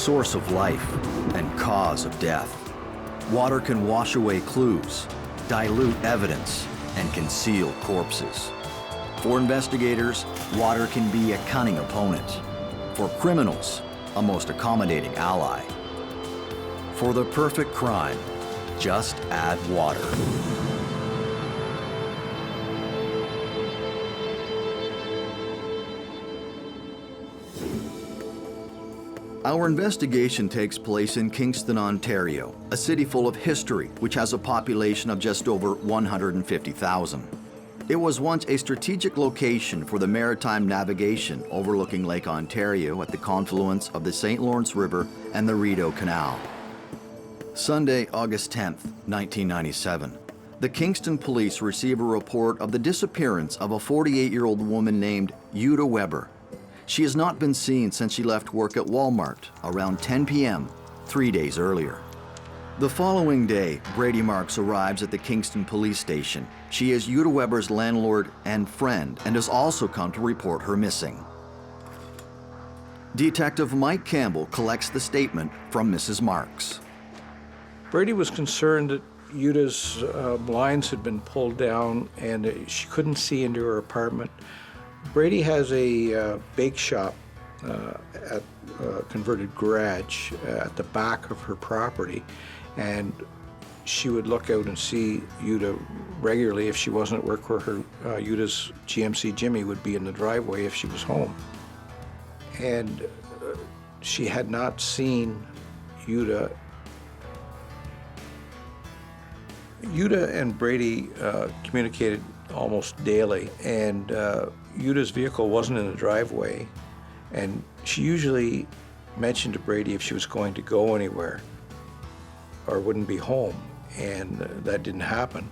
source of life and cause of death. Water can wash away clues, dilute evidence, and conceal corpses. For investigators, water can be a cunning opponent. For criminals, a most accommodating ally. For the perfect crime, just add water. Our investigation takes place in Kingston, Ontario, a city full of history which has a population of just over 150,000. It was once a strategic location for the maritime navigation overlooking Lake Ontario at the confluence of the St. Lawrence River and the Rideau Canal. Sunday, August 10th, 1997. The Kingston police receive a report of the disappearance of a 48-year-old woman named Yuta Weber. She has not been seen since she left work at Walmart around 10 p.m. 3 days earlier. The following day, Brady Marks arrives at the Kingston police station. She is Yuta Weber's landlord and friend and has also come to report her missing. Detective Mike Campbell collects the statement from Mrs. Marks. Brady was concerned that Yuta's blinds had been pulled down and she couldn't see into her apartment. Brady has a bake shop at a converted garage at the back of her property, and she would look out and see Yuta regularly if she wasn't at work, where her Yuta's GMC Jimmy would be in the driveway if she was home. And she had not seen Yuta. Yuta and Brady communicated almost daily, and Yuta's vehicle wasn't in the driveway, and she usually mentioned to Brady if she was going to go anywhere or wouldn't be home, and that didn't happen,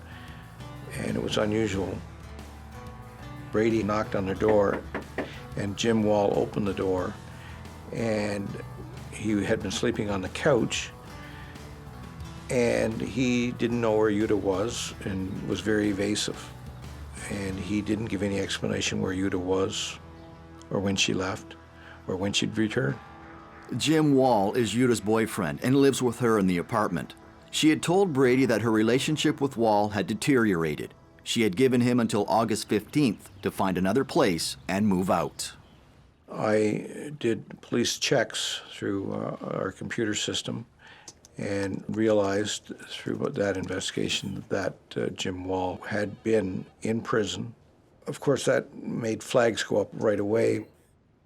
and it was unusual. Brady knocked on the door, and Jim Wall opened the door, and he had been sleeping on the couch, and he didn't know where Yuta was and was very evasive. And he didn't give any explanation where Yuta was, or when she left, or when she'd return. Jim Wall is Yuta's boyfriend and lives with her in the apartment. She had told Brady that her relationship with Wall had deteriorated. She had given him until August 15th to find another place and move out. I did police checks through our computer system and realized through that investigation that Jim Wall had been in prison. Of course, that made flags go up right away.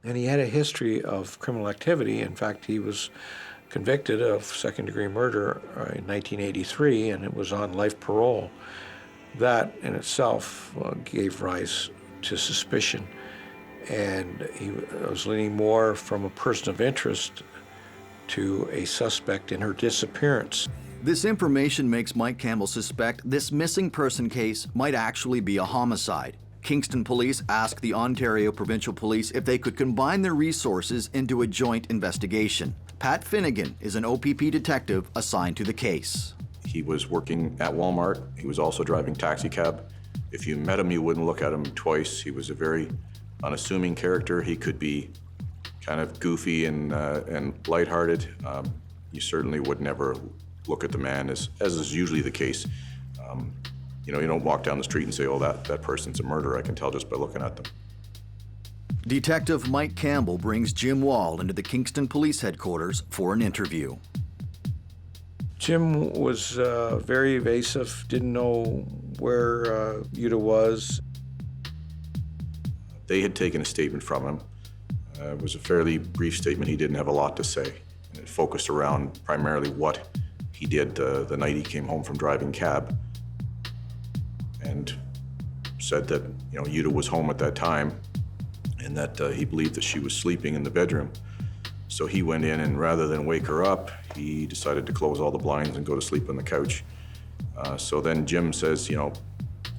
And he had a history of criminal activity. In fact, he was convicted of second-degree murder in 1983, and it was on life parole. That in itself gave rise to suspicion. And he was leaning more from a person of interest to a suspect in her disappearance. This information makes Mike Campbell suspect this missing person case might actually be a homicide. Kingston police asked the Ontario Provincial Police if they could combine their resources into a joint investigation. Pat Finnegan is an OPP detective assigned to the case. He was working at Walmart. He was also driving taxi cab. If you met him, you wouldn't look at him twice. He was a very unassuming character. He could be kind of goofy and lighthearted. You certainly would never look at the man as is usually the case. You know, you don't walk down the street and say, oh, that person's a murderer. I can tell just by looking at them. Detective Mike Campbell brings Jim Wall into the Kingston Police Headquarters for an interview. Jim was very evasive, didn't know where Yuta was. They had taken a statement from him. It was a fairly brief statement. He didn't have a lot to say. It focused around primarily what he did the night he came home from driving cab, and said that, you know, Yuta was home at that time and that he believed that she was sleeping in the bedroom. So he went in, and rather than wake her up, he decided to close all the blinds and go to sleep on the couch. So then Jim says, you know,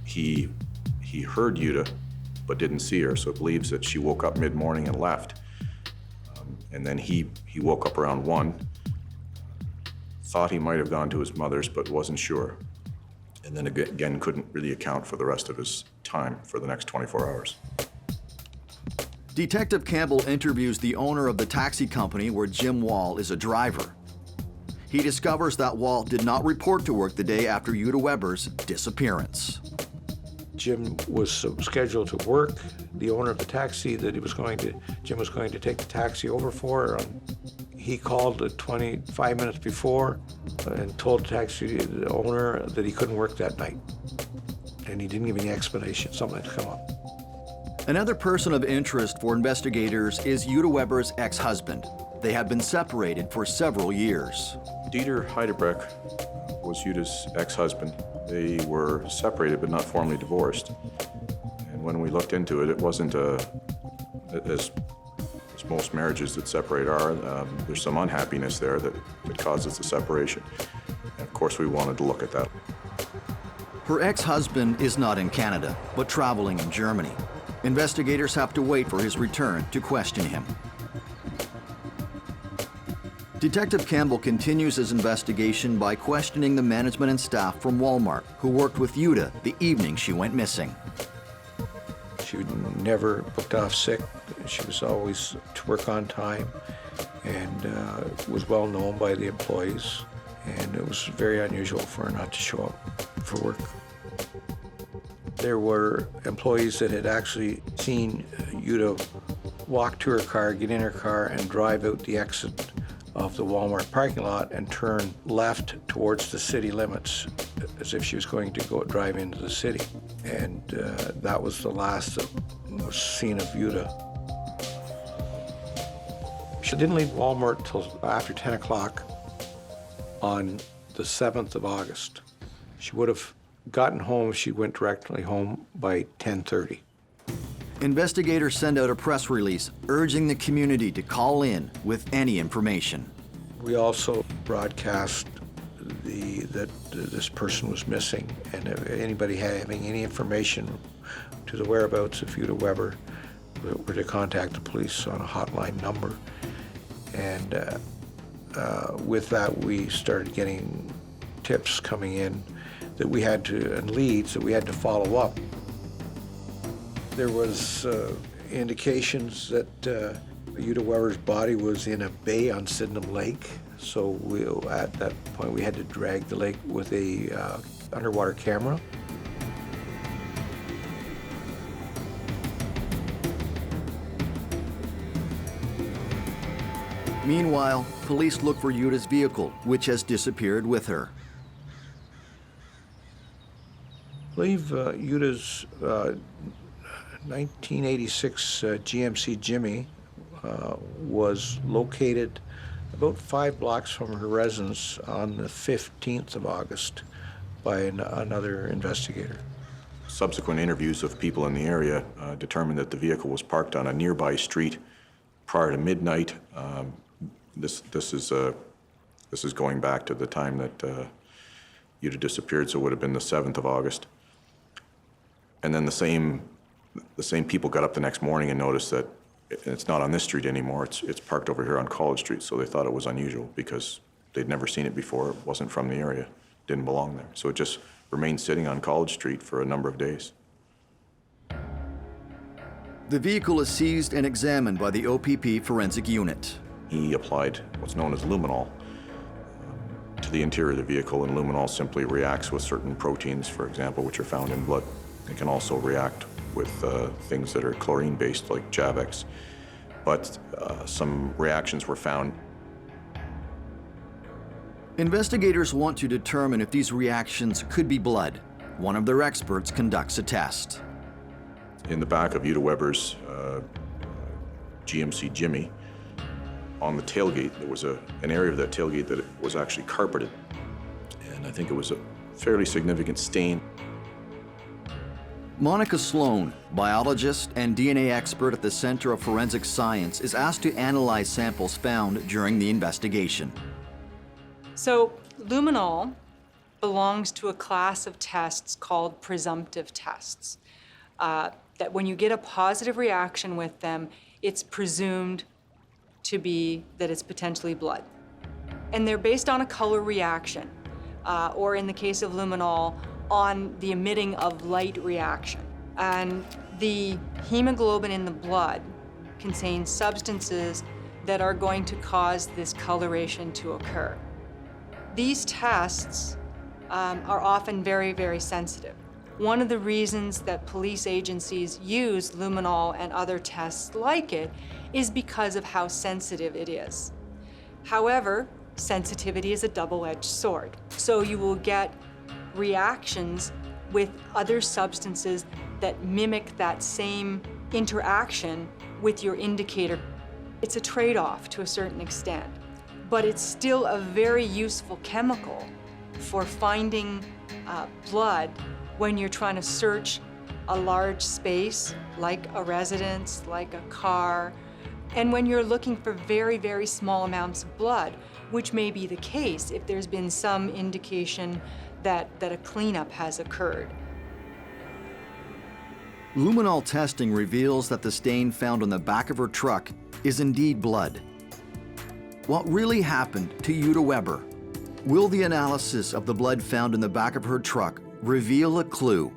he heard Yuta but didn't see her, so believes that she woke up mid-morning and left. And then he woke up around 1, thought he might have gone to his mother's, but wasn't sure. And then again, couldn't really account for the rest of his time for the next 24 hours. Detective Campbell interviews the owner of the taxi company where Jim Wall is a driver. He discovers that Wall did not report to work the day after Yuta Weber's disappearance. Jim was scheduled to work. The owner of the taxi that Jim was going to take the taxi over for, he called 25 minutes before and told the taxi owner that he couldn't work that night. And he didn't give any explanation, something had come up. Another person of interest for investigators is Yuta Weber's ex-husband. They had been separated for several years. Dieter Heidebrecht was Yuta's ex-husband. They were separated but not formally divorced. And when we looked into it, it wasn't as most marriages that separate are. There's some unhappiness there that causes the separation. And of course, we wanted to look at that. Her ex-husband is not in Canada, but traveling in Germany. Investigators have to wait for his return to question him. Detective Campbell continues his investigation by questioning the management and staff from Walmart who worked with Yuta the evening she went missing. She never booked off sick. She was always to work on time and was well known by the employees. And it was very unusual for her not to show up for work. There were employees that had actually seen Yuta walk to her car, get in her car, and drive out the exit of the Walmart parking lot and turn left towards the city limits as if she was going to go drive into the city. And that was the last that was seen of Yuta. She didn't leave Walmart till after 10 o'clock on the 7th of August. She would have gotten home if she went directly home by 10:30. Investigators send out a press release urging the community to call in with any information. We also broadcast that this person was missing, and if anybody having any information to the whereabouts of Yuta Weber were to contact the police on a hotline number. And with that, we started getting tips coming in that we had to, and leads that we had to follow up. There was indications that Yuta Weber's body was in a bay on Sydenham Lake. So at that point, we had to drag the lake with a underwater camera. Meanwhile, police look for Yuta's vehicle, which has disappeared with her. I believe Yuta's 1986 GMC Jimmy was located about 5 blocks from her residence on the 15th of August by another investigator. Subsequent interviews of people in the area determined that the vehicle was parked on a nearby street prior to midnight. This is going back to the time that Yuta disappeared, so it would have been the 7th of August. And then the same people got up the next morning and noticed that it's not on this street anymore. It's parked over here on College Street. So they thought it was unusual because they'd never seen it before. It wasn't from the area, didn't belong there. So it just remained sitting on College Street for a number of days. The vehicle is seized and examined by the OPP forensic unit. He applied what's known as luminol to the interior of the vehicle, and luminol simply reacts with certain proteins, for example, which are found in blood. It can also react with things that are chlorine-based, like Javex. But some reactions were found. Investigators want to determine if these reactions could be blood. One of their experts conducts a test. In the back of Yuta Weber's GMC Jimmy, on the tailgate, there was an area of that tailgate that was actually carpeted. And I think it was a fairly significant stain. Monica Sloan, biologist and DNA expert at the Center of Forensic Science, is asked to analyze samples found during the investigation. So luminol belongs to a class of tests called presumptive tests. That when you get a positive reaction with them, it's presumed to be that it's potentially blood. And they're based on a color reaction, or in the case of luminol, on the emitting of light reaction. And the hemoglobin in the blood contain substances that are going to cause this coloration to occur. These tests are often very, very sensitive. One of the reasons that police agencies use luminol and other tests like it is because of how sensitive it is. However, sensitivity is a double-edged sword. So you will get reactions with other substances that mimic that same interaction with your indicator. It's a trade-off to a certain extent, but it's still a very useful chemical for finding blood when you're trying to search a large space, like a residence, like a car, and when you're looking for very, very small amounts of blood, which may be the case if there's been some indication that a cleanup has occurred. Luminol testing reveals that the stain found on the back of her truck is indeed blood. What really happened to Yuta Weber? Will the analysis of the blood found in the back of her truck reveal a clue?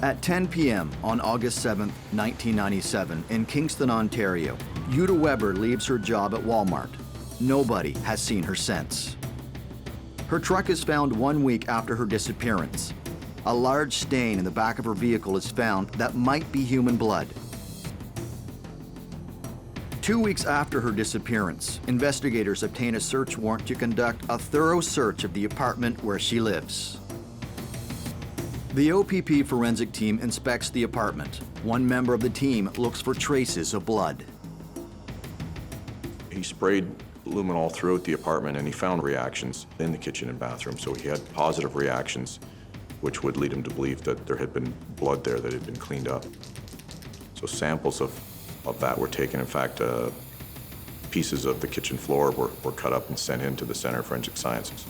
At 10 p.m. on August 7, 1997, in Kingston, Ontario, Yuta Weber leaves her job at Walmart. Nobody has seen her since. Her truck is found 1 week after her disappearance. A large stain in the back of her vehicle is found that might be human blood. 2 weeks after her disappearance, investigators obtain a search warrant to conduct a thorough search of the apartment where she lives. The OPP forensic team inspects the apartment. One member of the team looks for traces of blood. He sprayed luminol throughout the apartment and he found reactions in the kitchen and bathroom. So he had positive reactions, which would lead him to believe that there had been blood there that had been cleaned up. So samples of that were taken. In fact, pieces of the kitchen floor were cut up and sent into the Center of Forensic Sciences.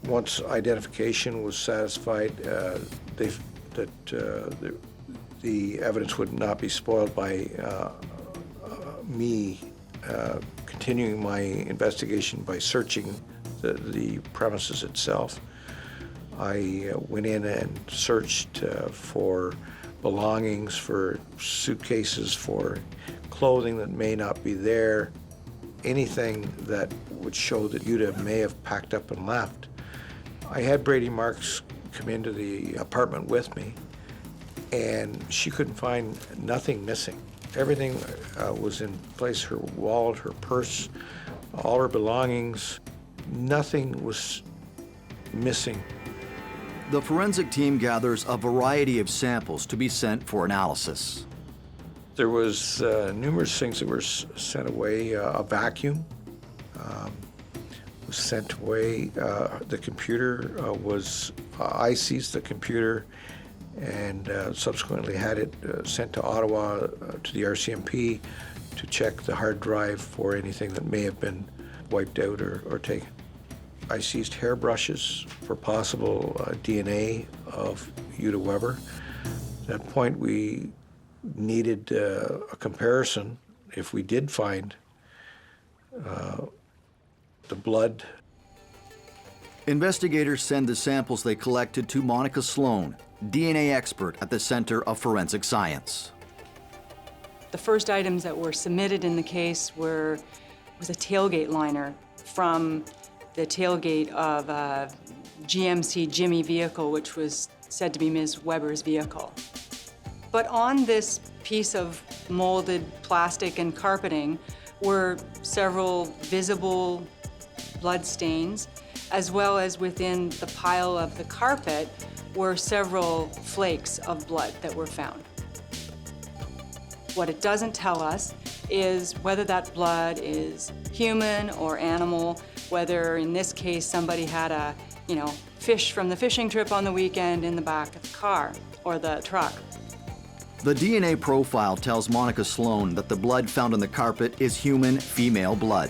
Once identification was satisfied, the evidence would not be spoiled by me continuing my investigation by searching the premises itself. I went in and searched for belongings, for suitcases, for clothing that may not be there, anything that would show that Yuta may have packed up and left. I had Brady Marks come into the apartment with me, and she couldn't find nothing missing. Everything was in place, her wallet, her purse, all her belongings. Nothing was missing. The forensic team gathers a variety of samples to be sent for analysis. There was numerous things that were sent away. A vacuum was sent away. The computer I seized the computer and subsequently had it sent to Ottawa to the RCMP to check the hard drive for anything that may have been wiped out or taken. I seized hairbrushes for possible DNA of Yuta Weber. At that point, we needed a comparison if we did find the blood. Investigators send the samples they collected to Monica Sloan, DNA expert at the Center of Forensic Science. The first items that were submitted in the case was a tailgate liner from the tailgate of a GMC Jimmy vehicle, which was said to be Ms. Weber's vehicle. But on this piece of molded plastic and carpeting were several visible blood stains, as well as within the pile of the carpet were several flakes of blood that were found. What it doesn't tell us is whether that blood is human or animal, whether in this case somebody had a, fish from the fishing trip on the weekend in the back of the car or the truck. The DNA profile tells Monica Sloan that the blood found on the carpet is human female blood.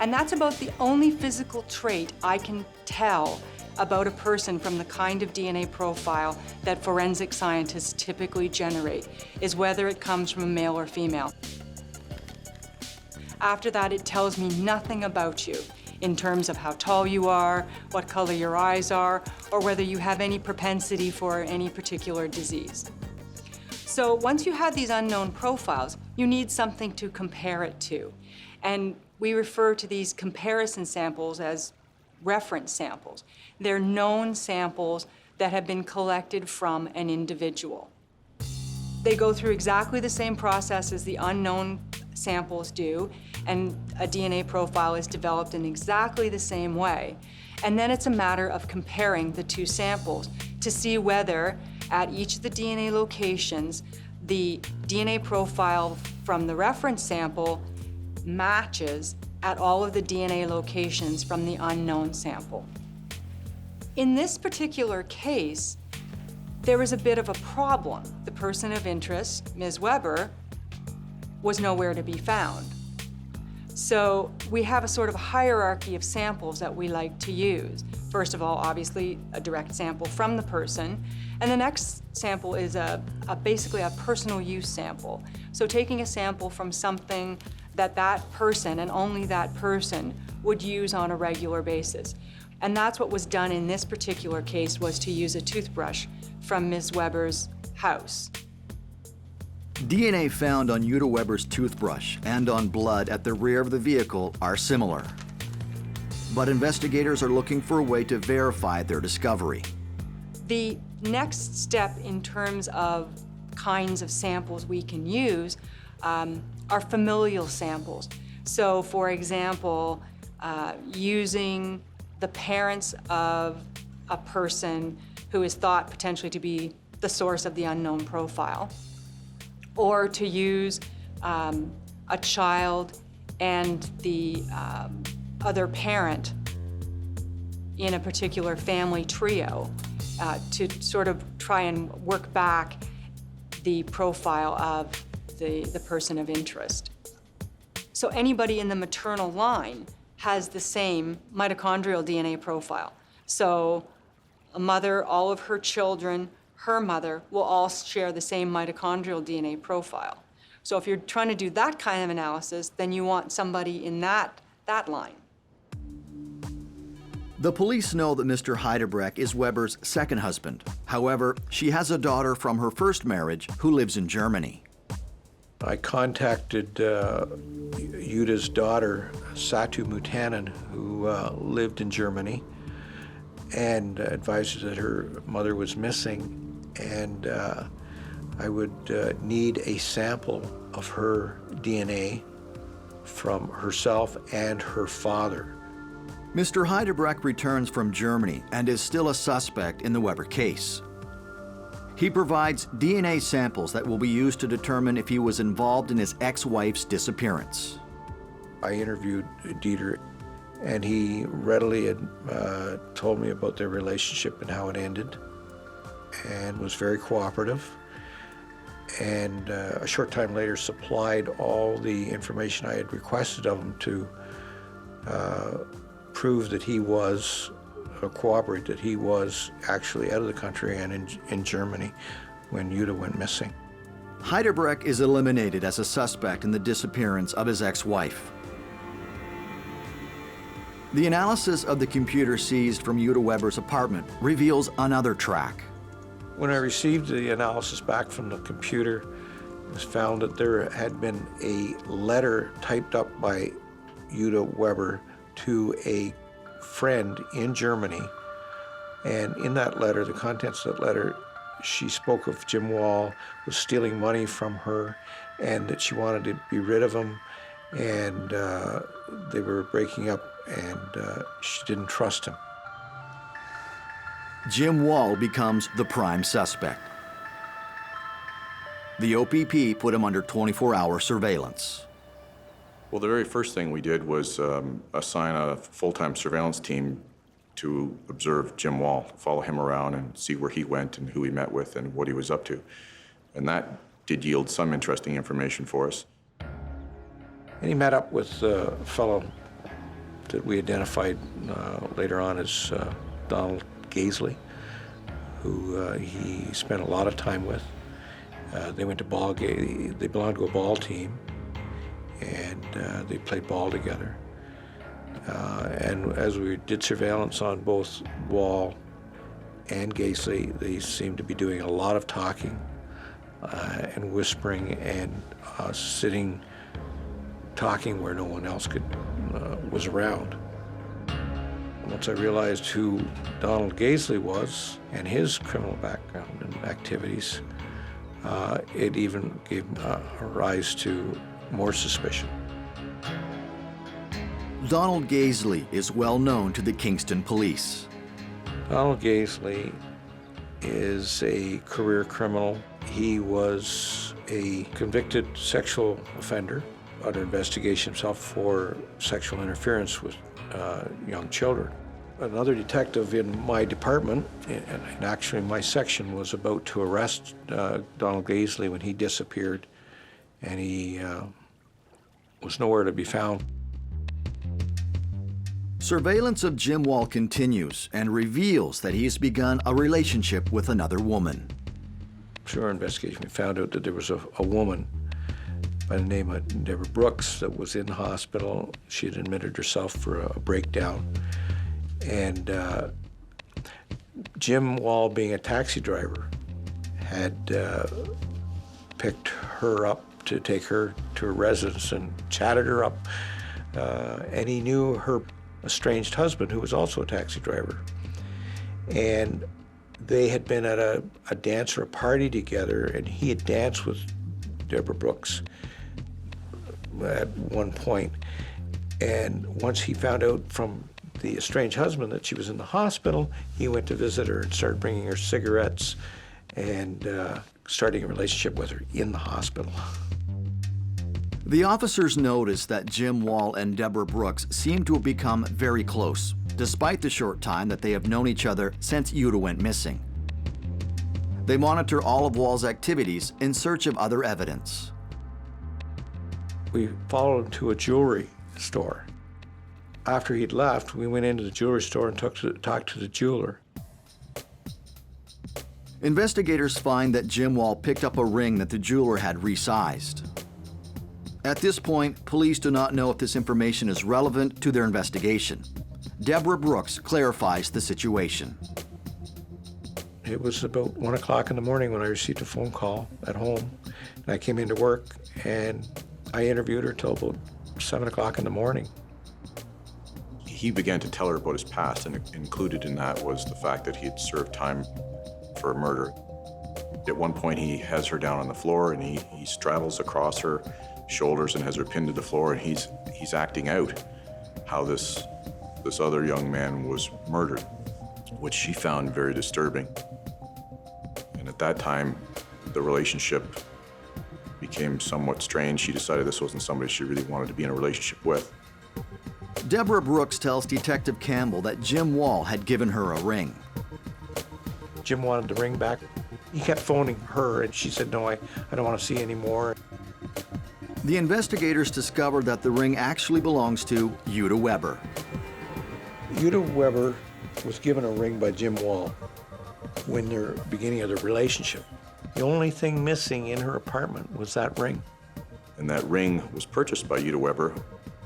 And that's about the only physical trait I can tell about a person from the kind of DNA profile that forensic scientists typically generate, is whether it comes from a male or female. After that, it tells me nothing about you in terms of how tall you are, what color your eyes are, or whether you have any propensity for any particular disease. So once you have these unknown profiles, you need something to compare it to. And we refer to these comparison samples as reference samples. They're known samples that have been collected from an individual. They go through exactly the same process as the unknown samples do, and a DNA profile is developed in exactly the same way. And then it's a matter of comparing the two samples to see whether at each of the DNA locations, the DNA profile from the reference sample matches at all of the DNA locations from the unknown sample. In this particular case, there was a bit of a problem. The person of interest, Ms. Weber, was nowhere to be found. So we have a sort of hierarchy of samples that we like to use. First of all, obviously, a direct sample from the person. And the next sample is basically a personal use sample. So taking a sample from something that that person and only that person would use on a regular basis. And that's what was done in this particular case, was to use a toothbrush from Ms. Weber's house. DNA found on Yuta Weber's toothbrush and on blood at the rear of the vehicle are similar. But investigators are looking for a way to verify their discovery. The next step in terms of kinds of samples we can use are familial samples. So, for example, using the parents of a person who is thought potentially to be the source of the unknown profile, or to use a child and the other parent in a particular family trio to sort of try and work back the profile of the person of interest. So anybody in the maternal line has the same mitochondrial DNA profile. So a mother, all of her children, her mother will all share the same mitochondrial DNA profile. So if you're trying to do that kind of analysis, then you want somebody in that line. The police know that Mr. Heidebrecht is Weber's second husband. However, she has a daughter from her first marriage who lives in Germany. I contacted Yuta's daughter, Satu Mutanen, who lived in Germany, and advised her that her mother was missing, and I would need a sample of her DNA from herself and her father. Mr. Heidebrecht returns from Germany and is still a suspect in the Weber case. He provides DNA samples that will be used to determine if he was involved in his ex-wife's disappearance. I interviewed Dieter, and he readily had told me about their relationship and how it ended, and was very cooperative, and a short time later supplied all the information I had requested of him to prove that he was, cooperate that he was actually out of the country and in Germany when Yuta went missing. Heidebrecht is eliminated as a suspect in the disappearance of his ex-wife. The analysis of the computer seized from Yuta Weber's apartment reveals another track. When I received the analysis back from the computer, it was found that there had been a letter typed up by Yuta Weber to a friend in Germany, and in that letter, the contents of that letter, she spoke of Jim Wall was stealing money from her and that she wanted to be rid of him, and they were breaking up, and she didn't trust him. Jim Wall becomes the prime suspect. The OPP put him under 24-hour surveillance. Well, the very first thing we did was assign a full-time surveillance team to observe Jim Wall, follow him around and see where he went and who he met with and what he was up to. And that did yield some interesting information for us. And he met up with a fellow that we identified later on as Donald Gaisley, who he spent a lot of time with. They went to they belonged to a ball team, and they played ball together. And as we did surveillance on both Wall and Gaisley, they seemed to be doing a lot of talking and whispering and sitting, talking where no one else was around. Once I realized who Donald Gaisley was and his criminal background and activities, it even gave rise to more suspicion. Donald Gaisley is well known to the Kingston police. Donald Gaisley is a career criminal. He was a convicted sexual offender under investigation himself for sexual interference with young children. Another detective in my department, and actually my section, was about to arrest Donald Gaisley when he disappeared, and he was nowhere to be found. Surveillance of Jim Wall continues and reveals that he's begun a relationship with another woman. Through our investigation, we found out that there was a woman by the name of Deborah Brooks that was in the hospital. She had admitted herself for a breakdown. And Jim Wall, being a taxi driver, had picked her up to take her to her residence and chatted her up. And he knew her estranged husband, who was also a taxi driver. And they had been at a dance or a party together, and he had danced with Deborah Brooks at one point. And once he found out from the estranged husband that she was in the hospital, he went to visit her and started bringing her cigarettes and starting a relationship with her in the hospital. The officers noticed that Jim Wall and Deborah Brooks seem to have become very close, despite the short time that they have known each other since Yuta went missing. They monitor all of Wall's activities in search of other evidence. We followed him to a jewelry store. After he'd left, we went into the jewelry store and talked to the jeweler. Investigators find that Jim Wall picked up a ring that the jeweler had resized. At this point, police do not know if this information is relevant to their investigation. Deborah Brooks clarifies the situation. It was about 1 o'clock in the morning when I received a phone call at home, and I came into work, and I interviewed her till about 7 o'clock in the morning. He began to tell her about his past, and included in that was the fact that he had served time for a murder. At one point, he has her down on the floor, and he straddles across her shoulders and has her pinned to the floor, and he's acting out how this other young man was murdered, which she found very disturbing. And at that time, the relationship became somewhat strained. She decided this wasn't somebody she really wanted to be in a relationship with. Deborah Brooks tells Detective Campbell that Jim Wall had given her a ring. Jim wanted the ring back. He kept phoning her, and she said, no, I don't want to see any more. The investigators discovered that the ring actually belongs to Yuta Weber. Yuta Weber was given a ring by Jim Wall when they're beginning of their relationship. The only thing missing in her apartment was that ring. And that ring was purchased by Yuta Weber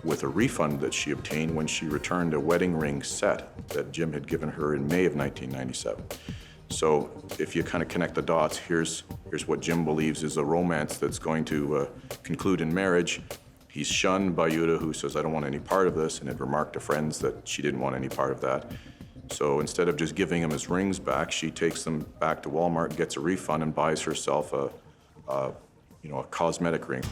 with a refund that she obtained when she returned a wedding ring set that Jim had given her in May of 1997. So if you kind of connect the dots, here's what Jim believes is a romance that's going to conclude in marriage. He's shunned by Yuta, who says, I don't want any part of this, and had remarked to friends that she didn't want any part of that. So instead of just giving him his rings back, she takes them back to Walmart, gets a refund, and buys herself a cosmetic ring.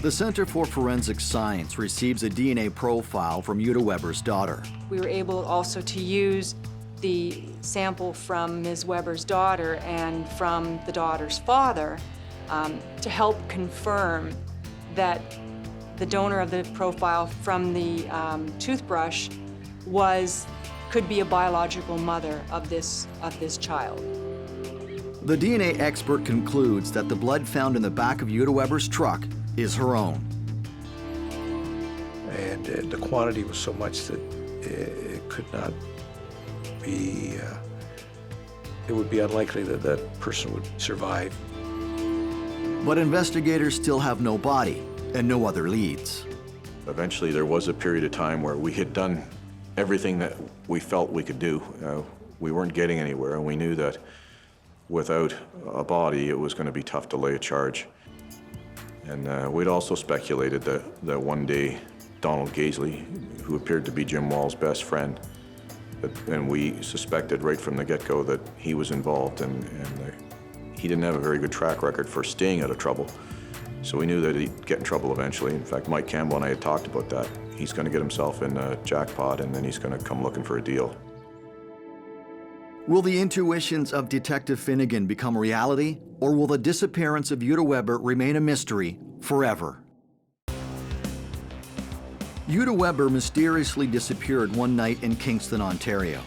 The Center for Forensic Science receives a DNA profile from Yuta Weber's daughter. We were able also to use the sample from Ms. Weber's daughter and from the daughter's father to help confirm that the donor of the profile from the toothbrush could be a biological mother of this child. The DNA expert concludes that the blood found in the back of Yuta Weber's truck is her own. And the quantity was so much that it could not be, it would be unlikely that that person would survive. But investigators still have no body and no other leads. Eventually, there was a period of time where we had done everything that we felt we could do. We weren't getting anywhere, and we knew that without a body, it was going to be tough to lay a charge. And we'd also speculated that one day Donald Gaisley, who appeared to be Jim Wall's best friend, and we suspected right from the get-go that he was involved, and he didn't have a very good track record for staying out of trouble. So we knew that he'd get in trouble eventually. In fact, Mike Campbell and I had talked about that. He's going to get himself in a jackpot, and then he's going to come looking for a deal. Will the intuitions of Detective Finnegan become reality, or will the disappearance of Uta Weber remain a mystery forever? Uta Weber mysteriously disappeared one night in Kingston, Ontario.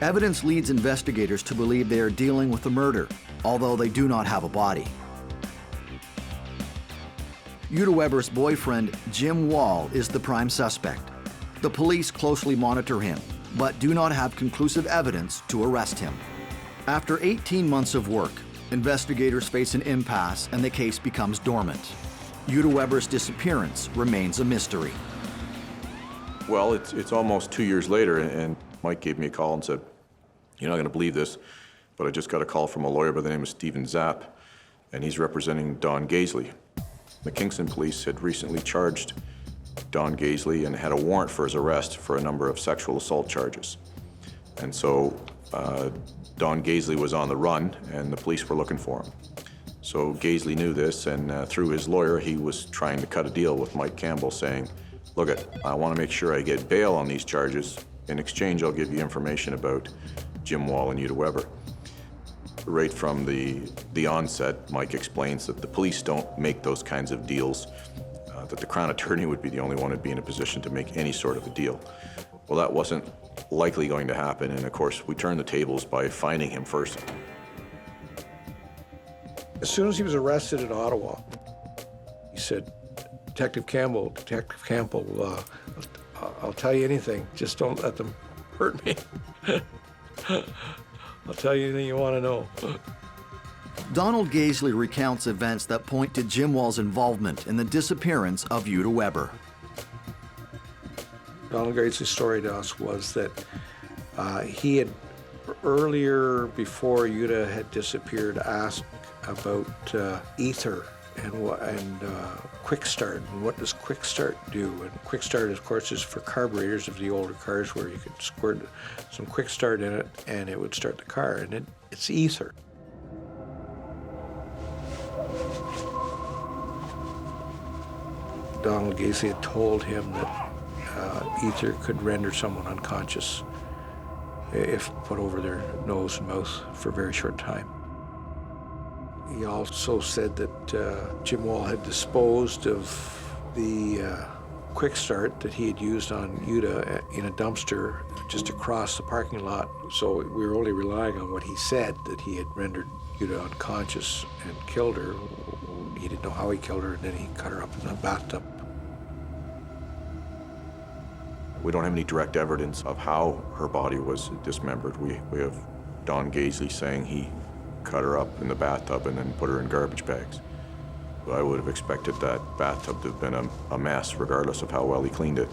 Evidence leads investigators to believe they are dealing with a murder, although they do not have a body. Uta Weber's boyfriend, Jim Wall, is the prime suspect. The police closely monitor him, but do not have conclusive evidence to arrest him. After 18 months of work, investigators face an impasse and the case becomes dormant. Uta Weber's disappearance remains a mystery. Well, it's almost 2 years later, and Mike gave me a call and said, "You're not going to believe this, but I just got a call from a lawyer by the name of Stephen Zapp, and he's representing Don Gaisley." The Kingston police had recently charged Don Gaisley and had a warrant for his arrest for a number of sexual assault charges. And so Don Gaisley was on the run, and the police were looking for him. So Gaisley knew this, and through his lawyer, he was trying to cut a deal with Mike Campbell, saying, "Look, I want to make sure I get bail on these charges. In exchange, I'll give you information about Jim Wall and Uta Weber." Right from the onset, Mike explains that the police don't make those kinds of deals, that the Crown Attorney would be the only one who'd be in a position to make any sort of a deal. Well, that wasn't likely going to happen, and of course, we turned the tables by finding him first. As soon as he was arrested in Ottawa, he said, Detective Campbell, I'll tell you anything, just don't let them hurt me. I'll tell you anything you want to know. Donald Gaisley recounts events that point to Jim Wall's involvement in the disappearance of Uta Weber. Donald Gaisley's story to us was that he had earlier, before Uta had disappeared, asked about ether and quick start, and what does quick start do? And quick start, of course, is for carburetors of the older cars, where you could squirt some quick start in it and it would start the car, and it's ether. Donald Gaisley had told him that ether could render someone unconscious if put over their nose and mouth for a very short time. He also said that Jim Wall had disposed of the quick start that he had used on Uta in a dumpster just across the parking lot. So we were only relying on what he said, that he had rendered Uta unconscious and killed her. He didn't know how he killed her, and then he cut her up in the bathtub. We don't have any direct evidence of how her body was dismembered. We have Don Gaisley saying he cut her up in the bathtub and then put her in garbage bags. I would have expected that bathtub to have been a mess, regardless of how well he cleaned it.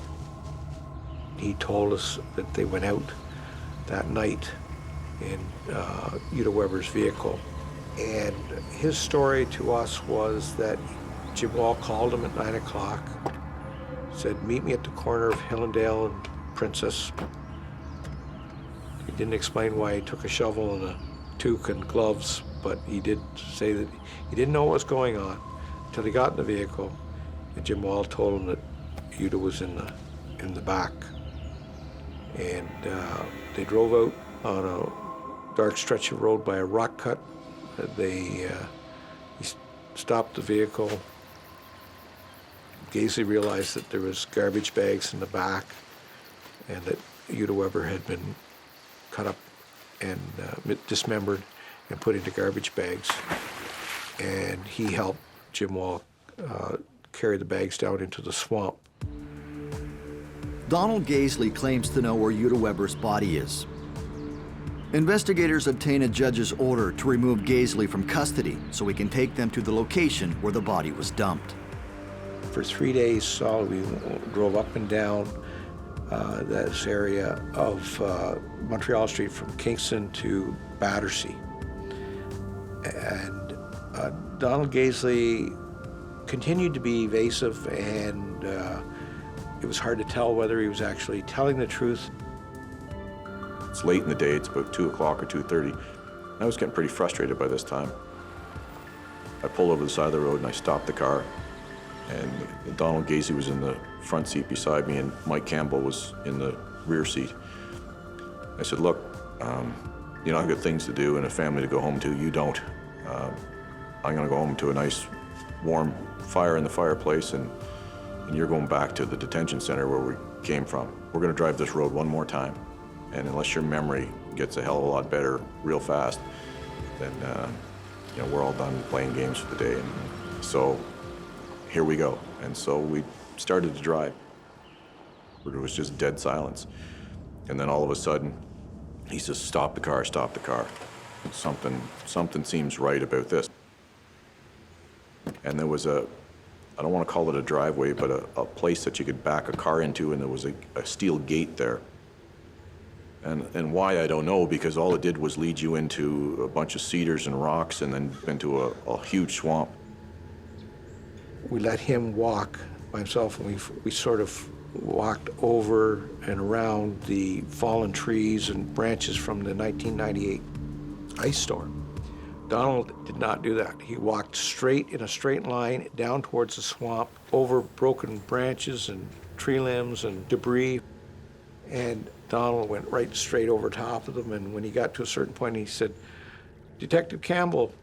He told us that they went out that night in Uta Weber's vehicle. And his story to us was that Jim Wall called him at 9 o'clock, said, "Meet me at the corner of Hillendale and Princess." He didn't explain why he took a shovel and a toque and gloves, but he did say that he didn't know what was going on until he got in the vehicle, and Jim Wall told him that Uta was in the back. And they drove out on a dark stretch of road by a rock cut. He stopped the vehicle. Gaisley realized that there was garbage bags in the back, and that Uta Weber had been cut up and dismembered and put into garbage bags. And he helped Jim Wall carry the bags down into the swamp. Donald Gaisley claims to know where Uta Weber's body is. Investigators obtain a judge's order to remove Gaisley from custody so he can take them to the location where the body was dumped. For 3 days solid, we drove up and down this area of Montreal Street from Kingston to Battersea. And Donald Gaisley continued to be evasive, and it was hard to tell whether he was actually telling the truth. It's late in the day, it's about 2 o'clock or 2:30. I was getting pretty frustrated by this time. I pulled over the side of the road and I stopped the car, and Donald Gaisley was in the front seat beside me and Mike Campbell was in the rear seat. I said, look, you know, I've got things to do and a family to go home to. You don't. I'm gonna go home to a nice warm fire in the fireplace, and you're going back to the detention center where we came from. We're gonna drive this road one more time, and unless your memory gets a hell of a lot better real fast, then you know, we're all done playing games for the day. And so here we go. And so we started to drive. It was just dead silence. And then all of a sudden, he says, stop the car, stop the car. Something seems right about this. And there was I don't want to call it a driveway, but a place that you could back a car into, and there was a steel gate there. And why, I don't know, because all it did was lead you into a bunch of cedars and rocks and then into a huge swamp. We let him walk by himself, and we sort of walked over and around the fallen trees and branches from the 1998 ice storm. Donald did not do that. He walked straight in a straight line down towards the swamp, over broken branches and tree limbs and debris. And Donald went right straight over top of them, and when he got to a certain point, he said, Detective Campbell,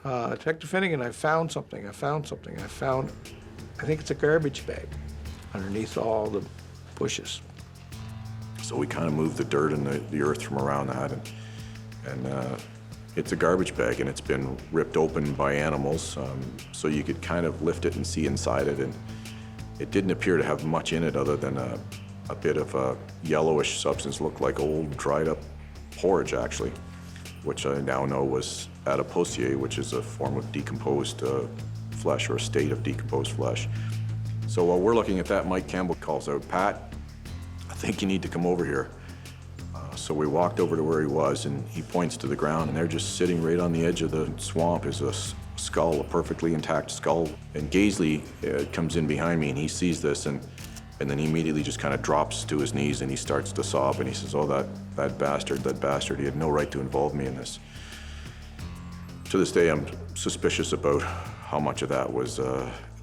Detective Finnegan, I found something. I think it's a garbage bag underneath all the bushes. So we kind of moved the dirt and the earth from around that, and it's a garbage bag, and it's been ripped open by animals, so you could kind of lift it and see inside it, and it didn't appear to have much in it other than a bit of a yellowish substance, looked like old dried up porridge actually, which I now know was adipocere, which is a form of decomposed flesh, or a state of decomposed flesh. So while we're looking at that, Mike Campbell calls out, Pat, I think you need to come over here. So we walked over to where he was, and he points to the ground, and they're just sitting right on the edge of the swamp is a skull, a perfectly intact skull. And Gaisley comes in behind me, and he sees this, and then he immediately just kind of drops to his knees, and he starts to sob, and he says, oh, that bastard, he had no right to involve me in this. To this day, I'm suspicious about how much of that was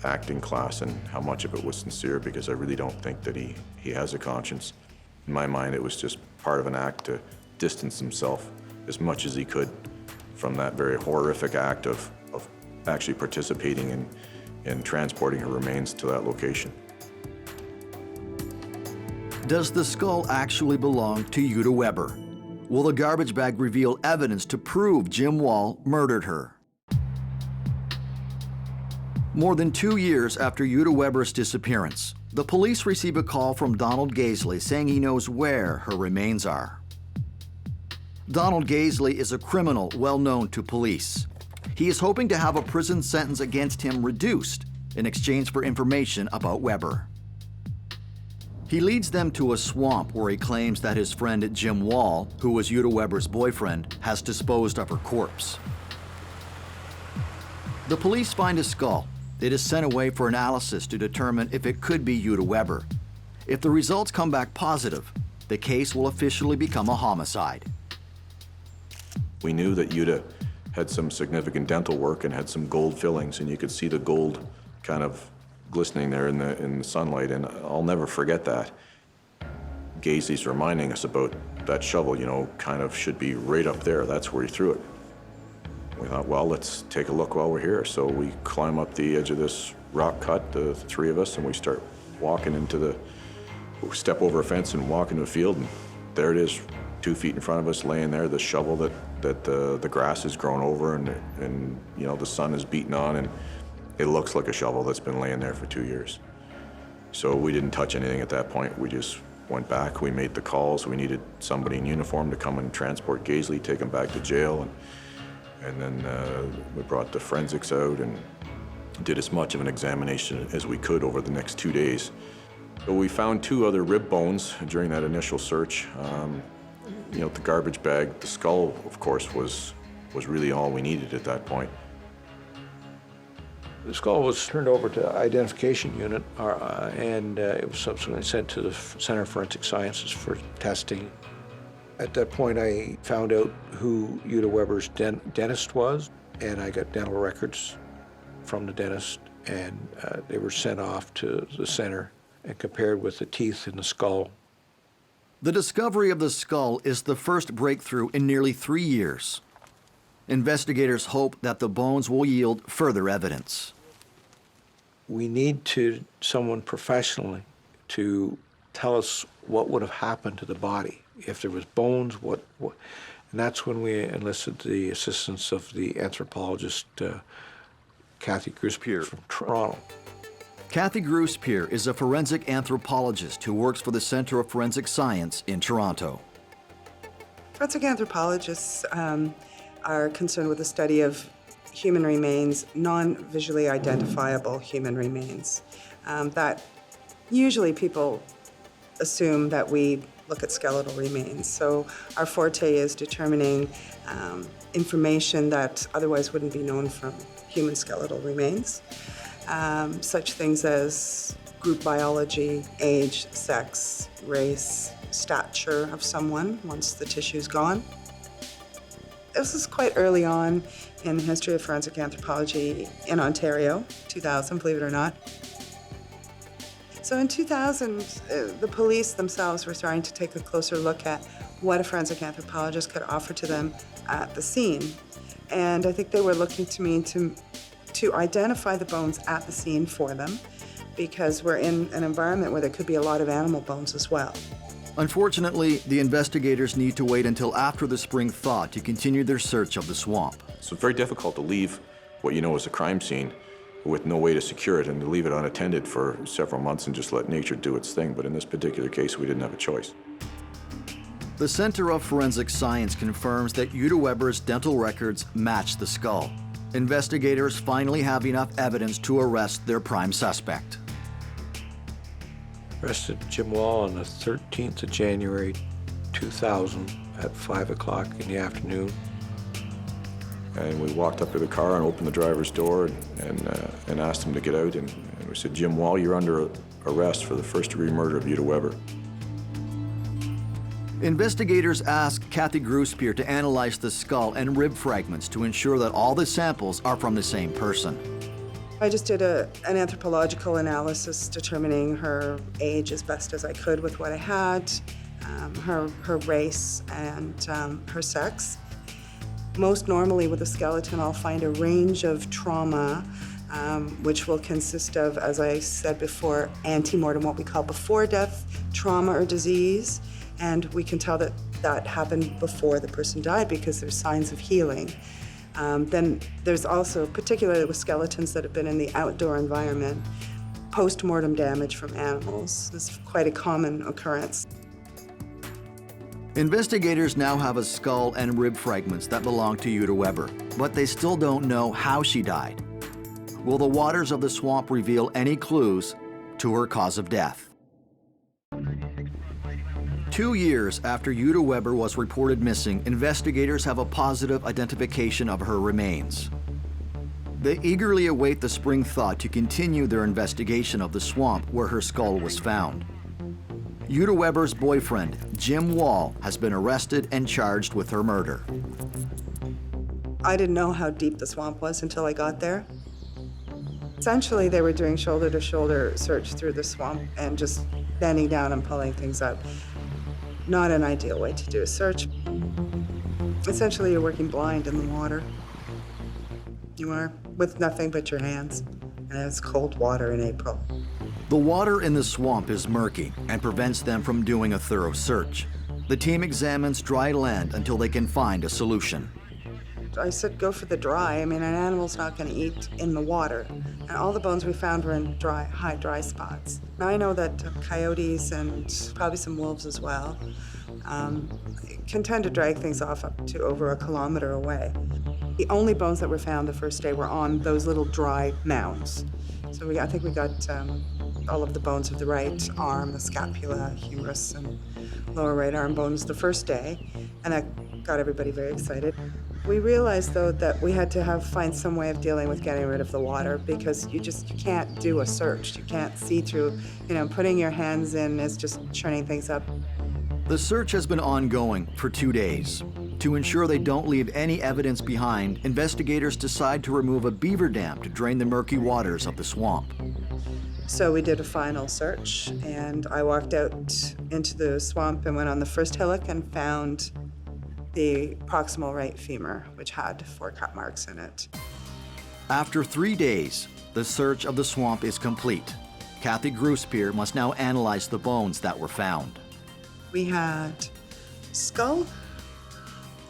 acting class and how much of it was sincere, because I really don't think that he has a conscience. In my mind, it was just part of an act to distance himself as much as he could from that very horrific act of actually participating in transporting her remains to that location. Does the skull actually belong to Uta Weber? Will the garbage bag reveal evidence to prove Jim Wall murdered her? More than 2 years after Uta Weber's disappearance, the police receive a call from Donald Gaisley saying he knows where her remains are. Donald Gaisley is a criminal well known to police. He is hoping to have a prison sentence against him reduced in exchange for information about Weber. He leads them to a swamp where he claims that his friend Jim Wall, who was Uta Weber's boyfriend, has disposed of her corpse. The police find a skull. It is sent away for analysis to determine if it could be Uta Weber. If the results come back positive, the case will officially become a homicide. We knew that Uta had some significant dental work and had some gold fillings, and you could see the gold kind of glistening there in the sunlight, and I'll never forget that. Gaisley's reminding us about that shovel, you know, kind of should be right up there. That's where he threw it. We thought, well, let's take a look while we're here. So we climb up the edge of this rock cut, the three of us, and we start walking step over a fence and walk into a field, and there it is, 2 feet in front of us, laying there, the shovel that the grass has grown over and you know, the sun is beating on, and it looks like a shovel that's been laying there for 2 years. So we didn't touch anything at that point. We just went back. We made the calls. We needed somebody in uniform to come and transport Gaisley, take him back to jail, and then we brought the forensics out and did as much of an examination as we could over the next 2 days. So we found 2 other rib bones during that initial search. You know, the garbage bag, the skull, of course, was really all we needed at that point. The skull was turned over to identification unit, and it was subsequently sent to the Center of Forensic Sciences for testing. At that point, I found out who Uta Weber's dentist was, and I got dental records from the dentist, and they were sent off to the center and compared with the teeth in the skull. The discovery of the skull is the first breakthrough in nearly 3 years. Investigators hope that the bones will yield further evidence. We need someone professionally to tell us what would have happened to the body. If there was bones, what and that's when we enlisted the assistance of the anthropologist, Kathy Gruspier from Toronto. Kathy Gruspier is a forensic anthropologist who works for the Center of Forensic Science in Toronto. Forensic anthropologists are concerned with the study of human remains, non-visually identifiable human remains. That usually people assume that we look at skeletal remains. So our forte is determining information that otherwise wouldn't be known from human skeletal remains. Such things as group biology, age, sex, race, stature of someone once the tissue's gone. This is quite early on in the history of forensic anthropology in Ontario, 2000, believe it or not. So in 2000, the police themselves were starting to take a closer look at what a forensic anthropologist could offer to them at the scene. And I think they were looking to me to identify the bones at the scene for them, because we're in an environment where there could be a lot of animal bones as well. Unfortunately, the investigators need to wait until after the spring thaw to continue their search of the swamp. So it's very difficult to leave what you know is a crime scene with no way to secure it and to leave it unattended for several months and just let nature do its thing. But in this particular case, we didn't have a choice. The Center of Forensic Science confirms that Uta Weber's dental records match the skull. Investigators finally have enough evidence to arrest their prime suspect. Arrested Jim Wall on the 13th of January, 2000 at 5 o'clock in the afternoon. And we walked up to the car and opened the driver's door and asked him to get out. And we said, "Jim Wall, you're under arrest for the first-degree murder of Uta Weber." Investigators asked Kathy Gruspier to analyze the skull and rib fragments to ensure that all the samples are from the same person. I just did an anthropological analysis determining her age as best as I could with what I had, her race, and her sex. Most normally with a skeleton, I'll find a range of trauma, which will consist of, as I said before, ante-mortem, what we call before-death trauma or disease. And we can tell that that happened before the person died because there's signs of healing. Then there's also, particularly with skeletons that have been in the outdoor environment, post-mortem damage from animals. This is quite a common occurrence. Investigators now have a skull and rib fragments that belong to Uta Weber, but they still don't know how she died. Will the waters of the swamp reveal any clues to her cause of death? 2 years after Uta Weber was reported missing, investigators have a positive identification of her remains. They eagerly await the spring thaw to continue their investigation of the swamp where her skull was found. Uta Weber's boyfriend, Jim Wall, has been arrested and charged with her murder. I didn't know how deep the swamp was until I got there. Essentially, they were doing shoulder-to-shoulder search through the swamp and just bending down and pulling things up. Not an ideal way to do a search. Essentially, you're working blind in the water. You are, with nothing but your hands. And it's cold water in April. The water in the swamp is murky and prevents them from doing a thorough search. The team examines dry land until they can find a solution. I said, go for the dry. I mean, an animal's not going to eat in the water. And all the bones we found were in high dry spots. Now, I know that coyotes and probably some wolves as well can tend to drag things off up to over 1 kilometer away. The only bones that were found the first day were on those little dry mounds. So I think we got all of the bones of the right arm, the scapula, humerus, and lower right arm bones the first day, and that got everybody very excited. We realized, though, that we had to find some way of dealing with getting rid of the water, because you can't do a search. You can't see through, putting your hands in is just churning things up. The search has been ongoing for 2 days. To ensure they don't leave any evidence behind, investigators decide to remove a beaver dam to drain the murky waters of the swamp. So we did a final search, and I walked out into the swamp and went on the first hillock and found the proximal right femur, which had 4 cut marks in it. After 3 days, the search of the swamp is complete. Kathy Gruspier must now analyze the bones that were found. We had skull,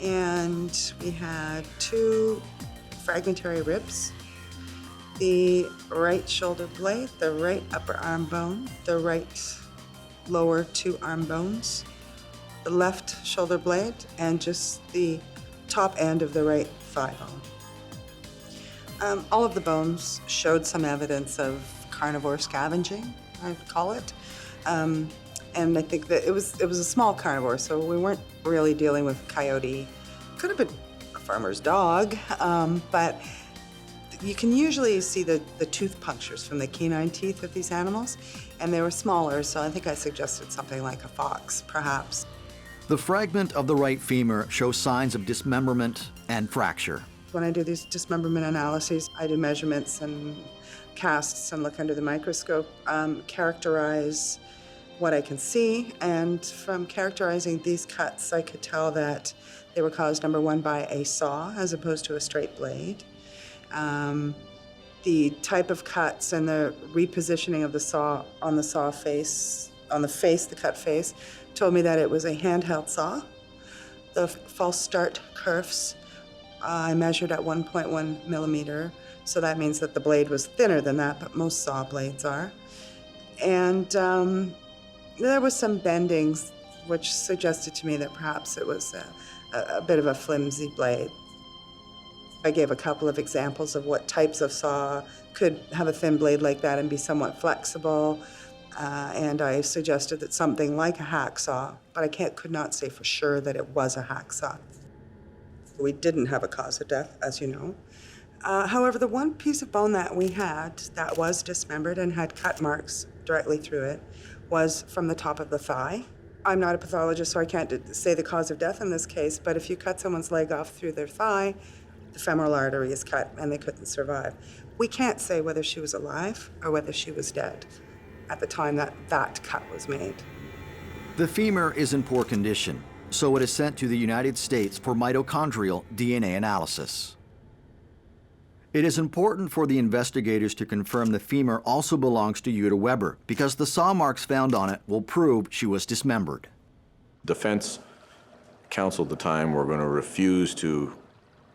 and we had 2 fragmentary ribs, the right shoulder blade, the right upper arm bone, the right lower 2 arm bones, the left shoulder blade, and just the top end of the right thigh bone. All of the bones showed some evidence of carnivore scavenging, I'd call it. And I think that it was a small carnivore, so we weren't really dealing with coyote. Could have been a farmer's dog, but you can usually see the tooth punctures from the canine teeth of these animals, and they were smaller, so I think I suggested something like a fox, perhaps. The fragment of the right femur shows signs of dismemberment and fracture. When I do these dismemberment analyses, I do measurements and casts and look under the microscope, characterize what I can see, and from characterizing these cuts, I could tell that they were caused, number one, by a saw as opposed to a straight blade. The type of cuts and the repositioning of the saw on the saw face, the cut face, told me that it was a handheld saw. The false start kerfs I measured at 1.1 millimeter, so that means that the blade was thinner than that, but most saw blades are. And there was some bendings, which suggested to me that perhaps it was a bit of a flimsy blade. I gave a couple of examples of what types of saw could have a thin blade like that and be somewhat flexible, and I suggested that something like a hacksaw, but I could not say for sure that it was a hacksaw. We didn't have a cause of death, as you know. However, the one piece of bone that we had that was dismembered and had cut marks directly through it was from the top of the thigh. I'm not a pathologist, so I can't say the cause of death in this case, but if you cut someone's leg off through their thigh, the femoral artery is cut and they couldn't survive. We can't say whether she was alive or whether she was dead at the time that cut was made. The femur is in poor condition, so it is sent to the United States for mitochondrial DNA analysis. It is important for the investigators to confirm the femur also belongs to Uta Weber, because the saw marks found on it will prove she was dismembered. Defense counsel at the time were going to refuse to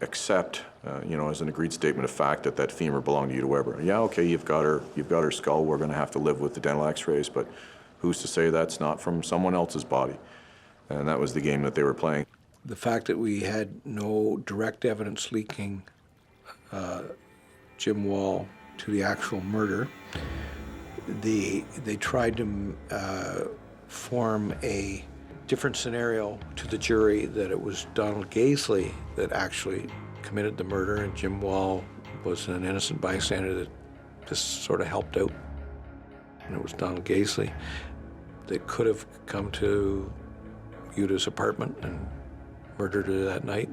accept, as an agreed statement of fact that femur belonged to Uta Weber. Yeah, okay, you've got her skull. We're going to have to live with the dental X-rays, but who's to say that's not from someone else's body? And that was the game that they were playing. The fact that we had no direct evidence linking Jim Wall to the actual murder, they tried to form a different scenario to the jury, that it was Donald Gaisley that actually committed the murder and Jim Wall was an innocent bystander that just sort of helped out. And it was Donald Gaisley that could have come to Uta's apartment and murdered her that night.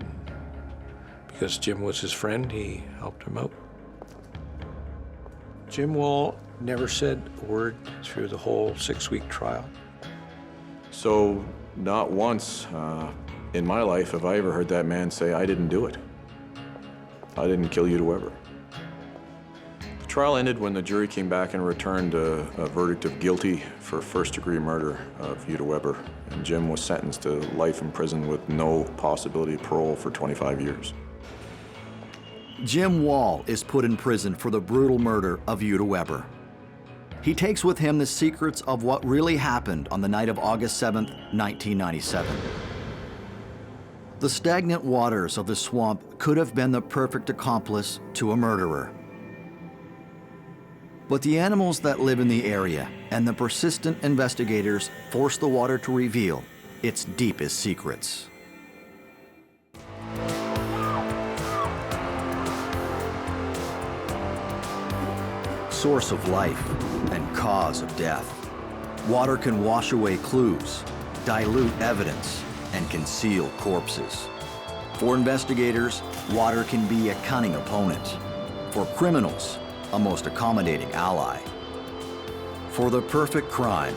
Because Jim was his friend, he helped him out. Jim Wall never said a word through the whole 6-week trial. So not once in my life have I ever heard that man say, I didn't do it. I didn't kill Uta Weber. The trial ended when the jury came back and returned a verdict of guilty for first-degree murder of Uta Weber, and Jim was sentenced to life in prison with no possibility of parole for 25 years. Jim Wall is put in prison for the brutal murder of Uta Weber. He takes with him the secrets of what really happened on the night of August 7th, 1997. The stagnant waters of the swamp could have been the perfect accomplice to a murderer. But the animals that live in the area and the persistent investigators force the water to reveal its deepest secrets. Source of life and cause of death. Water can wash away clues, dilute evidence, and conceal corpses. For investigators, water can be a cunning opponent. For criminals, a most accommodating ally. For the perfect crime,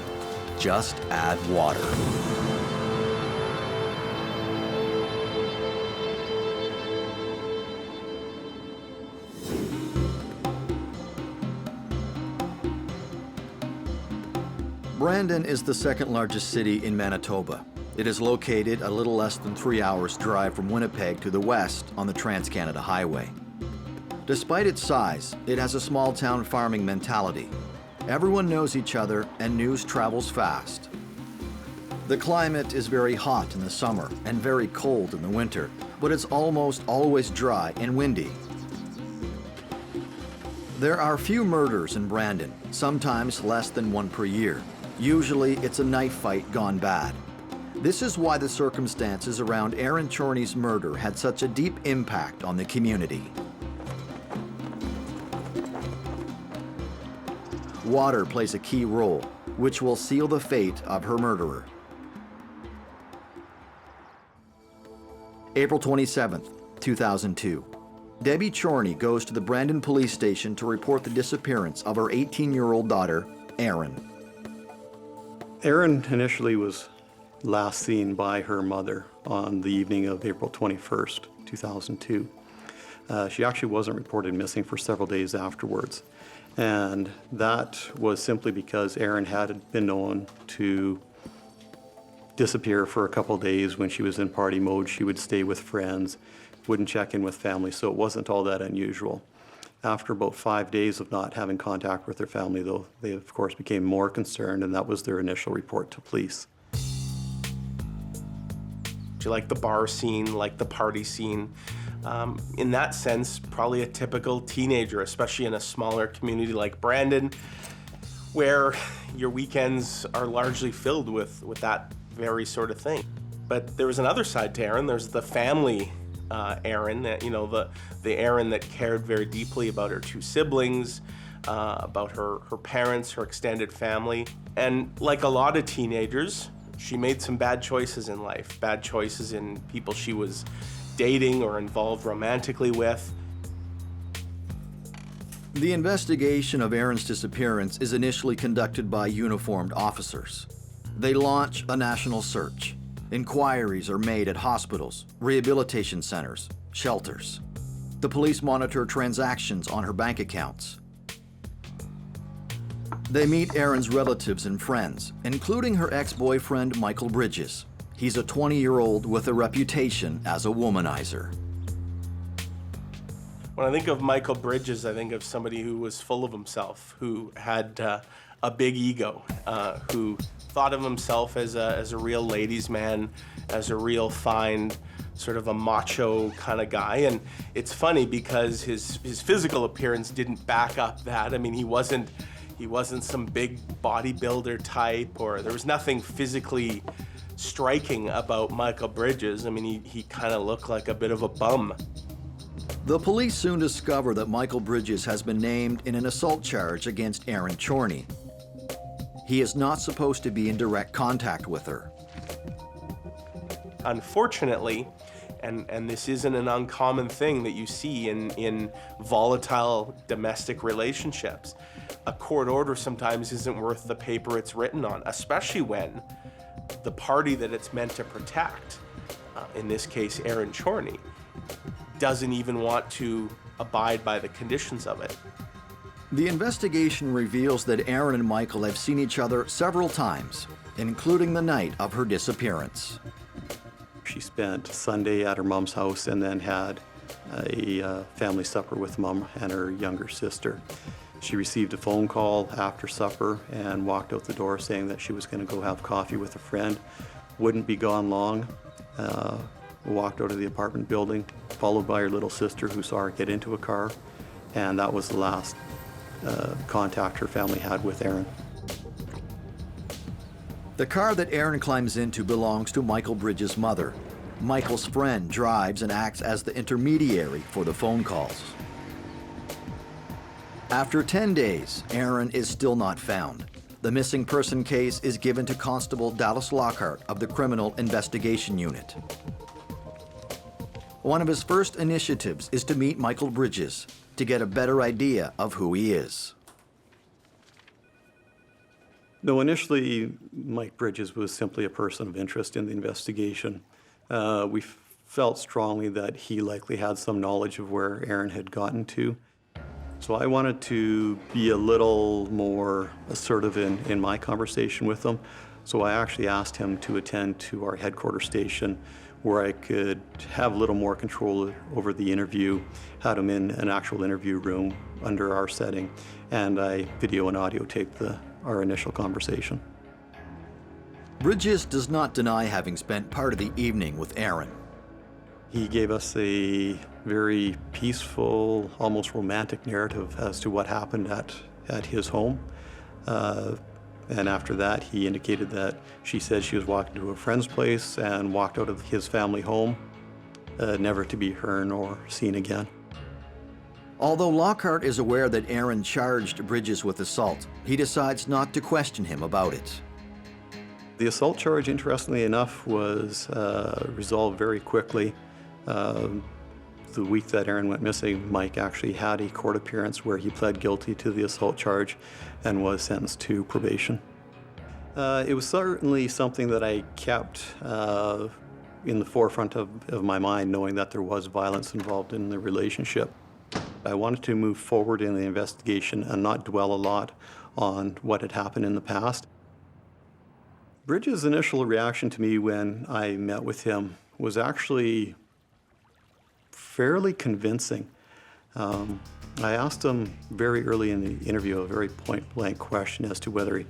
just add water. Brandon is the second largest city in Manitoba. It is located a little less than 3 hours drive from Winnipeg to the west on the Trans-Canada Highway. Despite its size, it has a small-town farming mentality. Everyone knows each other and news travels fast. The climate is very hot in the summer and very cold in the winter, but it's almost always dry and windy. There are few murders in Brandon, sometimes less than one per year. Usually, it's a knife fight gone bad. This is why the circumstances around Aaron Chorney's murder had such a deep impact on the community. Water plays a key role, which will seal the fate of her murderer. April 27th, 2002. Debbie Chorney goes to the Brandon Police Station to report the disappearance of her 18-year-old daughter, Erin. Erin initially was last seen by her mother on the evening of April 21st, 2002. She actually wasn't reported missing for several days afterwards. And that was simply because Erin had been known to disappear for a couple days. When she was in party mode, she would stay with friends, wouldn't check in with family, so it wasn't all that unusual. After about 5 days of not having contact with their family, though, they of course became more concerned, and that was their initial report to police. She liked the bar scene, liked the party scene. In that sense, probably a typical teenager, especially in a smaller community like Brandon, where your weekends are largely filled with that very sort of thing. But there was another side to Erin. There's the family Erin, you know, the Erin that cared very deeply about her two siblings, about her parents, her extended family. And like a lot of teenagers, she made some bad choices in life, bad choices in people she was dating or involved romantically with. The investigation of Erin's disappearance is initially conducted by uniformed officers. They launch a national search. Inquiries are made at hospitals, rehabilitation centers, shelters. The police monitor transactions on her bank accounts. They meet Erin's relatives and friends, including her ex-boyfriend, Michael Bridges. He's a 20-year-old with a reputation as a womanizer. When I think of Michael Bridges, I think of somebody who was full of himself, who had a big ego, who thought of himself as a real ladies' man, as a real fine, sort of a macho kind of guy. And it's funny because his physical appearance didn't back up that. I mean, he wasn't some big bodybuilder type, or there was nothing physically striking about Michael Bridges. I mean, he kind of looked like a bit of a bum. The police soon discover that Michael Bridges has been named in an assault charge against Aaron Chorney. He is not supposed to be in direct contact with her. Unfortunately, and this isn't an uncommon thing that you see in volatile domestic relationships, a court order sometimes isn't worth the paper it's written on, especially when the party that it's meant to protect, in this case Aaron Chorney, doesn't even want to abide by the conditions of it. The investigation reveals that Aaron and Michael have seen each other several times, including the night of her disappearance. She spent Sunday at her mom's house and then had a family supper with mom and her younger sister. She received a phone call after supper and walked out the door saying that she was going to go have coffee with a friend. Wouldn't be gone long. Walked out of the apartment building, followed by her little sister, who saw her get into a car, and that was the last contact her family had with Aaron. The car that Aaron climbs into belongs to Michael Bridges' mother. Michael's friend drives and acts as the intermediary for the phone calls. After 10 days, Aaron is still not found. The missing person case is given to Constable Dallas Lockhart of the Criminal Investigation Unit. One of his first initiatives is to meet Michael Bridges to get a better idea of who he is. No, initially, Mike Bridges was simply a person of interest in the investigation. We felt strongly that he likely had some knowledge of where Aaron had gotten to. So I wanted to be a little more assertive in my conversation with him. So I actually asked him to attend to our headquarters station where I could have a little more control over the interview, had him in an actual interview room under our setting, and I video and audio taped our initial conversation. Bridges does not deny having spent part of the evening with Aaron. He gave us a very peaceful, almost romantic narrative as to what happened at his home. And after that, he indicated that she said she was walking to a friend's place and walked out of his family home, never to be heard or seen again. Although Lockhart is aware that Aaron charged Bridges with assault, he decides not to question him about it. The assault charge, interestingly enough, was resolved very quickly. The week that Aaron went missing, Mike actually had a court appearance where he pled guilty to the assault charge and was sentenced to probation. It was certainly something that I kept in the forefront of my mind, knowing that there was violence involved in the relationship. I wanted to move forward in the investigation and not dwell a lot on what had happened in the past. Bridges' initial reaction to me when I met with him was actually fairly convincing. I asked him very early in the interview a very point-blank question as to whether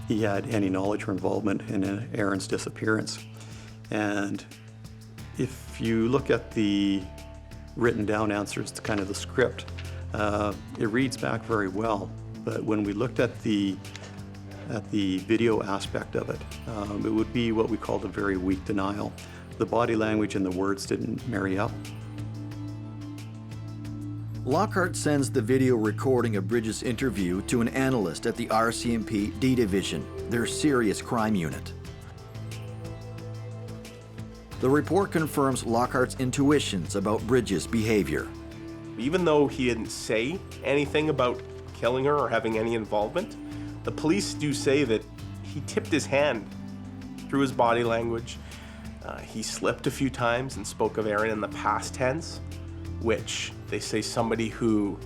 he had any knowledge or involvement in Aaron's disappearance. And if you look at the written down answers to kind of the script, it reads back very well. But when we looked at the video aspect of it, it would be what we called a very weak denial. The body language and the words didn't marry up. Lockhart sends the video recording of Bridges' interview to an analyst at the RCMP D Division, their serious crime unit. The report confirms Lockhart's intuitions about Bridges' behavior. Even though he didn't say anything about killing her or having any involvement, the police do say that he tipped his hand through his body language. He slipped a few times and spoke of Aaron in the past tense, which they say somebody who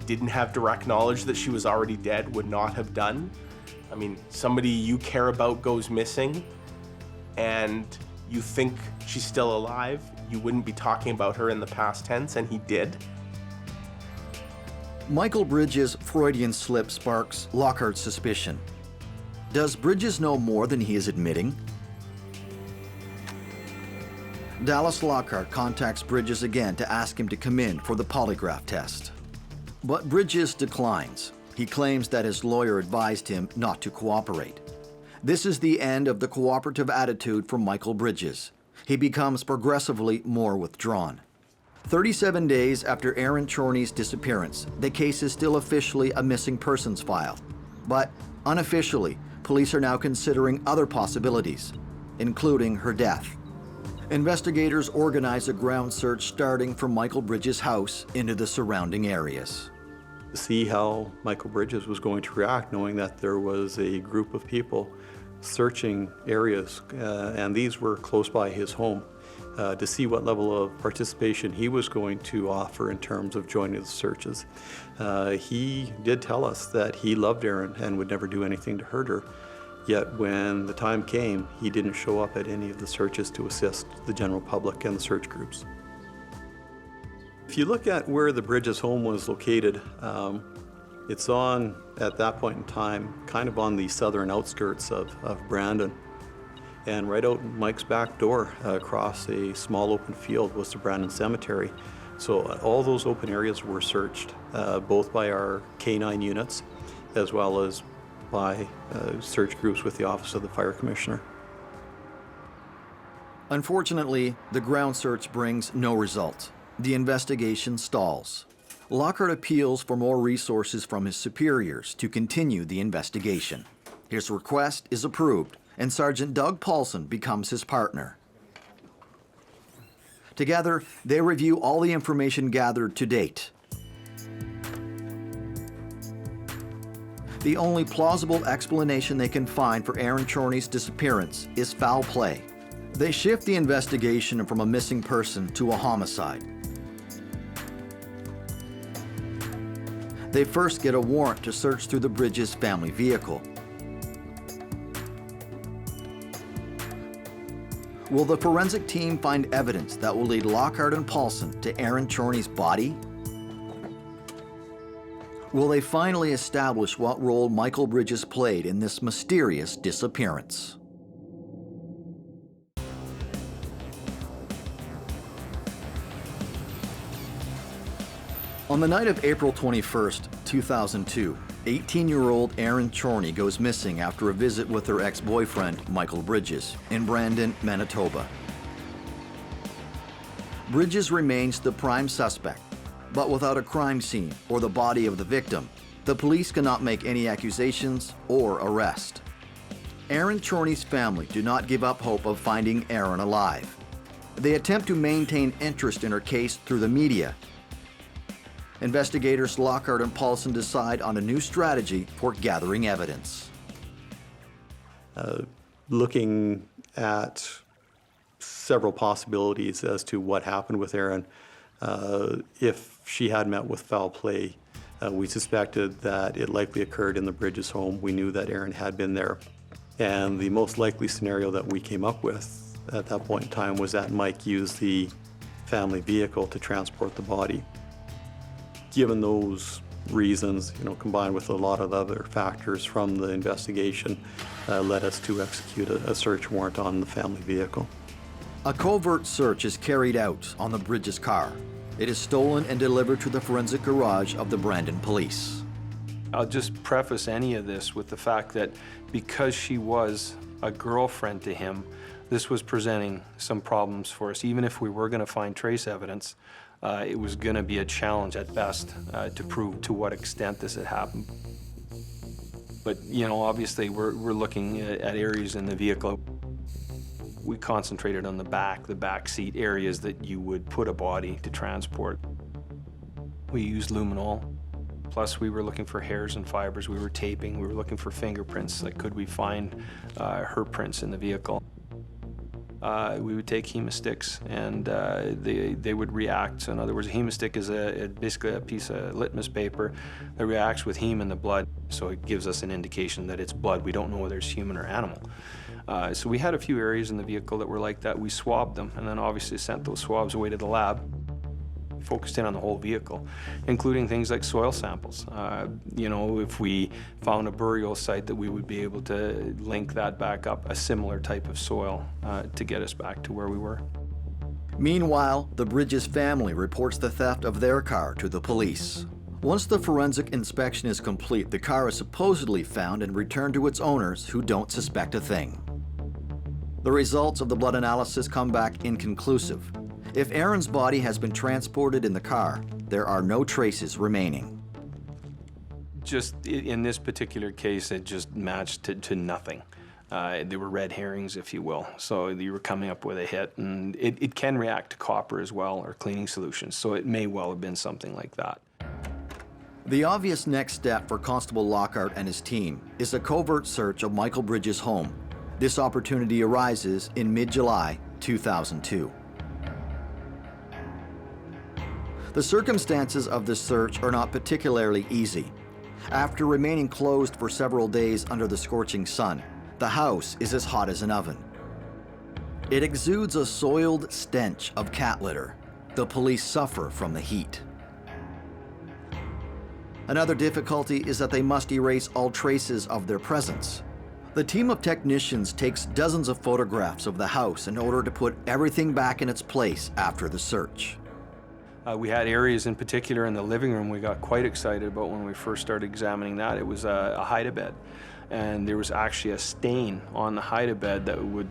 didn't have direct knowledge that she was already dead would not have done. I mean, somebody you care about goes missing and you think she's still alive, you wouldn't be talking about her in the past tense, and he did. Michael Bridges' Freudian slip sparks Lockhart's suspicion. Does Bridges know more than he is admitting? Dallas Lockhart contacts Bridges again to ask him to come in for the polygraph test. But Bridges declines. He claims that his lawyer advised him not to cooperate. This is the end of the cooperative attitude from Michael Bridges. He becomes progressively more withdrawn. 37 days after Aaron Chorney's disappearance, the case is still officially a missing persons file. But unofficially, police are now considering other possibilities, including her death. Investigators organize a ground search starting from Michael Bridges' house into the surrounding areas. To see how Michael Bridges was going to react, knowing that there was a group of people searching areas, and these were close by his home, to see what level of participation he was going to offer in terms of joining the searches. He did tell us that he loved Erin and would never do anything to hurt her. Yet when the time came, he didn't show up at any of the searches to assist the general public and the search groups. If you look at where the Bridges home was located, it's on, at that point in time, kind of on the southern outskirts of Brandon. And right out Mike's back door, across a small open field, was the Brandon Cemetery. So all those open areas were searched, both by our K9 units as well as by search groups with the Office of the Fire Commissioner. Unfortunately, the ground search brings no result. The investigation stalls. Lockhart appeals for more resources from his superiors to continue the investigation. His request is approved, and Sergeant Doug Paulson becomes his partner. Together, they review all the information gathered to date. The only plausible explanation they can find for Aaron Chorney's disappearance is foul play. They shift the investigation from a missing person to a homicide. They first get a warrant to search through the Bridges family vehicle. Will the forensic team find evidence that will lead Lockhart and Paulson to Aaron Chorney's body? Will they finally establish what role Michael Bridges played in this mysterious disappearance? On the night of April 21st, 2002, 18-year-old Aaron Chorney goes missing after a visit with her ex-boyfriend, Michael Bridges, in Brandon, Manitoba. Bridges remains the prime suspect, but without a crime scene or the body of the victim, the police cannot make any accusations or arrest. Aaron Chorney's family do not give up hope of finding Aaron alive. They attempt to maintain interest in her case through the media. Investigators Lockhart and Paulson decide on a new strategy for gathering evidence. Looking at several possibilities as to what happened with Aaron, if she had met with foul play, we suspected that it likely occurred in the Bridges home. We knew that Aaron had been there. And the most likely scenario that we came up with at that point in time was that Mike used the family vehicle to transport the body. Given those reasons, combined with a lot of other factors from the investigation, led us to execute a search warrant on the family vehicle. A covert search is carried out on the Bridges car. It is stolen and delivered to the forensic garage of the Brandon Police. I'll just preface any of this with the fact that because she was a girlfriend to him, this was presenting some problems for us. Even if we were going to find trace evidence, it was going to be a challenge at best to prove to what extent this had happened. But, obviously we're looking at areas in the vehicle. We concentrated on the back seat areas that you would put a body to transport. We used luminol. Plus we were looking for hairs and fibers. We were taping. We were looking for fingerprints. Like, could we find her prints in the vehicle? We would take hemosticks and they would react. So in other words, a hemostic is basically a piece of litmus paper that reacts with heme in the blood. So it gives us an indication that it's blood. We don't know whether it's human or animal. So we had a few areas in the vehicle that were like that. We swabbed them and then obviously sent those swabs away to the lab. Focused in on the whole vehicle, including things like soil samples. If we found a burial site, that we would be able to link that back up, a similar type of soil, to get us back to where we were. Meanwhile, the Bridges family reports the theft of their car to the police. Once the forensic inspection is complete, the car is supposedly found and returned to its owners, who don't suspect a thing. The results of the blood analysis come back inconclusive. If Aaron's body has been transported in the car, there are no traces remaining. Just in this particular case, it just matched to nothing. They were red herrings, if you will. So you were coming up with a hit, and it can react to copper as well, or cleaning solutions. So it may well have been something like that. The obvious next step for Constable Lockhart and his team is a covert search of Michael Bridges' home. This opportunity arises in mid-July 2002. The circumstances of the search are not particularly easy. After remaining closed for several days under the scorching sun, the house is as hot as an oven. It exudes a soiled stench of cat litter. The police suffer from the heat. Another difficulty is that they must erase all traces of their presence. The team of technicians takes dozens of photographs of the house in order to put everything back in its place after the search. We had areas in particular in the living room we got quite excited about when we first started examining that. It was a hide-a-bed, and there was actually a stain on the hide-a-bed that would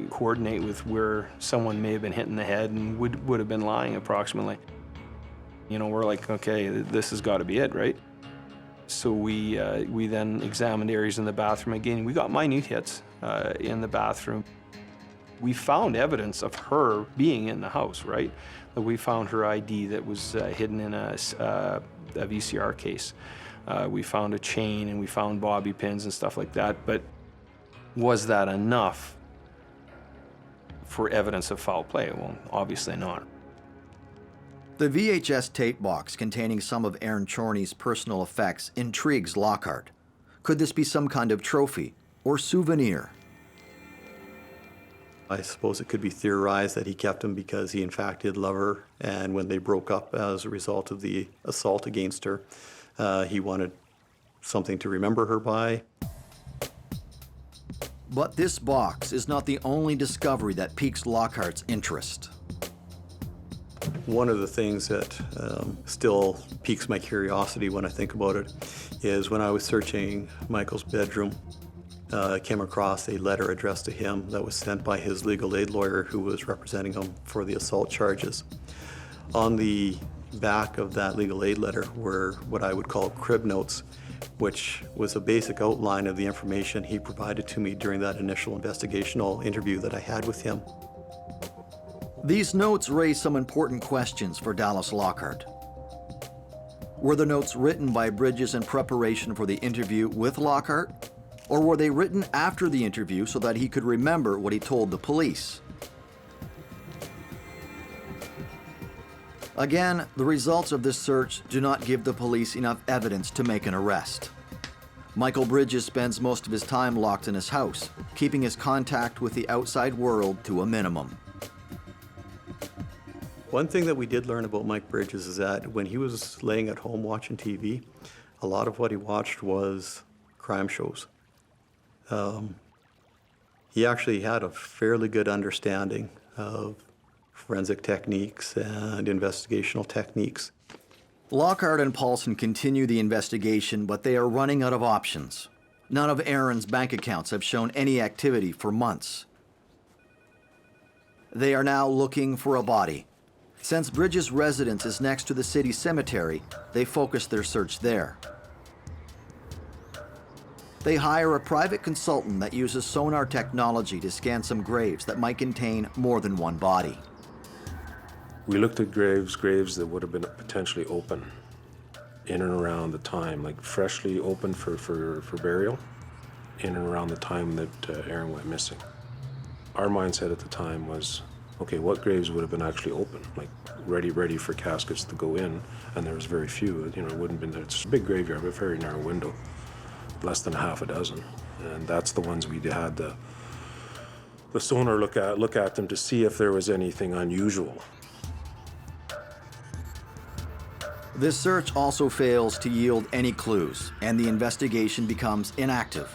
coordinate with where someone may have been hit in the head and would have been lying approximately. You know, we're like, okay, this has got to be it, right? So we then examined areas in the bathroom again. We got minute hits in the bathroom. We found evidence of her being in the house, right? We found her ID that was hidden in a VCR case. We found a chain and we found bobby pins and stuff like that. But was that enough for evidence of foul play? Well, obviously not. The VHS tape box containing some of Aaron Chorney's personal effects intrigues Lockhart. Could this be some kind of trophy or souvenir? I suppose it could be theorized that he kept them because he in fact did love her, and when they broke up as a result of the assault against her, he wanted something to remember her by. But this box is not the only discovery that piques Lockhart's interest. One of the things that still piques my curiosity when I think about it is when I was searching Michael's bedroom, I came across a letter addressed to him that was sent by his legal aid lawyer who was representing him for the assault charges. On the back of that legal aid letter were what I would call crib notes, which was a basic outline of the information he provided to me during that initial investigational interview that I had with him. These notes raise some important questions for Dallas Lockhart. Were the notes written by Bridges in preparation for the interview with Lockhart? Or were they written after the interview so that he could remember what he told the police? Again, the results of this search do not give the police enough evidence to make an arrest. Michael Bridges spends most of his time locked in his house, keeping his contact with the outside world to a minimum. One thing that we did learn about Mike Bridges is that when he was laying at home watching TV, a lot of what he watched was crime shows. He actually had a fairly good understanding of forensic techniques and investigational techniques. Lockhart and Paulson continue the investigation, but they are running out of options. None of Aaron's bank accounts have shown any activity for months. They are now looking for a body. Since Bridges' residence is next to the city cemetery, they focus their search there. They hire a private consultant that uses sonar technology to scan some graves that might contain more than one body. We looked at graves that would have been potentially open in and around the time, like freshly open for burial, in and around the time that Aaron went missing. Our mindset at the time was, okay, what graves would have been actually open, like ready for caskets to go in, and there was very few. You know, it wouldn't have been, it's a big graveyard, but very narrow window, less than half a dozen, and that's the ones we had the sonar look at them to see if there was anything unusual. This search also fails to yield any clues, and the investigation becomes inactive.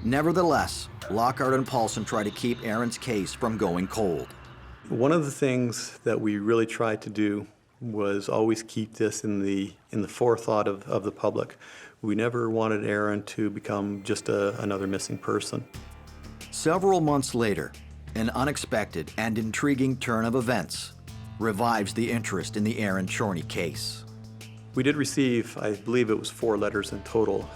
Nevertheless, Lockhart and Paulson try to keep Aaron's case from going cold. One of the things that we really tried to do was always keep this in the forethought of the public. We never wanted Aaron to become just another missing person. Several months later, an unexpected and intriguing turn of events revives the interest in the Aaron Chorney case. We did receive, I believe it was 4 letters in total,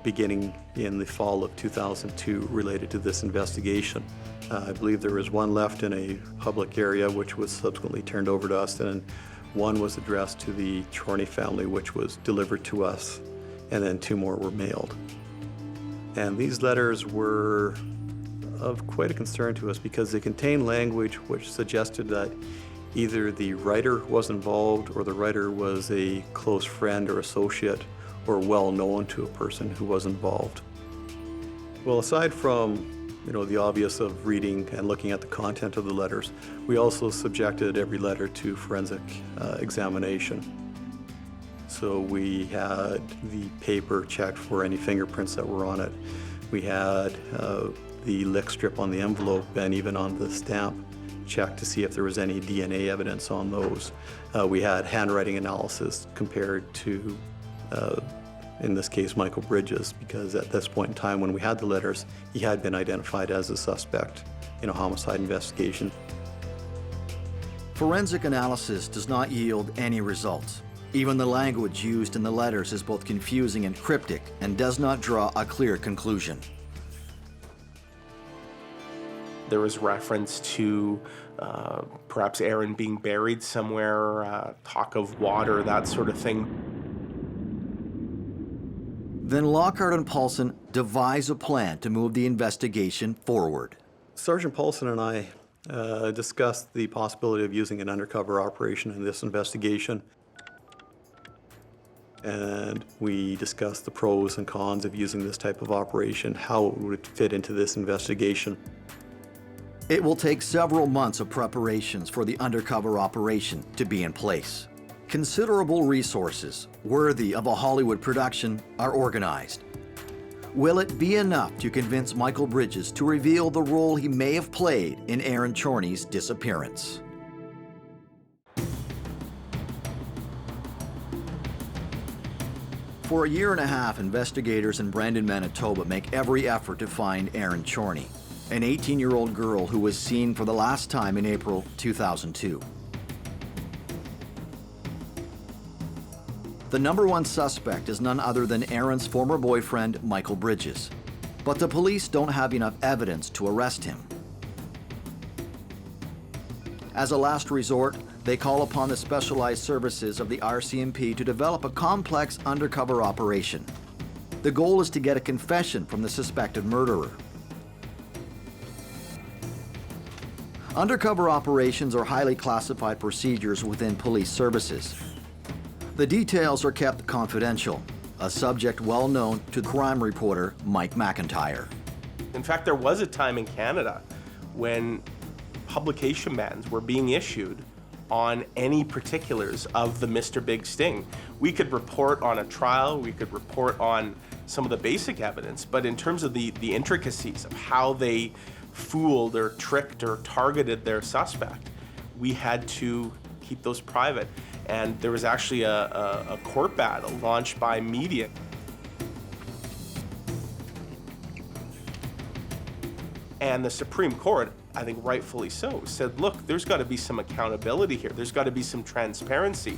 beginning in the fall of 2002 related to this investigation. I believe there was one left in a public area which was subsequently turned over to us, and one was addressed to the Chorney family which was delivered to us, and then 2 more were mailed. And these letters were of quite a concern to us because they contained language which suggested that either the writer was involved or the writer was a close friend or associate or well known to a person who was involved. Well, aside from the obvious of reading and looking at the content of the letters, we also subjected every letter to forensic examination. So we had the paper checked for any fingerprints that were on it. We had the lick strip on the envelope and even on the stamp checked to see if there was any DNA evidence on those. We had handwriting analysis compared to, in this case, Michael Bridges, because at this point in time when we had the letters, he had been identified as a suspect in a homicide investigation. Forensic analysis does not yield any results. Even the language used in the letters is both confusing and cryptic and does not draw a clear conclusion. There was reference to perhaps Aaron being buried somewhere, talk of water, that sort of thing. Then Lockhart and Paulson devise a plan to move the investigation forward. Sergeant Paulson and I discussed the possibility of using an undercover operation in this investigation. And we discussed the pros and cons of using this type of operation, how it would fit into this investigation. It will take several months of preparations for the undercover operation to be in place. Considerable resources, worthy of a Hollywood production, are organized. Will it be enough to convince Michael Bridges to reveal the role he may have played in Aaron Chorney's disappearance? For a year and a half, investigators in Brandon, Manitoba make every effort to find Aaron Chorney, an 18-year-old girl who was seen for the last time in April 2002. The number one suspect is none other than Aaron's former boyfriend, Michael Bridges. But the police don't have enough evidence to arrest him. As a last resort, they call upon the specialized services of the RCMP to develop a complex undercover operation. The goal is to get a confession from the suspected murderer. Undercover operations are highly classified procedures within police services. The details are kept confidential, a subject well known to crime reporter Mike McIntyre. In fact, there was a time in Canada when publication bans were being issued on any particulars of the Mr. Big Sting. We could report on a trial, we could report on some of the basic evidence, but in terms of the intricacies of how they fooled or tricked or targeted their suspect, we had to keep those private. And there was actually a court battle launched by media. And the Supreme Court, I think rightfully so, said, look, there's got to be some accountability here. There's got to be some transparency.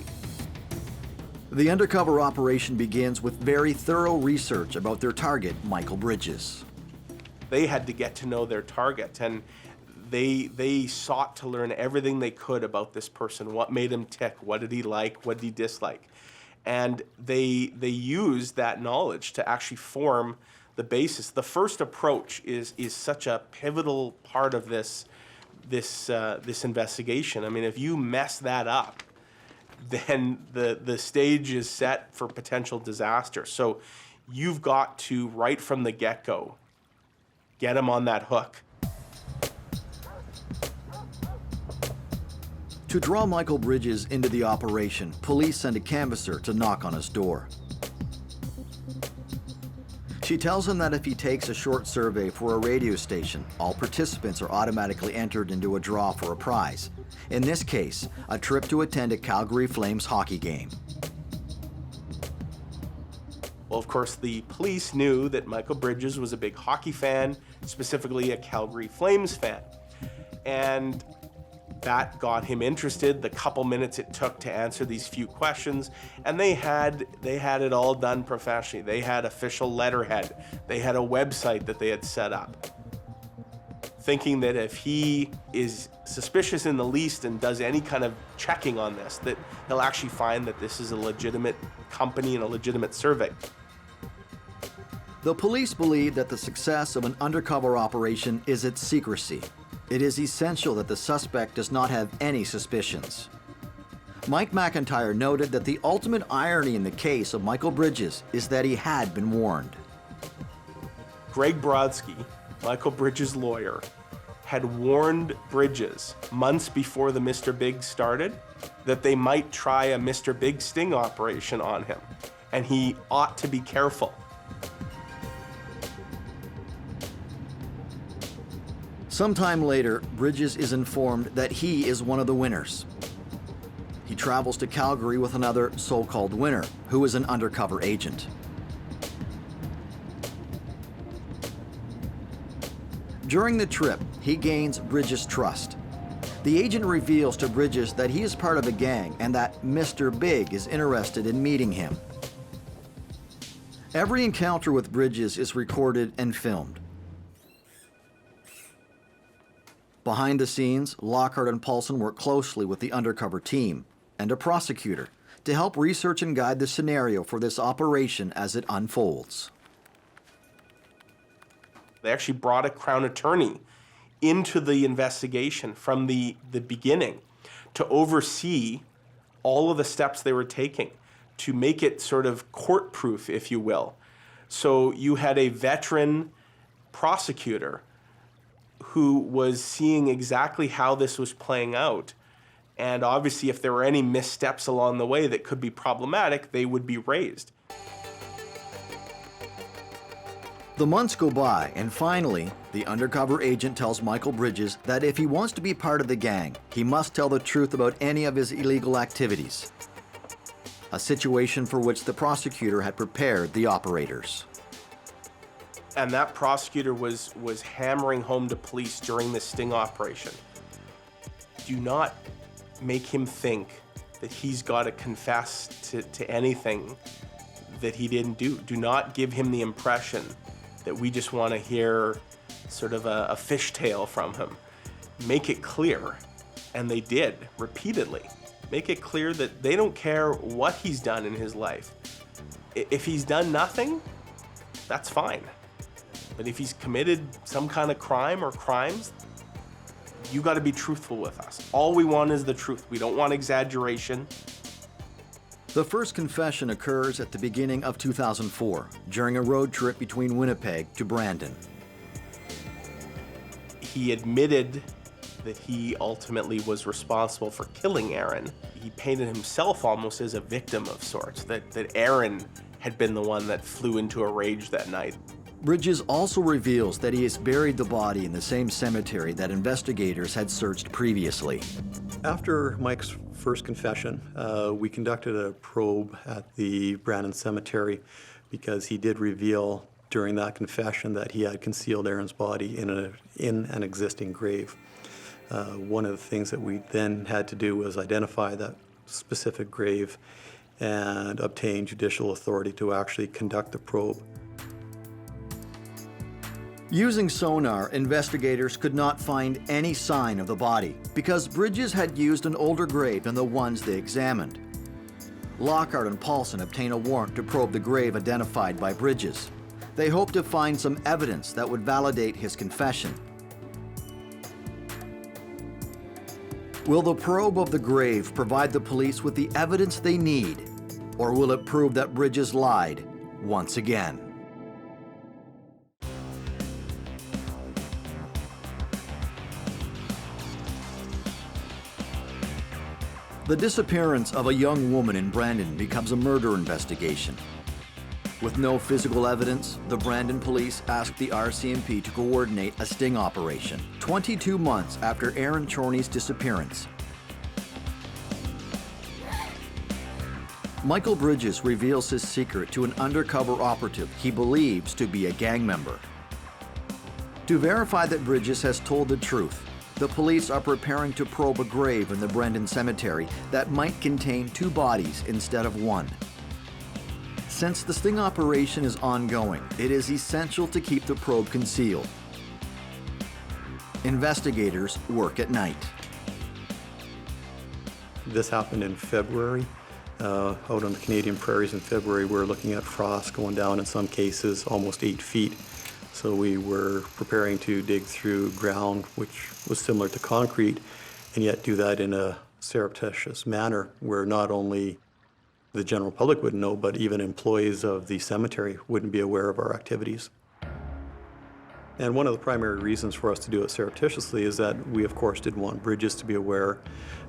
The undercover operation begins with very thorough research about their target, Michael Bridges. They had to get to know their target, and they sought to learn everything they could about this person, what made him tick, what did he like, what did he dislike. And they used that knowledge to actually form the basis. The first approach is such a pivotal part of this investigation. I mean, if you mess that up, then the stage is set for potential disaster. So you've got to, right from the get-go, get him on that hook. To draw Michael Bridges into the operation, police send a canvasser to knock on his door. She tells him that if he takes a short survey for a radio station, all participants are automatically entered into a draw for a prize. In this case, a trip to attend a Calgary Flames hockey game. Well, of course, the police knew that Michael Bridges was a big hockey fan, specifically a Calgary Flames fan. And that got him interested, the couple minutes it took to answer these few questions, and they had it all done professionally. They had official letterhead. They had a website that they had set up, thinking that if he is suspicious in the least and does any kind of checking on this, that he'll actually find that this is a legitimate company and a legitimate survey. The police believe that the success of an undercover operation is its secrecy. It is essential that the suspect does not have any suspicions. Mike McIntyre noted that the ultimate irony in the case of Michael Bridges is that he had been warned. Greg Brodsky, Michael Bridges' lawyer, had warned Bridges months before the Mr. Big started that they might try a Mr. Big sting operation on him, and he ought to be careful. Sometime later, Bridges is informed that he is one of the winners. He travels to Calgary with another so-called winner, who is an undercover agent. During the trip, he gains Bridges' trust. The agent reveals to Bridges that he is part of a gang and that Mr. Big is interested in meeting him. Every encounter with Bridges is recorded and filmed. Behind the scenes, Lockhart and Paulson work closely with the undercover team and a prosecutor to help research and guide the scenario for this operation as it unfolds. They actually brought a Crown attorney into the investigation from the beginning to oversee all of the steps they were taking to make it sort of court-proof, if you will. So you had a veteran prosecutor who was seeing exactly how this was playing out. And obviously, if there were any missteps along the way that could be problematic, they would be raised. The months go by, and finally, the undercover agent tells Michael Bridges that if he wants to be part of the gang, he must tell the truth about any of his illegal activities. A situation for which the prosecutor had prepared the operators. And that prosecutor was hammering home to police during the sting operation. Do not make him think that he's got to confess to anything that he didn't do. Do not give him the impression that we just want to hear sort of a fishtail from him. Make it clear, and they did repeatedly, make it clear that they don't care what he's done in his life. If he's done nothing, that's fine. But if he's committed some kind of crime or crimes, you got to be truthful with us. All we want is the truth. We don't want exaggeration. The first confession occurs at the beginning of 2004, during a road trip between Winnipeg to Brandon. He admitted that he ultimately was responsible for killing Aaron. He painted himself almost as a victim of sorts, that Aaron had been the one that flew into a rage that night. Bridges also reveals that he has buried the body in the same cemetery that investigators had searched previously. After Mike's first confession, we conducted a probe at the Brandon Cemetery because he did reveal during that confession that he had concealed Aaron's body in an existing grave. One of the things that we then had to do was identify that specific grave and obtain judicial authority to actually conduct the probe. Using sonar, investigators could not find any sign of the body because Bridges had used an older grave than the ones they examined. Lockhart and Paulson obtained a warrant to probe the grave identified by Bridges. They hoped to find some evidence that would validate his confession. Will the probe of the grave provide the police with the evidence they need, or will it prove that Bridges lied once again? The disappearance of a young woman in Brandon becomes a murder investigation. With no physical evidence, the Brandon police asked the RCMP to coordinate a sting operation 22 months after Aaron Chorney's disappearance. Michael Bridges reveals his secret to an undercover operative he believes to be a gang member. To verify that Bridges has told the truth, the police are preparing to probe a grave in the Brandon Cemetery that might contain 2 bodies instead of 1. Since the sting operation is ongoing, it is essential to keep the probe concealed. Investigators work at night. This happened in February. Out on the Canadian prairies in February, we're looking at frost going down in some cases almost 8 feet. So we were preparing to dig through ground which was similar to concrete, and yet do that in a surreptitious manner where not only the general public wouldn't know, but even employees of the cemetery wouldn't be aware of our activities. And one of the primary reasons for us to do it surreptitiously is that we, of course, didn't want Bridges to be aware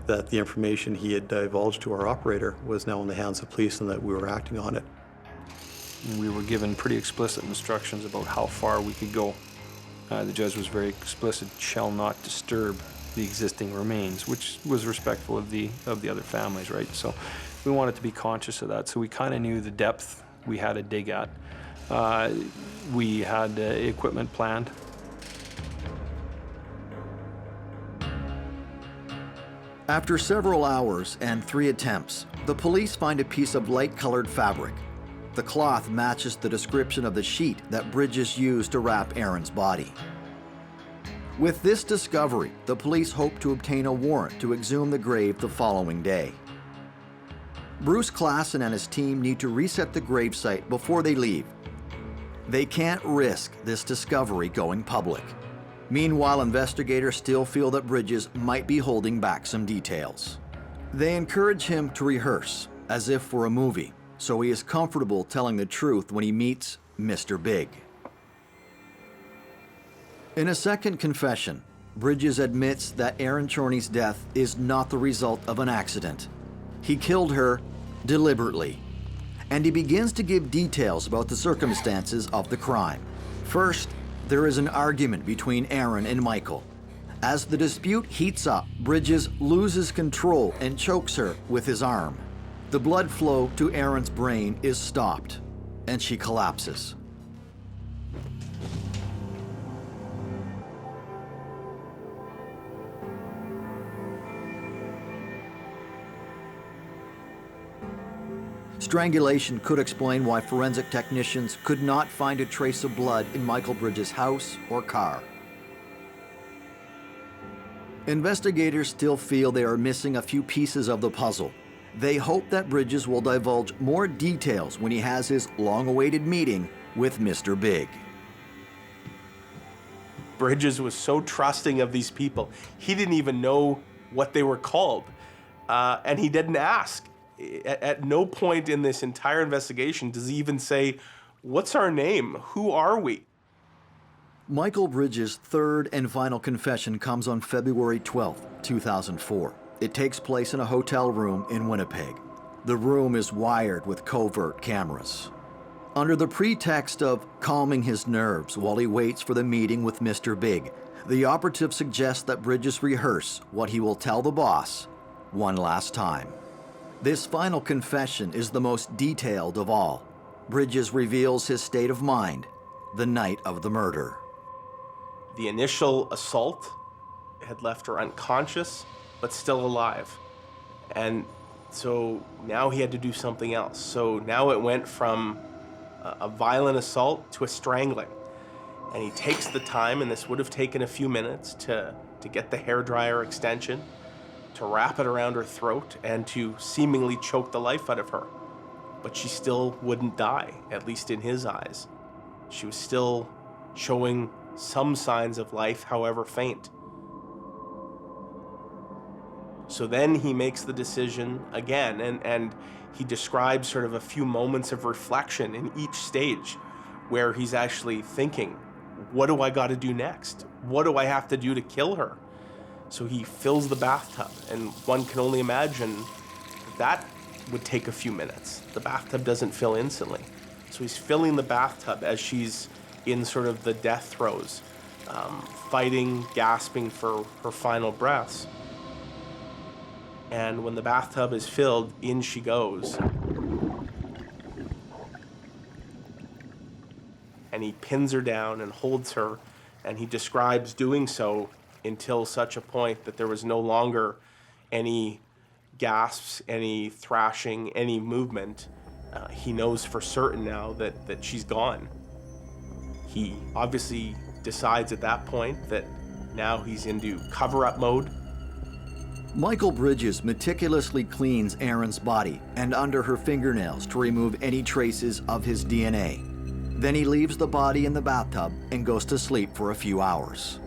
that the information he had divulged to our operator was now in the hands of police and that we were acting on it. We were given pretty explicit instructions about how far we could go. The judge was very explicit, shall not disturb the existing remains, which was respectful of the other families, right? So we wanted to be conscious of that. So we kind of knew the depth we had to dig at. We had equipment planned. After several hours and 3 attempts, the police find a piece of light-colored fabric. The cloth matches the description of the sheet that Bridges used to wrap Aaron's body. With this discovery, the police hope to obtain a warrant to exhume the grave the following day. Bruce Klassen and his team need to reset the gravesite before they leave. They can't risk this discovery going public. Meanwhile, investigators still feel that Bridges might be holding back some details. They encourage him to rehearse, as if for a movie, so he is comfortable telling the truth when he meets Mr. Big. In a second confession, Bridges admits that Aaron Chorney's death is not the result of an accident. He killed her deliberately, and he begins to give details about the circumstances of the crime. First, there is an argument between Aaron and Michael. As the dispute heats up, Bridges loses control and chokes her with his arm. The blood flow to Aaron's brain is stopped, and she collapses. Strangulation could explain why forensic technicians could not find a trace of blood in Michael Bridges' house or car. Investigators still feel they are missing a few pieces of the puzzle. They hope that Bridges will divulge more details when he has his long-awaited meeting with Mr. Big. Bridges was so trusting of these people. He didn't even know what they were called, and he didn't ask. At no point in this entire investigation does he even say, "What's our name? Who are we?" Michael Bridges' third and final confession comes on February 12, 2004. It takes place in a hotel room in Winnipeg. The room is wired with covert cameras. Under the pretext of calming his nerves while he waits for the meeting with Mr. Big, the operative suggests that Bridges rehearse what he will tell the boss one last time. This final confession is the most detailed of all. Bridges reveals his state of mind the night of the murder. The initial assault had left her unconscious, but still alive. And so now he had to do something else. So now it went from a violent assault to a strangling. And he takes the time, and this would have taken a few minutes to get the hairdryer extension, to wrap it around her throat, and to seemingly choke the life out of her. But she still wouldn't die, at least in his eyes. She was still showing some signs of life, however faint. So then he makes the decision again, and he describes sort of a few moments of reflection in each stage where he's actually thinking, what do I got to do next? What do I have to do to kill her? So he fills the bathtub, and one can only imagine that would take a few minutes. The bathtub doesn't fill instantly. So he's filling the bathtub as she's in sort of the death throes, fighting, gasping for her final breaths. And when the bathtub is filled, in she goes. And he pins her down and holds her, and he describes doing so until such a point that there was no longer any gasps, any thrashing, any movement. He knows for certain now that she's gone. He obviously decides at that point that now he's into cover-up mode. Michael Bridges meticulously cleans Aaron's body and under her fingernails to remove any traces of his DNA. Then he leaves the body in the bathtub and goes to sleep for a few hours.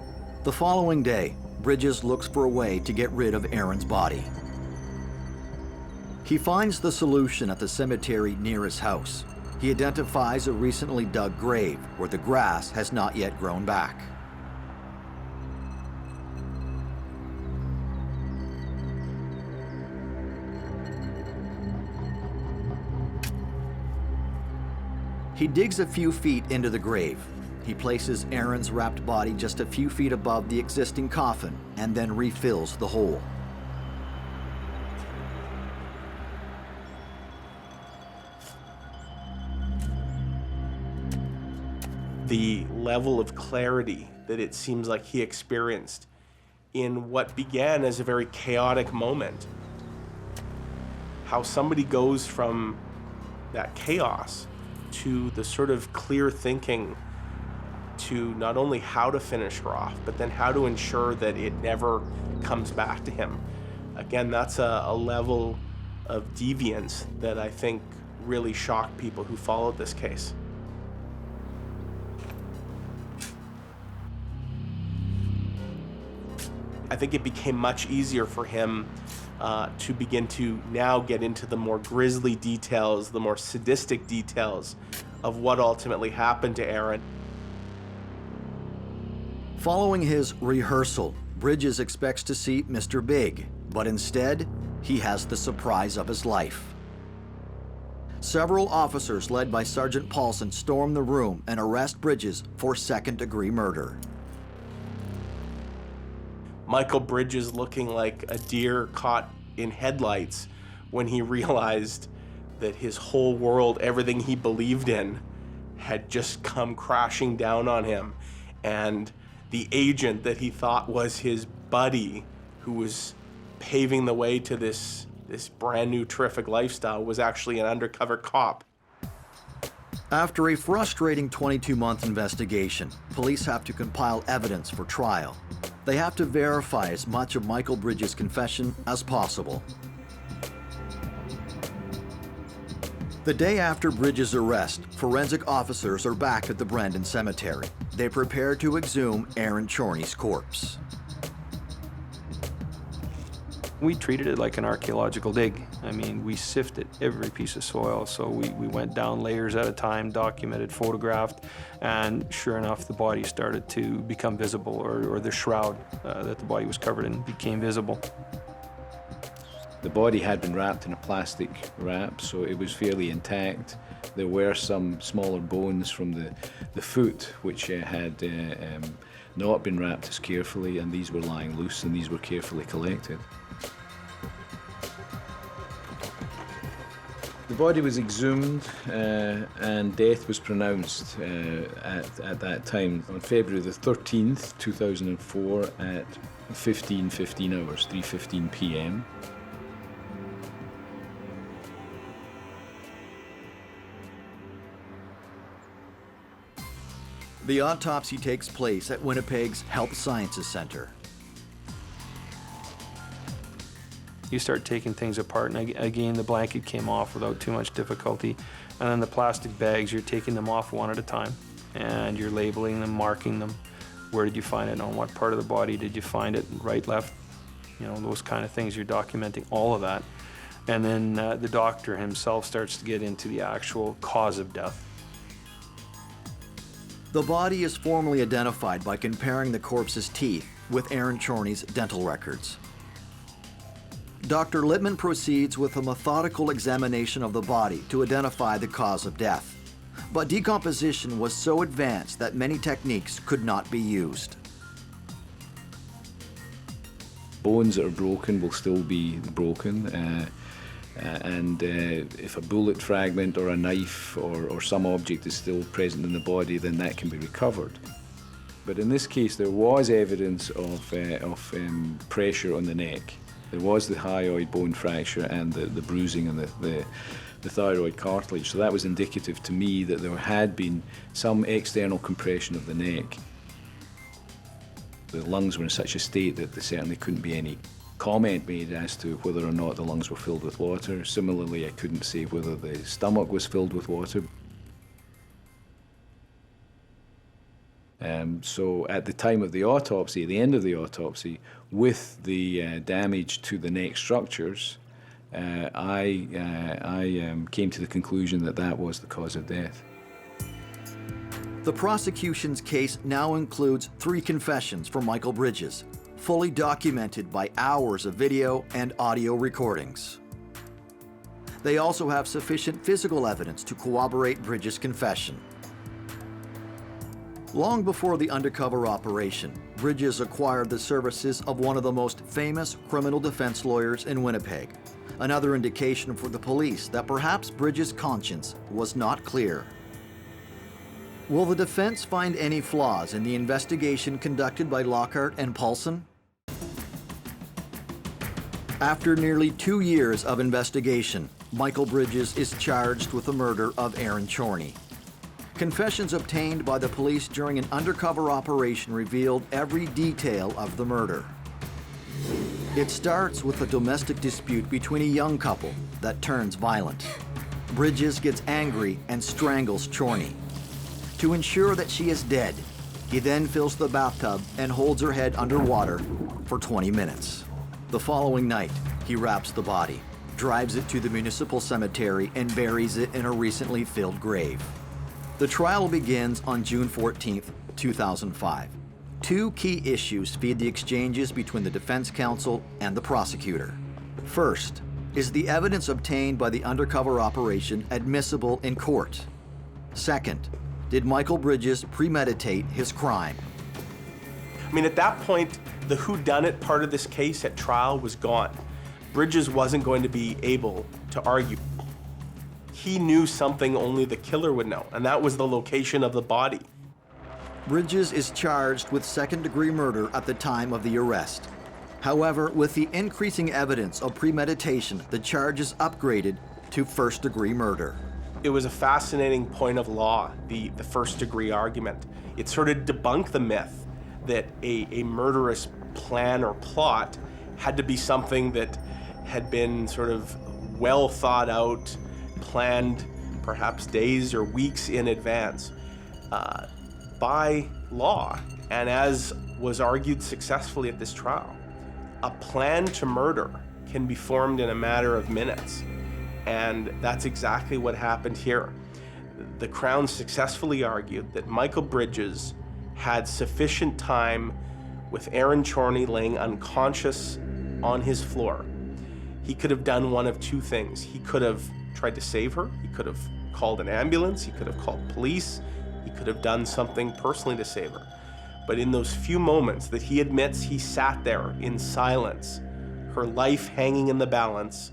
The following day, Bridges looks for a way to get rid of Aaron's body. He finds the solution at the cemetery near his house. He identifies a recently dug grave where the grass has not yet grown back. He digs a few feet into the grave. He places Aaron's wrapped body just a few feet above the existing coffin and then refills the hole. The level of clarity that it seems like he experienced in what began as a very chaotic moment. How somebody goes from that chaos to the sort of clear thinking to not only how to finish her off, but then how to ensure that it never comes back to him. Again, that's a level of deviance that I think really shocked people who followed this case. I think it became much easier for him to begin to now get into the more grisly details, the more sadistic details of what ultimately happened to Aaron. Following his rehearsal, Bridges expects to see Mr. Big, but instead, he has the surprise of his life. Several officers led by Sergeant Paulson storm the room and arrest Bridges for second-degree murder. Michael Bridges looking like a deer caught in headlights when he realized that his whole world, everything he believed in, had just come crashing down on him. And the agent that he thought was his buddy, who was paving the way to this brand new terrific lifestyle, was actually an undercover cop. After a frustrating 22-month investigation, police have to compile evidence for trial. They have to verify as much of Michael Bridges' confession as possible. The day after Bridges' arrest, forensic officers are back at the Brandon Cemetery. They prepare to exhume Aaron Chorney's corpse. We treated it like an archaeological dig. I mean, we sifted every piece of soil, so we went down layers at a time, documented, photographed, and sure enough, the body started to become visible, or the shroud that the body was covered in became visible. The body had been wrapped in a plastic wrap, so it was fairly intact. There were some smaller bones from the foot, which had not been wrapped as carefully, and these were lying loose, and these were carefully collected. The body was exhumed and death was pronounced at that time on February the 13th, 2004 at 15:15 hours, 3:15 p.m. The autopsy takes place at Winnipeg's Health Sciences Center. You start taking things apart, and again, the blanket came off without too much difficulty. And then the plastic bags, you're taking them off one at a time, and you're labeling them, marking them. Where did you find it? On what part of the body did you find it? Right, left? You know, those kind of things. You're documenting all of that. And then the doctor himself starts to get into the actual cause of death. The body is formally identified by comparing the corpse's teeth with Aaron Chorney's dental records. Dr. Littman proceeds with a methodical examination of the body to identify the cause of death. But decomposition was so advanced that many techniques could not be used. Bones that are broken will still be broken, and if a bullet fragment or a knife or some object is still present in the body, then that can be recovered. But in this case, there was evidence of pressure on the neck. There was the hyoid bone fracture and the bruising and the thyroid cartilage. So that was indicative to me that there had been some external compression of the neck. The lungs were in such a state that there certainly couldn't be any comment made as to whether or not the lungs were filled with water. Similarly, I couldn't say whether the stomach was filled with water. So at the time of the autopsy, the end of the autopsy, with the damage to the neck structures, I came to the conclusion that that was the cause of death. The prosecution's case now includes 3 confessions from Michael Bridges, fully documented by hours of video and audio recordings. They also have sufficient physical evidence to corroborate Bridges' confession. Long before the undercover operation, Bridges acquired the services of one of the most famous criminal defense lawyers in Winnipeg. Another indication for the police that perhaps Bridges' conscience was not clear. Will the defense find any flaws in the investigation conducted by Lockhart and Paulson? After nearly 2 years of investigation, Michael Bridges is charged with the murder of Aaron Chorney. Confessions obtained by the police during an undercover operation revealed every detail of the murder. It starts with a domestic dispute between a young couple that turns violent. Bridges gets angry and strangles Chorney. To ensure that she is dead, he then fills the bathtub and holds her head underwater for 20 minutes. The following night, he wraps the body, drives it to the municipal cemetery, and buries it in a recently filled grave. The trial begins on June 14, 2005. Two key issues feed the exchanges between the defense counsel and the prosecutor. First, is the evidence obtained by the undercover operation admissible in court? Second, did Michael Bridges premeditate his crime? I mean, at that point, the whodunit part of this case at trial was gone. Bridges wasn't going to be able to argue. He knew something only the killer would know, and that was the location of the body. Bridges is charged with second-degree murder at the time of the arrest. However, with the increasing evidence of premeditation, the charge is upgraded to first-degree murder. It was a fascinating point of law, the first-degree argument. It sort of debunked the myth that a murderous plan or plot had to be something that had been sort of well thought out, planned perhaps days or weeks in advance. By law, and as was argued successfully at this trial, a plan to murder can be formed in a matter of minutes. And that's exactly what happened here. The Crown successfully argued that Michael Bridges had sufficient time with Aaron Chorney laying unconscious on his floor. He could have done one of two things. He could have tried to save her. He could have called an ambulance. He could have called police. He could have done something personally to save her. But in those few moments that he admits he sat there in silence, her life hanging in the balance,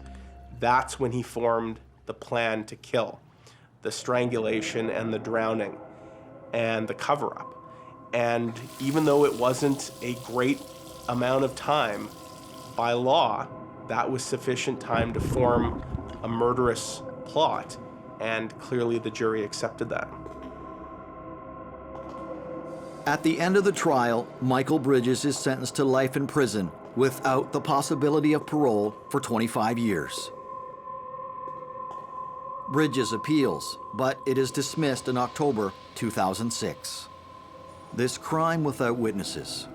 that's when he formed the plan to kill, the strangulation and the drowning and the cover-up. And even though it wasn't a great amount of time, by law, that was sufficient time to form a murderous plot, and clearly the jury accepted that. At the end of the trial, Michael Bridges is sentenced to life in prison without the possibility of parole for 25 years. Bridges appeals, but it is dismissed in October 2006. This crime without witnesses,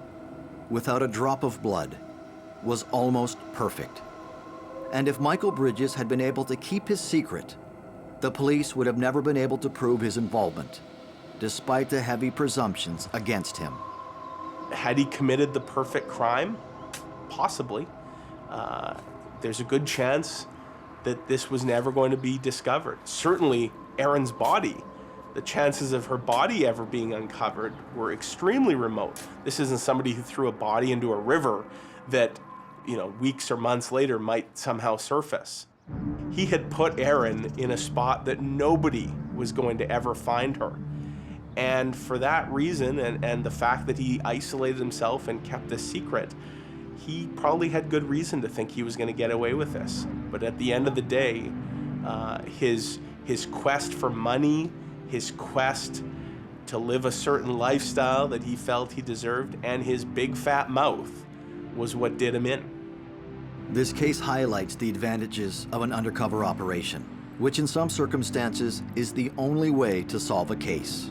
without a drop of blood, was almost perfect. And if Michael Bridges had been able to keep his secret, the police would have never been able to prove his involvement, despite the heavy presumptions against him. Had he committed the perfect crime? Possibly. There's a good chance that this was never going to be discovered. Certainly, Aaron's body, the chances of her body ever being uncovered were extremely remote. This isn't somebody who threw a body into a river that, weeks or months later might somehow surface. He had put Aaron in a spot that nobody was going to ever find her. And for that reason, and the fact that he isolated himself and kept this secret, he probably had good reason to think he was going to get away with this. But at the end of the day, his quest for money, his quest to live a certain lifestyle that he felt he deserved, and his big fat mouth was what did him in. This case highlights the advantages of an undercover operation, which in some circumstances is the only way to solve a case.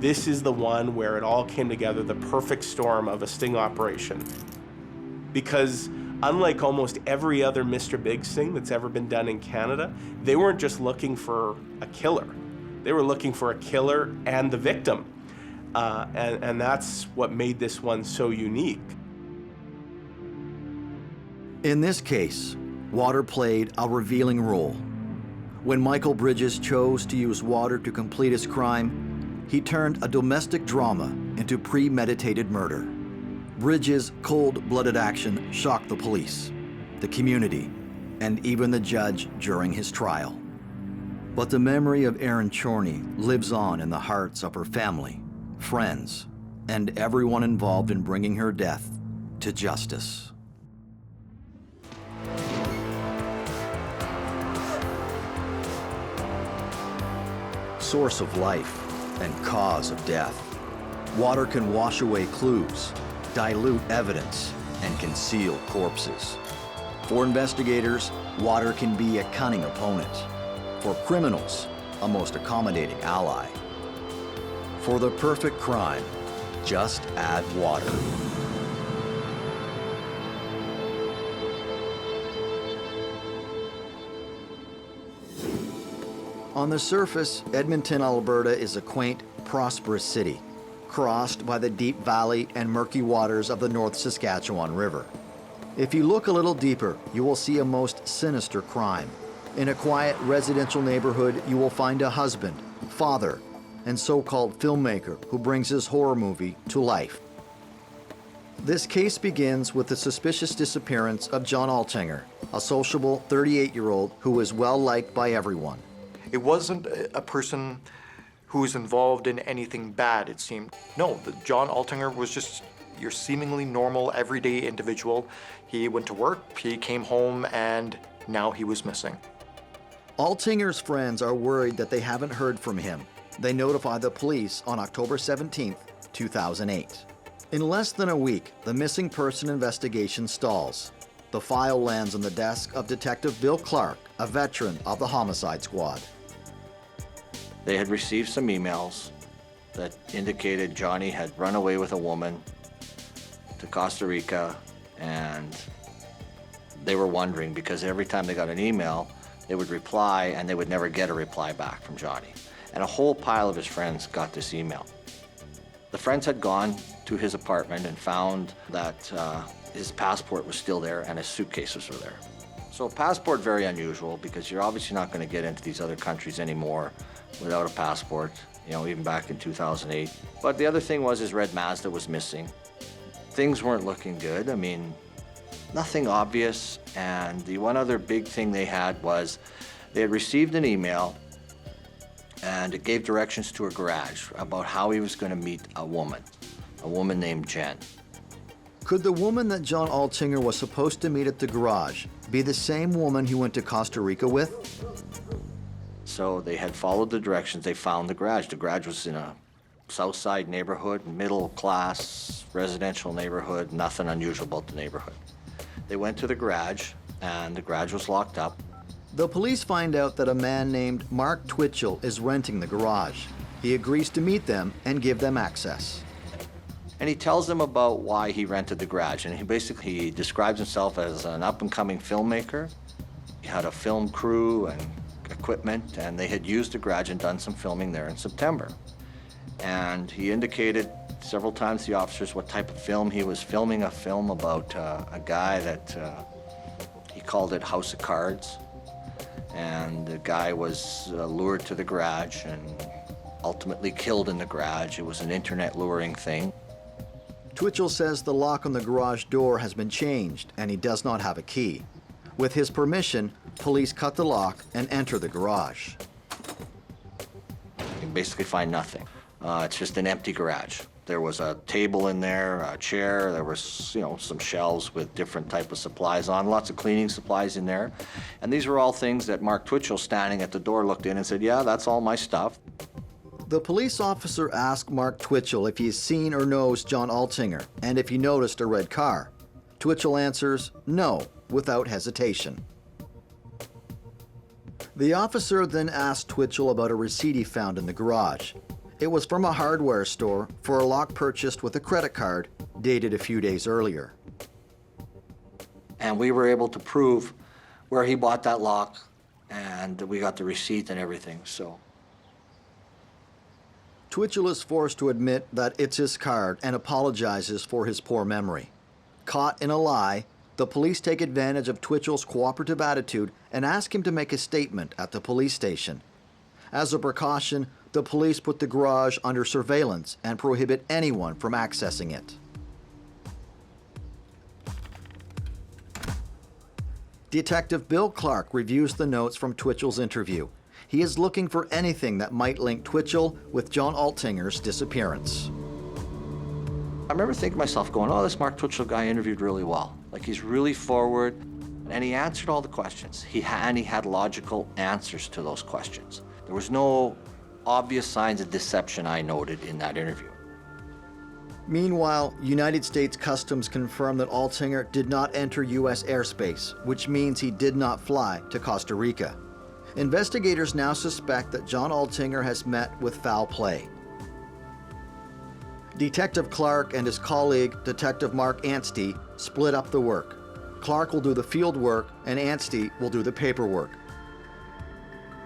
This is the one where it all came together, the perfect storm of a sting operation. Because unlike almost every other Mr. Big sting that's ever been done in Canada, they weren't just looking for a killer. They were looking for a killer and the victim. And that's what made this one so unique. In this case, water played a revealing role. When Michael Bridges chose to use water to complete his crime, he turned a domestic drama into premeditated murder. Bridges' cold-blooded action shocked the police, the community, and even the judge during his trial. But the memory of Erin Chorney lives on in the hearts of her family, friends, and everyone involved in bringing her death to justice. Source of life and cause of death. Water can wash away clues, dilute evidence, and conceal corpses. For investigators, water can be a cunning opponent. For criminals, a most accommodating ally. For the perfect crime, just add water. On the surface, Edmonton, Alberta is a quaint, prosperous city, crossed by the deep valley and murky waters of the North Saskatchewan River. If you look a little deeper, you will see a most sinister crime. In a quiet residential neighborhood, you will find a husband, father, and so-called filmmaker who brings his horror movie to life. This case begins with the suspicious disappearance of John Altinger, a sociable 38-year-old who was well-liked by everyone. It wasn't a person who was involved in anything bad, it seemed. No, John Altinger was just your seemingly normal, everyday individual. He went to work, he came home, and now he was missing. Altinger's friends are worried that they haven't heard from him. They notify the police on October 17, 2008. In less than a week, the missing person investigation stalls. The file lands on the desk of Detective Bill Clark, a veteran of the Homicide Squad. They had received some emails that indicated Johnny had run away with a woman to Costa Rica, and they were wondering because every time they got an email, they would reply and they would never get a reply back from Johnny. And a whole pile of his friends got this email. The friends had gone to his apartment and found that his passport was still there and his suitcases were there. So passport, very unusual because you're obviously not going to get into these other countries anymore without a passport, you know, even back in 2008. But the other thing was his red Mazda was missing. Things weren't looking good. I mean, nothing obvious. And the one other big thing they had was they had received an email and it gave directions to a garage about how he was going to meet a woman named Jen. Could the woman that John Altinger was supposed to meet at the garage be the same woman he went to Costa Rica with? So they had followed the directions. They found the garage. The garage was in a South Side neighborhood, middle class, residential neighborhood, nothing unusual about the neighborhood. They went to the garage and the garage was locked up. The police find out that a man named Mark Twitchell is renting the garage. He agrees to meet them and give them access. And he tells them about why he rented the garage. And he describes himself as an up-and-coming filmmaker. He had a film crew and equipment, and they had used the garage and done some filming there in September. And he indicated several times to the officers what type of film he was filming, a film about a guy that he called it House of Cards. And the guy was lured to the garage and ultimately killed in the garage. It was an internet luring thing. Twitchell says the lock on the garage door has been changed and he does not have a key. With his permission, police cut the lock and enter the garage. You basically find nothing. It's just an empty garage. There was a table in there, a chair, there was, you know, some shelves with different type of supplies on, lots of cleaning supplies in there. And these were all things that Mark Twitchell, standing at the door, looked in and said, yeah, that's all my stuff. The police officer asked Mark Twitchell if he's seen or knows John Altinger and if he noticed a red car. Twitchell answers no, without hesitation. The officer then asked Twitchell about a receipt he found in the garage. It was from a hardware store for a lock purchased with a credit card dated a few days earlier. And we were able to prove where he bought that lock, and we got the receipt and everything, so. Twitchell is forced to admit that it's his card and apologizes for his poor memory. Caught in a lie, The police take advantage of Twitchell's cooperative attitude and ask him to make a statement at the police station. As a precaution, the police put the garage under surveillance and prohibit anyone from accessing it. Detective Bill Clark reviews the notes from Twitchell's interview. He is looking for anything that might link Twitchell with John Altinger's disappearance. I remember thinking to myself, going, oh, this Mark Twitchell guy interviewed really well. Like, he's really forward, and he answered all the questions. He had logical answers to those questions. There was no obvious signs of deception I noted in that interview. Meanwhile, United States Customs confirmed that Altinger did not enter U.S. airspace, which means he did not fly to Costa Rica. Investigators now suspect that John Altinger has met with foul play. Detective Clark and his colleague, Detective Mark Anstey, split up the work. Clark will do the field work and Anstey will do the paperwork.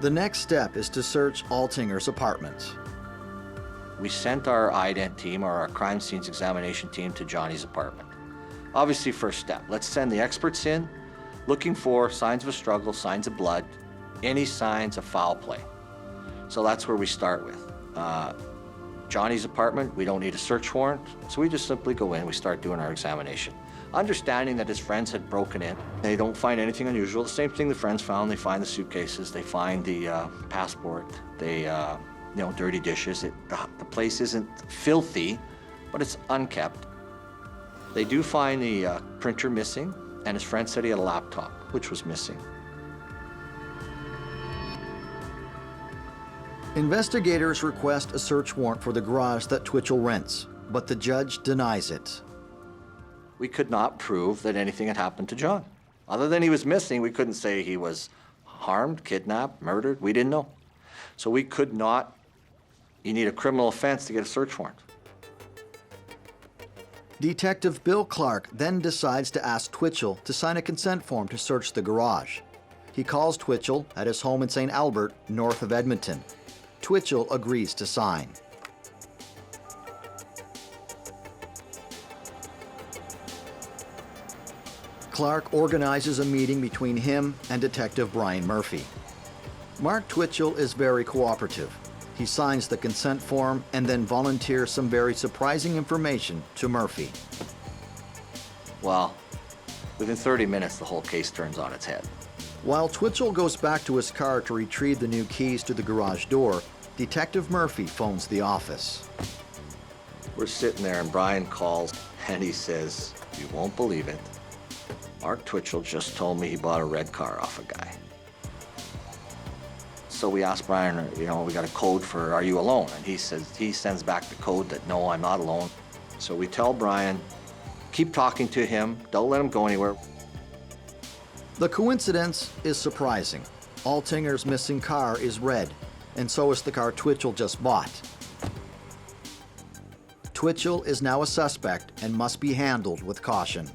The next step is to search Altinger's apartment. We sent our IDENT team, or our crime scenes examination team, to Johnny's apartment. Obviously, first step, let's send the experts in, looking for signs of a struggle, signs of blood, any signs of foul play. So that's where we start with. Johnny's apartment, we don't need a search warrant, so we just simply go in, we start doing our examination. Understanding that his friends had broken in. They don't find anything unusual. The same thing the friends found. They find the suitcases, they find the passport, they, dirty dishes. The place isn't filthy, but it's unkept. They do find the printer missing, and his friend said he had a laptop, which was missing. Investigators request a search warrant for the garage that Twitchell rents, but the judge denies it. We could not prove that anything had happened to John. Other than he was missing, we couldn't say he was harmed, kidnapped, murdered. We didn't know. So we could not. You need a criminal offense to get a search warrant. Detective Bill Clark then decides to ask Twitchell to sign a consent form to search the garage. He calls Twitchell at his home in St. Albert, north of Edmonton. Twitchell agrees to sign. Clark organizes a meeting between him and Detective Brian Murphy. Mark Twitchell is very cooperative. He signs the consent form and then volunteers some very surprising information to Murphy. Well, within 30 minutes, the whole case turns on its head. While Twitchell goes back to his car to retrieve the new keys to the garage door, Detective Murphy phones the office. We're sitting there and Brian calls and he says, you won't believe it, Mark Twitchell just told me he bought a red car off a guy. So we asked Brian, we got a code for are you alone? And he sends back the code that no, I'm not alone. So we tell Brian, keep talking to him, don't let him go anywhere. The coincidence is surprising. Altinger's missing car is red, and so is the car Twitchell just bought. Twitchell is now a suspect and must be handled with caution.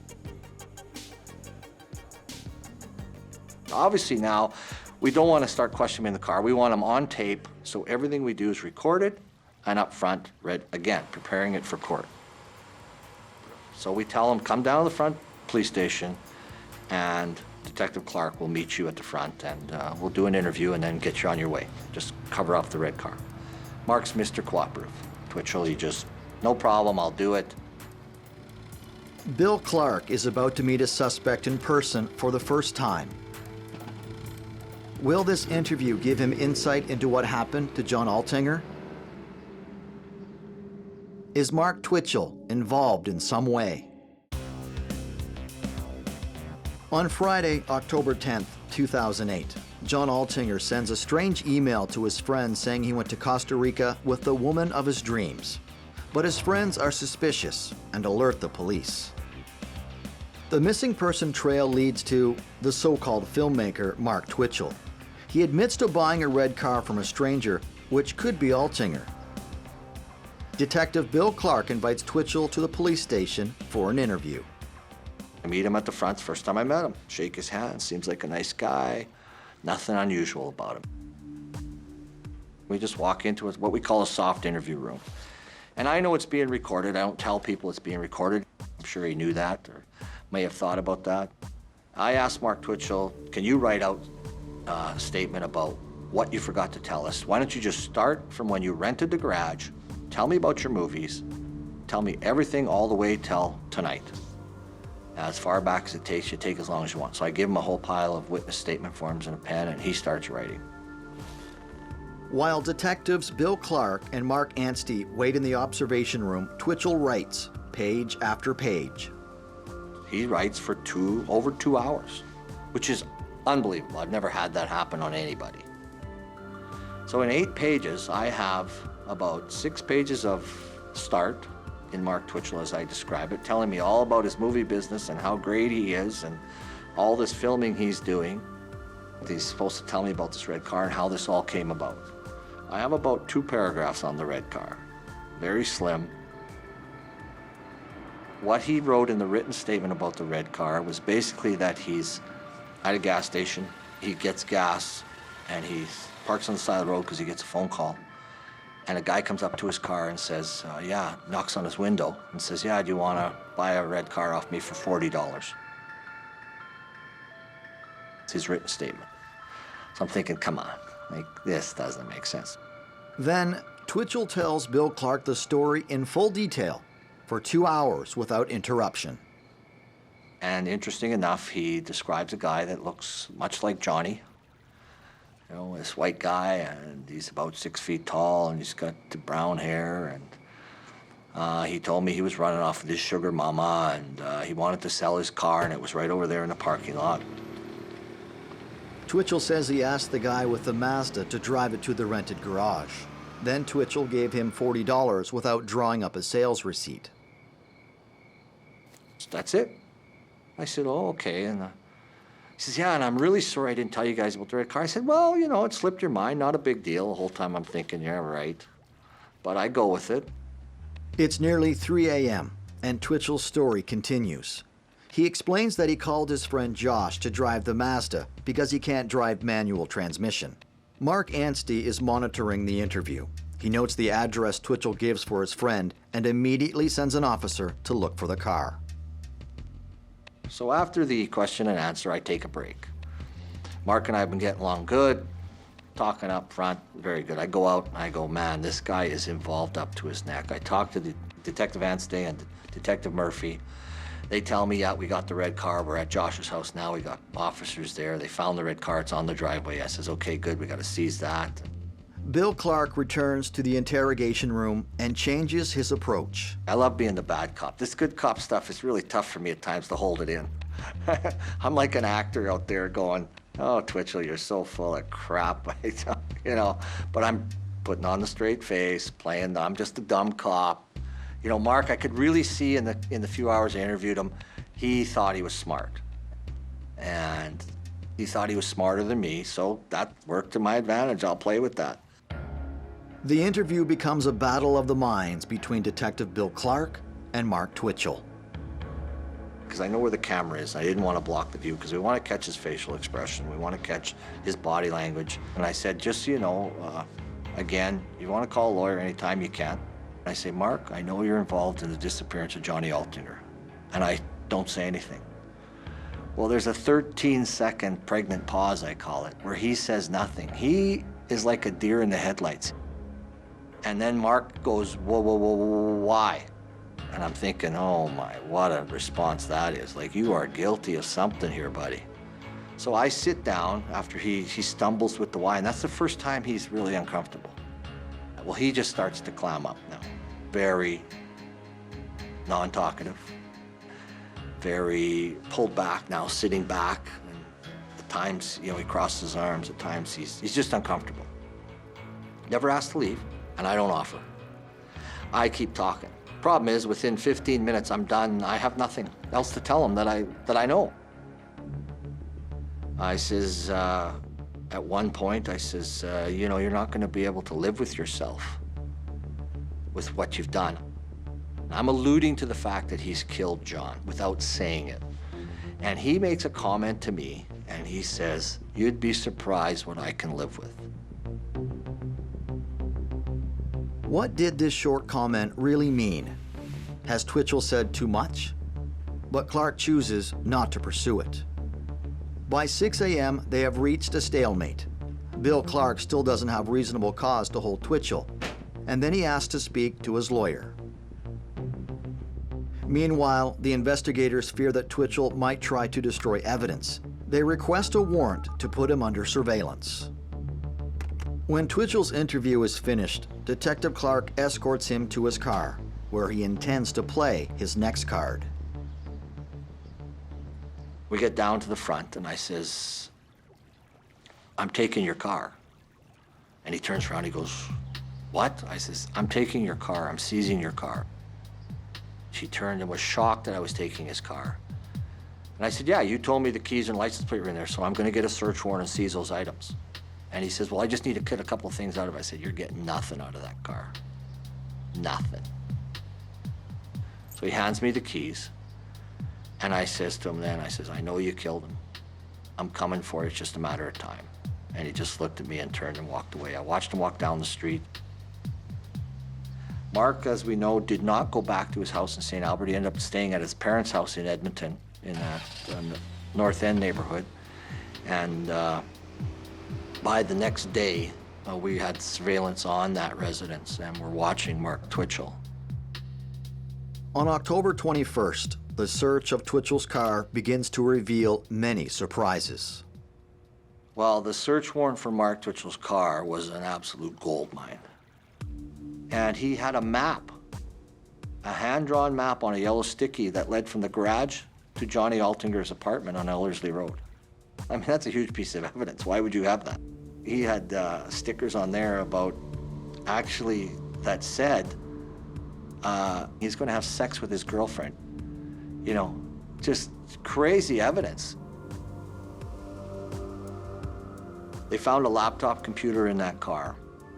Obviously now, we don't want to start questioning the car. We want him on tape, so everything we do is recorded and up front, read again, preparing it for court. So we tell him, come down to the front police station, and Detective Clark will meet you at the front, and we'll do an interview and then get you on your way. Just cover up the red car. Mark's Mr. Cooperative. Twitchell, he just, no problem, I'll do it. Bill Clark is about to meet a suspect in person for the first time. Will this interview give him insight into what happened to John Altinger? Is Mark Twitchell involved in some way? On Friday, October 10th, 2008, John Altinger sends a strange email to his friends saying he went to Costa Rica with the woman of his dreams. But his friends are suspicious and alert the police. The missing person trail leads to the so-called filmmaker Mark Twitchell. He admits to buying a red car from a stranger, which could be Altinger. Detective Bill Clark invites Twitchell to the police station for an interview. I meet him at the front, first time I met him. Shake his hand, seems like a nice guy. Nothing unusual about him. We just walk into what we call a soft interview room. And I know it's being recorded. I don't tell people it's being recorded. I'm sure he knew that. may have thought about that. I asked Mark Twitchell, can you write out a statement about what you forgot to tell us? Why don't you just start from when you rented the garage, tell me about your movies, tell me everything all the way till tonight. As far back as it takes, you take as long as you want. So I give him a whole pile of witness statement forms and a pen, and he starts writing. While detectives Bill Clark and Mark Anstey wait in the observation room, Twitchell writes, page after page. He writes for over 2 hours, which is unbelievable. I've never had that happen on anybody. So in 8 pages, I have about 6 pages of start in Mark Twitchell, as I describe it, telling me all about his movie business and how great he is and all this filming he's doing. He's supposed to tell me about this red car and how this all came about. I have about 2 paragraphs on the red car, very slim. What he wrote in the written statement about the red car was basically that he's at a gas station, he gets gas, and he parks on the side of the road because he gets a phone call. And a guy comes up to his car and says, knocks on his window and says, do you want to buy a red car off me for $40? It's his written statement. So I'm thinking, come on, like, this doesn't make sense. Then Twitchell tells Bill Clark the story in full detail for 2 hours without interruption. And interesting enough, he describes a guy that looks much like Johnny. You know, this white guy, and he's about 6 feet tall, and he's got the brown hair, and he told me he was running off with his sugar mama, and he wanted to sell his car, and it was right over there in the parking lot. Twitchell says he asked the guy with the Mazda to drive it to the rented garage. Then Twitchell gave him $40 without drawing up a sales receipt. That's it. I said, oh, okay. And he says, and I'm really sorry I didn't tell you guys about the red car. I said, well, it slipped your mind, not a big deal. The whole time I'm thinking, yeah, right. But I go with it. It's nearly 3 a.m., and Twitchell's story continues. He explains that he called his friend Josh to drive the Mazda because he can't drive manual transmission. Mark Anstey is monitoring the interview. He notes the address Twitchell gives for his friend and immediately sends an officer to look for the car. So after the question and answer, I take a break. Mark and I have been getting along good, talking up front, very good. I go out and I go, man, this guy is involved up to his neck. I talk to the Detective Anstey and Detective Murphy. They tell me, we got the red car. We're at Josh's house now. We got officers there. They found the red car. It's on the driveway. I says, okay, good. We got to seize that. Bill Clark returns to the interrogation room and changes his approach. I love being the bad cop. This good cop stuff is really tough for me at times to hold it in. I'm like an actor out there going, oh, Twitchell, you're so full of crap, but I'm putting on the straight face, playing, I'm just a dumb cop. Mark, I could really see in the few hours I interviewed him, he thought he was smart. And he thought he was smarter than me, so that worked to my advantage. I'll play with that. The interview becomes a battle of the minds between Detective Bill Clark and Mark Twitchell. Because I know where the camera is. I didn't want to block the view because we want to catch his facial expression. We want to catch his body language. And I said, just so you know, again, you want to call a lawyer anytime you can. I say, Mark, I know you're involved in the disappearance of Johnny Altinger. And I don't say anything. Well, there's a 13-second pregnant pause, I call it, where he says nothing. He is like a deer in the headlights. And then Mark goes, whoa, whoa, whoa, whoa, why? And I'm thinking, oh my, what a response that is. Like, you are guilty of something here, buddy. So I sit down after he stumbles with the why, and that's the first time he's really uncomfortable. Well, he just starts to clam up now. Very non-talkative, very pulled back now, sitting back. And at times, he crosses his arms. At times, he's just uncomfortable. Never asked to leave, and I don't offer. I keep talking. Problem is, within 15 minutes, I'm done. I have nothing else to tell him that I know. I says, at one point, I says, you're not going to be able to live with yourself with what you've done. I'm alluding to the fact that he's killed John without saying it. And he makes a comment to me, and he says, you'd be surprised what I can live with. What did this short comment really mean? Has Twitchell said too much? but Clark chooses not to pursue it. By 6 a.m., they have reached a stalemate. Bill Clark still doesn't have reasonable cause to hold Twitchell, and then he asks to speak to his lawyer. Meanwhile, the investigators fear that Twitchell might try to destroy evidence. They request a warrant to put him under surveillance. When Twitchell's interview is finished, Detective Clark escorts him to his car, where he intends to play his next card. We get down to the front, and I says, "I'm taking your car." And he turns around, he goes, "What?" I says, "I'm taking your car, I'm seizing your car." She turned and was shocked that I was taking his car. And I said, "Yeah, you told me the keys and license plate were in there, so I'm gonna get a search warrant and seize those items." And he says, "Well, I just need to get a couple of things out of it." I said, "You're getting nothing out of that car. Nothing." So he hands me the keys, and I says to him then, I says, "I know you killed him. I'm coming for you, it's just a matter of time." And he just looked at me and turned and walked away. I watched him walk down the street. Mark, as we know, did not go back to his house in St. Albert. He ended up staying at his parents' house in Edmonton, in that North End neighborhood. And by the next day, we had surveillance on that residence, and we're watching Mark Twitchell. On October 21st, the search of Twitchell's car begins to reveal many surprises. Well, the search warrant for Mark Twitchell's car was an absolute goldmine. And he had a map, a hand-drawn map on a yellow sticky that led from the garage to Johnny Altinger's apartment on Ellerslie Road. I mean, that's a huge piece of evidence. Why would you have that? He had stickers on there about, actually, that said, he's going to have sex with his girlfriend. You know, just crazy evidence. They found a laptop computer in that car.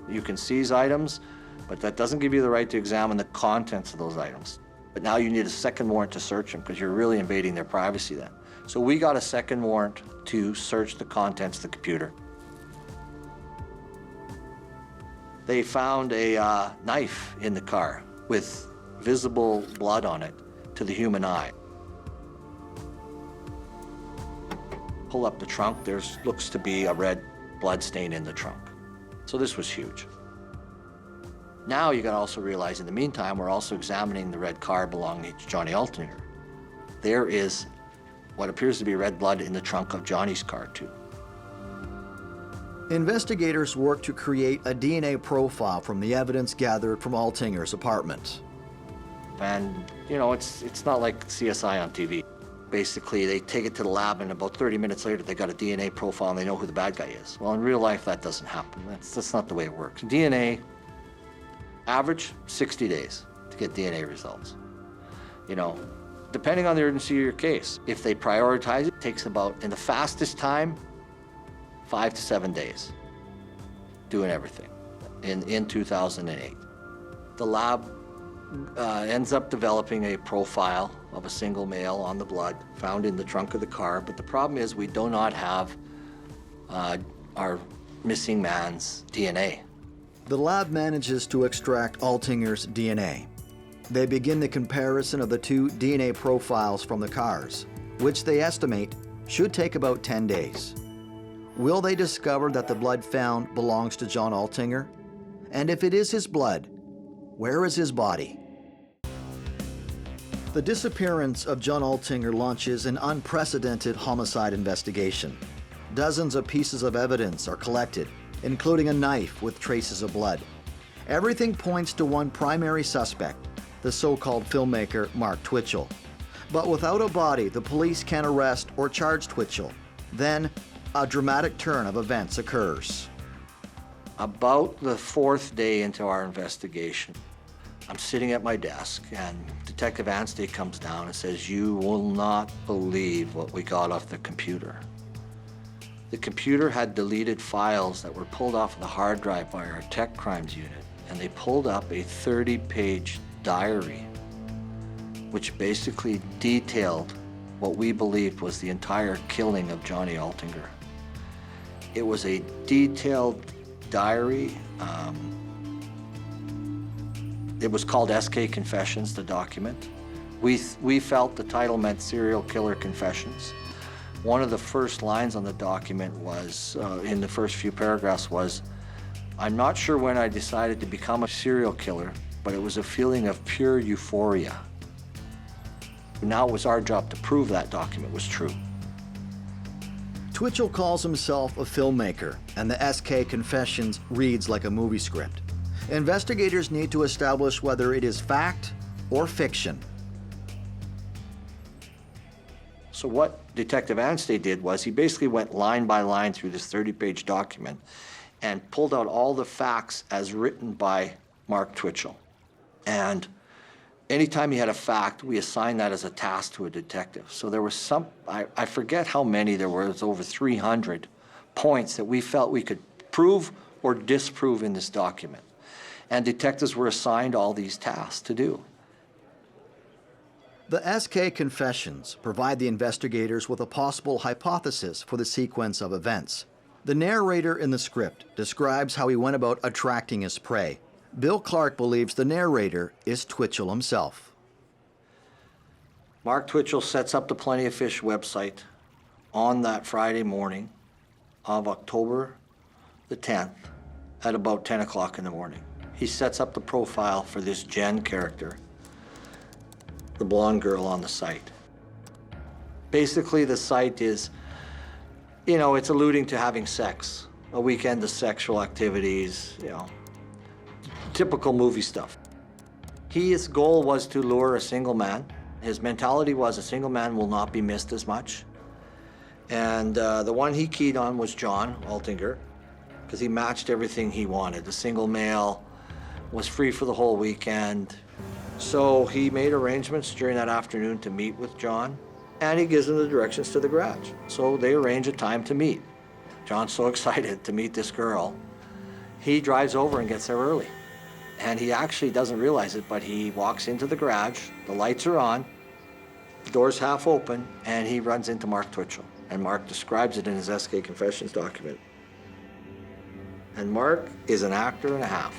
You can seize items, but that doesn't give you the right to examine the contents of those items. But now you need a second warrant to search them because you're really invading their privacy then. So we got a second warrant to search the contents of the computer. They found a knife in the car with visible blood on it to the human eye. Pull up the trunk, there's looks to be a red blood stain in the trunk. So this was huge. Now you gotta also realize in the meantime, we're also examining the red car belonging to Johnny Altinger. There is what appears to be red blood in the trunk of Johnny's car too. Investigators work to create a DNA profile from the evidence gathered from Altinger's apartment. And you know, it's not like CSI on TV. Basically, they take it to the lab, and about 30 minutes later, they got a DNA profile, and they know who the bad guy is. Well, in real life, that doesn't happen. That's not the way it works. DNA, average 60 days to get DNA results. You know, depending on the urgency of your case. If they prioritize it, it takes about, in the fastest time, 5 to 7 days doing everything in 2008. The lab ends up developing a profile of a single male on the blood found in the trunk of the car, but the problem is we do not have our missing man's DNA. The lab manages to extract Altinger's DNA. They begin the comparison of the two DNA profiles from the cars, which they estimate should take about 10 days. Will they discover that the blood found belongs to John Altinger? And if it is his blood, where is his body? The disappearance of John Altinger launches an unprecedented homicide investigation. Dozens of pieces of evidence are collected, including a knife with traces of blood. Everything points to one primary suspect, the so-called filmmaker Mark Twitchell. But without a body, the police can't arrest or charge Twitchell. Then, a dramatic turn of events occurs. About the fourth day into our investigation, I'm sitting at my desk, and Detective Anstey comes down and says, "You will not believe what we got off the computer." The computer had deleted files that were pulled off of the hard drive by our tech crimes unit, and they pulled up a 30-page diary, which basically detailed what we believed was the entire killing of Johnny Altinger. It was a detailed diary. It was called SK Confessions, the document. We felt the title meant Serial Killer Confessions. One of the first lines on the document was, in the first few paragraphs was, "I'm not sure when I decided to become a serial killer, but it was a feeling of pure euphoria." Now it was our job to prove that document was true. Twitchell calls himself a filmmaker, and the SK Confessions reads like a movie script. Investigators need to establish whether it is fact or fiction. So what Detective Anstey did was he basically went line by line through this 30-page document and pulled out all the facts as written by Mark Twitchell. And anytime he had a fact, we assigned that as a task to a detective. So there was some, I forget how many there were, it was over 300 points that we felt we could prove or disprove in this document. And detectives were assigned all these tasks to do. The SK Confessions provide the investigators with a possible hypothesis for the sequence of events. The narrator in the script describes how he went about attracting his prey. Bill Clark believes the narrator is Twitchell himself. Mark Twitchell sets up the Plenty of Fish website on that Friday morning of October the 10th at about 10 o'clock in the morning. He sets up the profile for this Jen character, the blonde girl on the site. Basically, the site is, you know, it's alluding to having sex, a weekend of sexual activities, you know, typical movie stuff. His goal was to lure a single man. His mentality was a single man will not be missed as much. And the one he keyed on was John Altinger, because he matched everything he wanted. A single male, was free for the whole weekend. So he made arrangements during that afternoon to meet with John, and he gives him the directions to the garage. So they arrange a time to meet. John's so excited to meet this girl, he drives over and gets there early. And he actually doesn't realize it, but he walks into the garage, the lights are on, the door's half open, and he runs into Mark Twitchell. And Mark describes it in his SK Confessions document. And Mark is an actor and a half.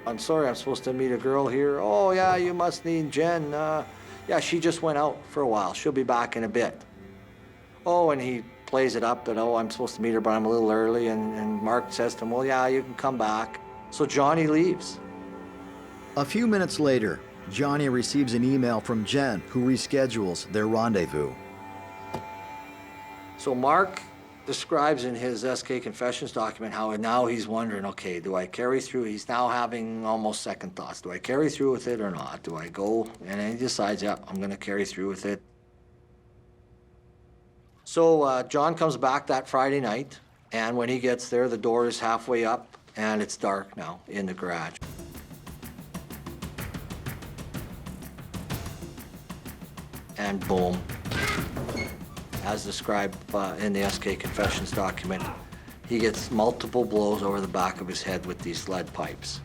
"I'm sorry, I'm supposed to meet a girl here. Oh yeah, you must need Jen. Yeah, she just went out for a while. She'll be back in a bit." Oh, and he plays it up that, "Oh, I'm supposed to meet her, but I'm a little early." And Mark says to him, "Well, yeah, you can come back." So Johnny leaves. A few minutes later, Johnny receives an email from Jen, who reschedules their rendezvous. So Mark describes in his SK Confessions document how now he's wondering, okay, do I carry through? He's now having almost second thoughts. Do I carry through with it or not? Do I go? And then he decides, yeah, I'm going to carry through with it. So John comes back that Friday night, and when he gets there, the door is halfway up, and it's dark now in the garage. And boom. As described in the SK Confessions document, he gets multiple blows over the back of his head with these lead pipes.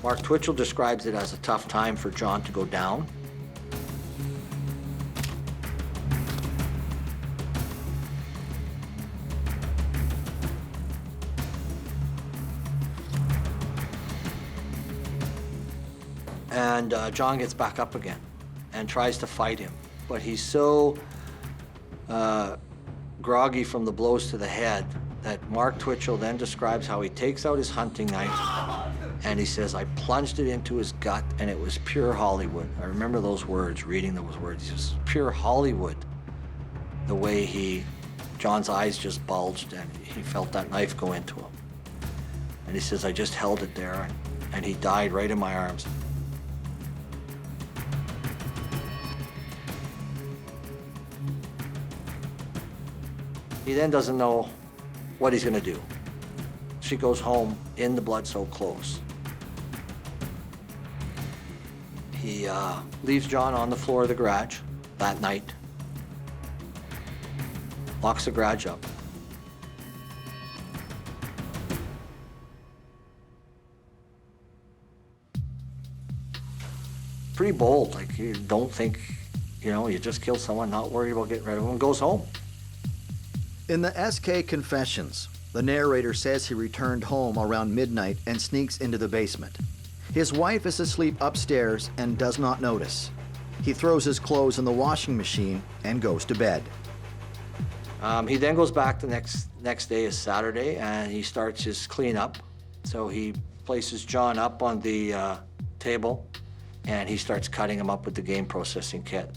Mark Twitchell describes it as a tough time for John to go down. And John gets back up again and tries to fight him. But he's so groggy from the blows to the head that Mark Twitchell then describes how he takes out his hunting knife and he says, "I plunged it into his gut and it was pure Hollywood." I remember those words, reading those words. It was pure Hollywood. The way John's eyes just bulged and he felt that knife go into him. And he says, "I just held it there and he died right in my arms." He then doesn't know what he's going to do. She goes home in the blood so close. He leaves John on the floor of the garage that night, locks the garage up. Pretty bold, like you don't think, you just killed someone, not worried about getting rid of him, goes home. In the SK Confessions, the narrator says he returned home around midnight and sneaks into the basement. His wife is asleep upstairs and does not notice. He throws his clothes in the washing machine and goes to bed. He then goes back the next day is Saturday, and he starts his cleanup. So he places John up on the table, and he starts cutting him up with the game processing kit.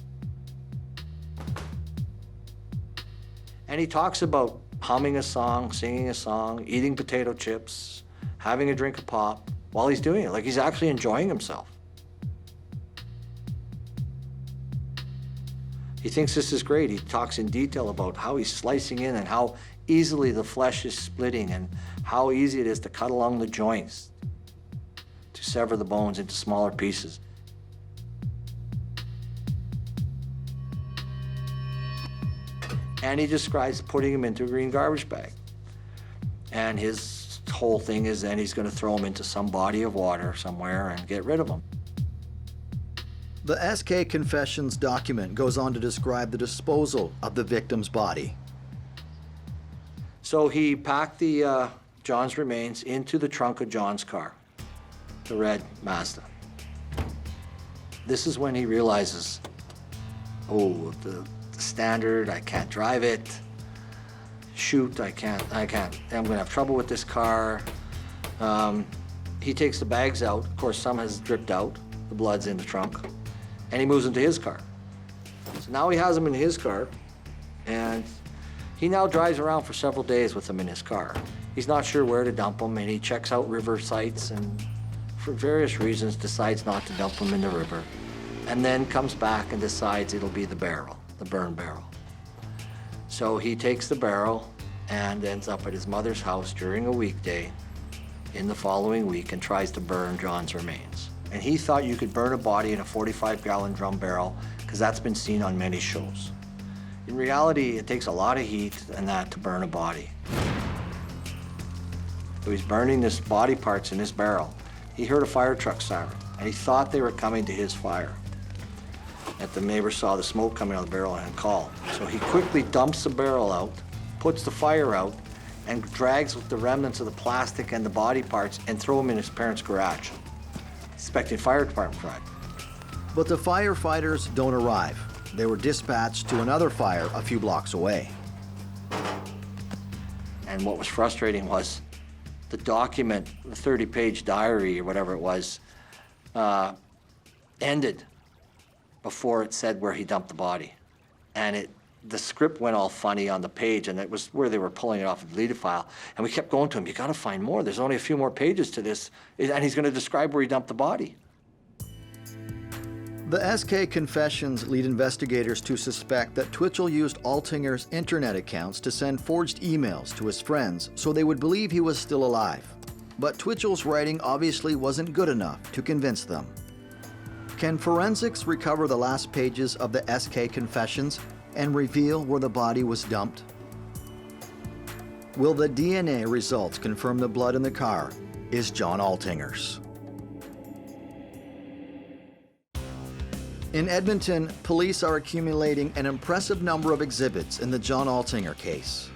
And he talks about humming a song, singing a song, eating potato chips, having a drink of pop while he's doing it, like he's actually enjoying himself. He thinks this is great. He talks in detail about how he's slicing in and how easily the flesh is splitting and how easy it is to cut along the joints, to sever the bones into smaller pieces. And he describes putting him into a green garbage bag. And his whole thing is then he's going to throw him into some body of water somewhere and get rid of him. The SK Confessions document goes on to describe the disposal of the victim's body. So he packed the John's remains into the trunk of John's car, the red Mazda. This is when he realizes, oh, the standard, I can't drive it. Shoot, I can't. I'm gonna have trouble with this car. He takes the bags out. Of course, some has dripped out. The blood's in the trunk. And he moves into his car. So now he has them in his car, and he now drives around for several days with them in his car. He's not sure where to dump them, and he checks out river sites and for various reasons decides not to dump them in the river, and then comes back and decides it'll be the barrel, the burn barrel. So he takes the barrel and ends up at his mother's house during a weekday in the following week and tries to burn John's remains. And he thought you could burn a body in a 45-gallon drum barrel because that's been seen on many shows. In reality, it takes a lot of heat and that to burn a body. So he's burning this body parts in this barrel. He heard a fire truck siren, and he thought they were coming to his fire. And the neighbor saw the smoke coming out of the barrel and called. So he quickly dumps the barrel out, puts the fire out, and drags the remnants of the plastic and the body parts and throw them in his parents' garage, expecting fire department to arrive. But the firefighters don't arrive. They were dispatched to another fire a few blocks away. And what was frustrating was the document, the 30-page diary or whatever it was, ended before it said where he dumped the body. And the script went all funny on the page, and it was where they were pulling it off the deleted file. And we kept going to him, you gotta find more. There's only a few more pages to this. And he's gonna describe where he dumped the body. The SK Confessions lead investigators to suspect that Twitchell used Altinger's internet accounts to send forged emails to his friends so they would believe he was still alive. But Twitchell's writing obviously wasn't good enough to convince them. Can forensics recover the last pages of the SK Confessions and reveal where the body was dumped? Will the DNA results confirm the blood in the car is John Altinger's? In Edmonton, police are accumulating an impressive number of exhibits in the John Altinger case.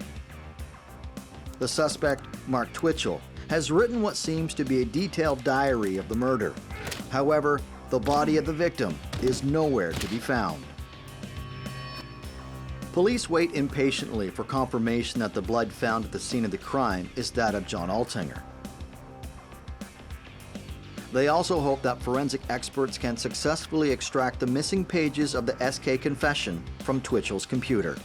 The suspect, Mark Twitchell, has written what seems to be a detailed diary of the murder. However, the body of the victim is nowhere to be found. Police wait impatiently for confirmation that the blood found at the scene of the crime is that of John Altinger. They also hope that forensic experts can successfully extract the missing pages of the SK confession from Twitchell's computer.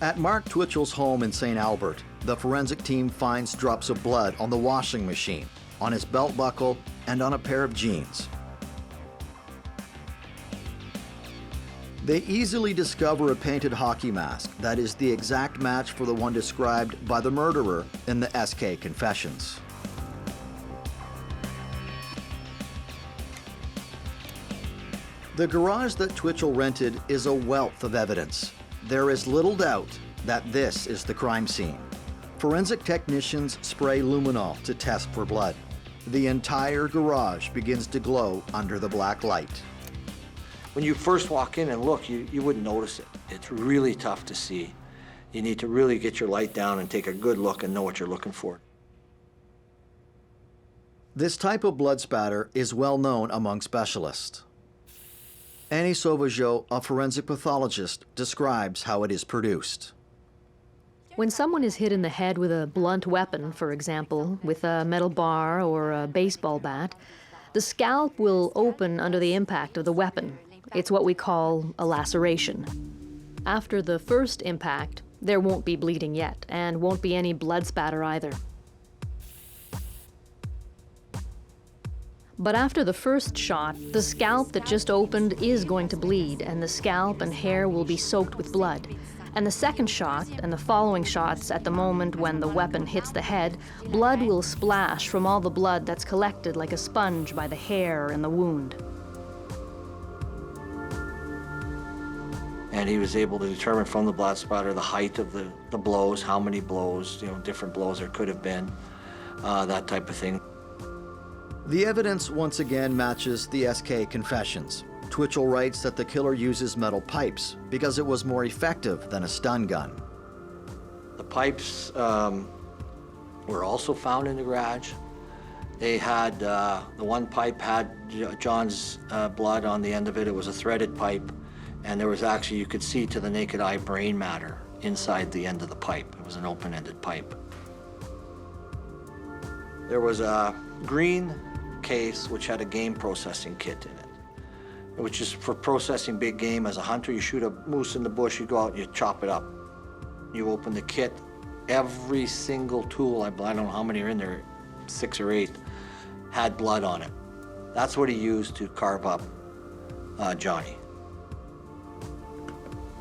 At Mark Twitchell's home in St. Albert, the forensic team finds drops of blood on the washing machine, on his belt buckle, and on a pair of jeans. They easily discover a painted hockey mask that is the exact match for the one described by the murderer in the SK confessions. The garage that Twitchell rented is a wealth of evidence. There is little doubt that this is the crime scene. Forensic technicians spray luminol to test for blood. The entire garage begins to glow under the black light. When you first walk in and look, you wouldn't notice it. It's really tough to see. You need to really get your light down and take a good look and know what you're looking for. This type of blood spatter is well known among specialists. Annie Sauvageau, a forensic pathologist, describes how it is produced. When someone is hit in the head with a blunt weapon, for example, with a metal bar or a baseball bat, the scalp will open under the impact of the weapon. It's what we call a laceration. After the first impact, there won't be bleeding yet, and won't be any blood spatter either. But after the first shot, the scalp that just opened is going to bleed, and the scalp and hair will be soaked with blood. And the second shot, and the following shots at the moment when the weapon hits the head, blood will splash from all the blood that's collected like a sponge by the hair and the wound. And he was able to determine from the blood spatter the height of the blows, how many blows, different blows there could have been, that type of thing. The evidence once again matches the SK confessions. Twitchell writes that the killer uses metal pipes because it was more effective than a stun gun. The pipes were also found in the garage. They had, the one pipe had John's blood on the end of it. It was a threaded pipe, and there was actually, you could see to the naked eye, brain matter inside the end of the pipe. It was an open-ended pipe. There was a green case which had a game processing kit in it, which is for processing big game. As a hunter, you shoot a moose in the bush, you go out and you chop it up. You open the kit, every single tool, I don't know how many are in there, 6 or 8, had blood on it. That's what he used to carve up Johnny.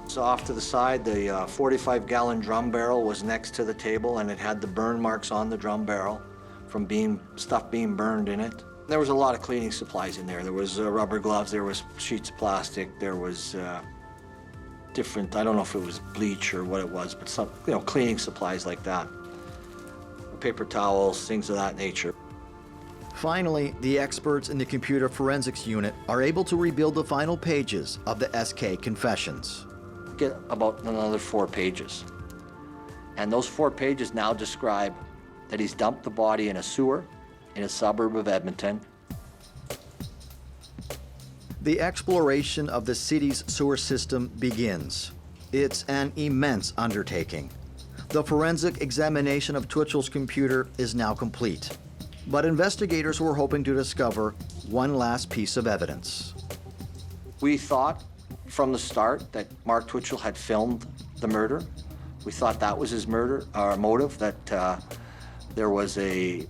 So off to the side, the 45-gallon drum barrel was next to the table, and it had the burn marks on the drum barrel from stuff being burned in it. There was a lot of cleaning supplies in there. There was rubber gloves, there was sheets of plastic, there was different, I don't know if it was bleach or what it was, but some, cleaning supplies like that. Paper towels, things of that nature. Finally, the experts in the computer forensics unit are able to rebuild the final pages of the SK confessions. Get about another 4 pages. And those 4 pages now describe that he's dumped the body in a sewer in a suburb of Edmonton. The exploration of the city's sewer system begins. It's an immense undertaking. The forensic examination of Twitchell's computer is now complete. But investigators were hoping to discover one last piece of evidence. We thought from the start that Mark Twitchell had filmed the murder. We thought that was his motive, that there was a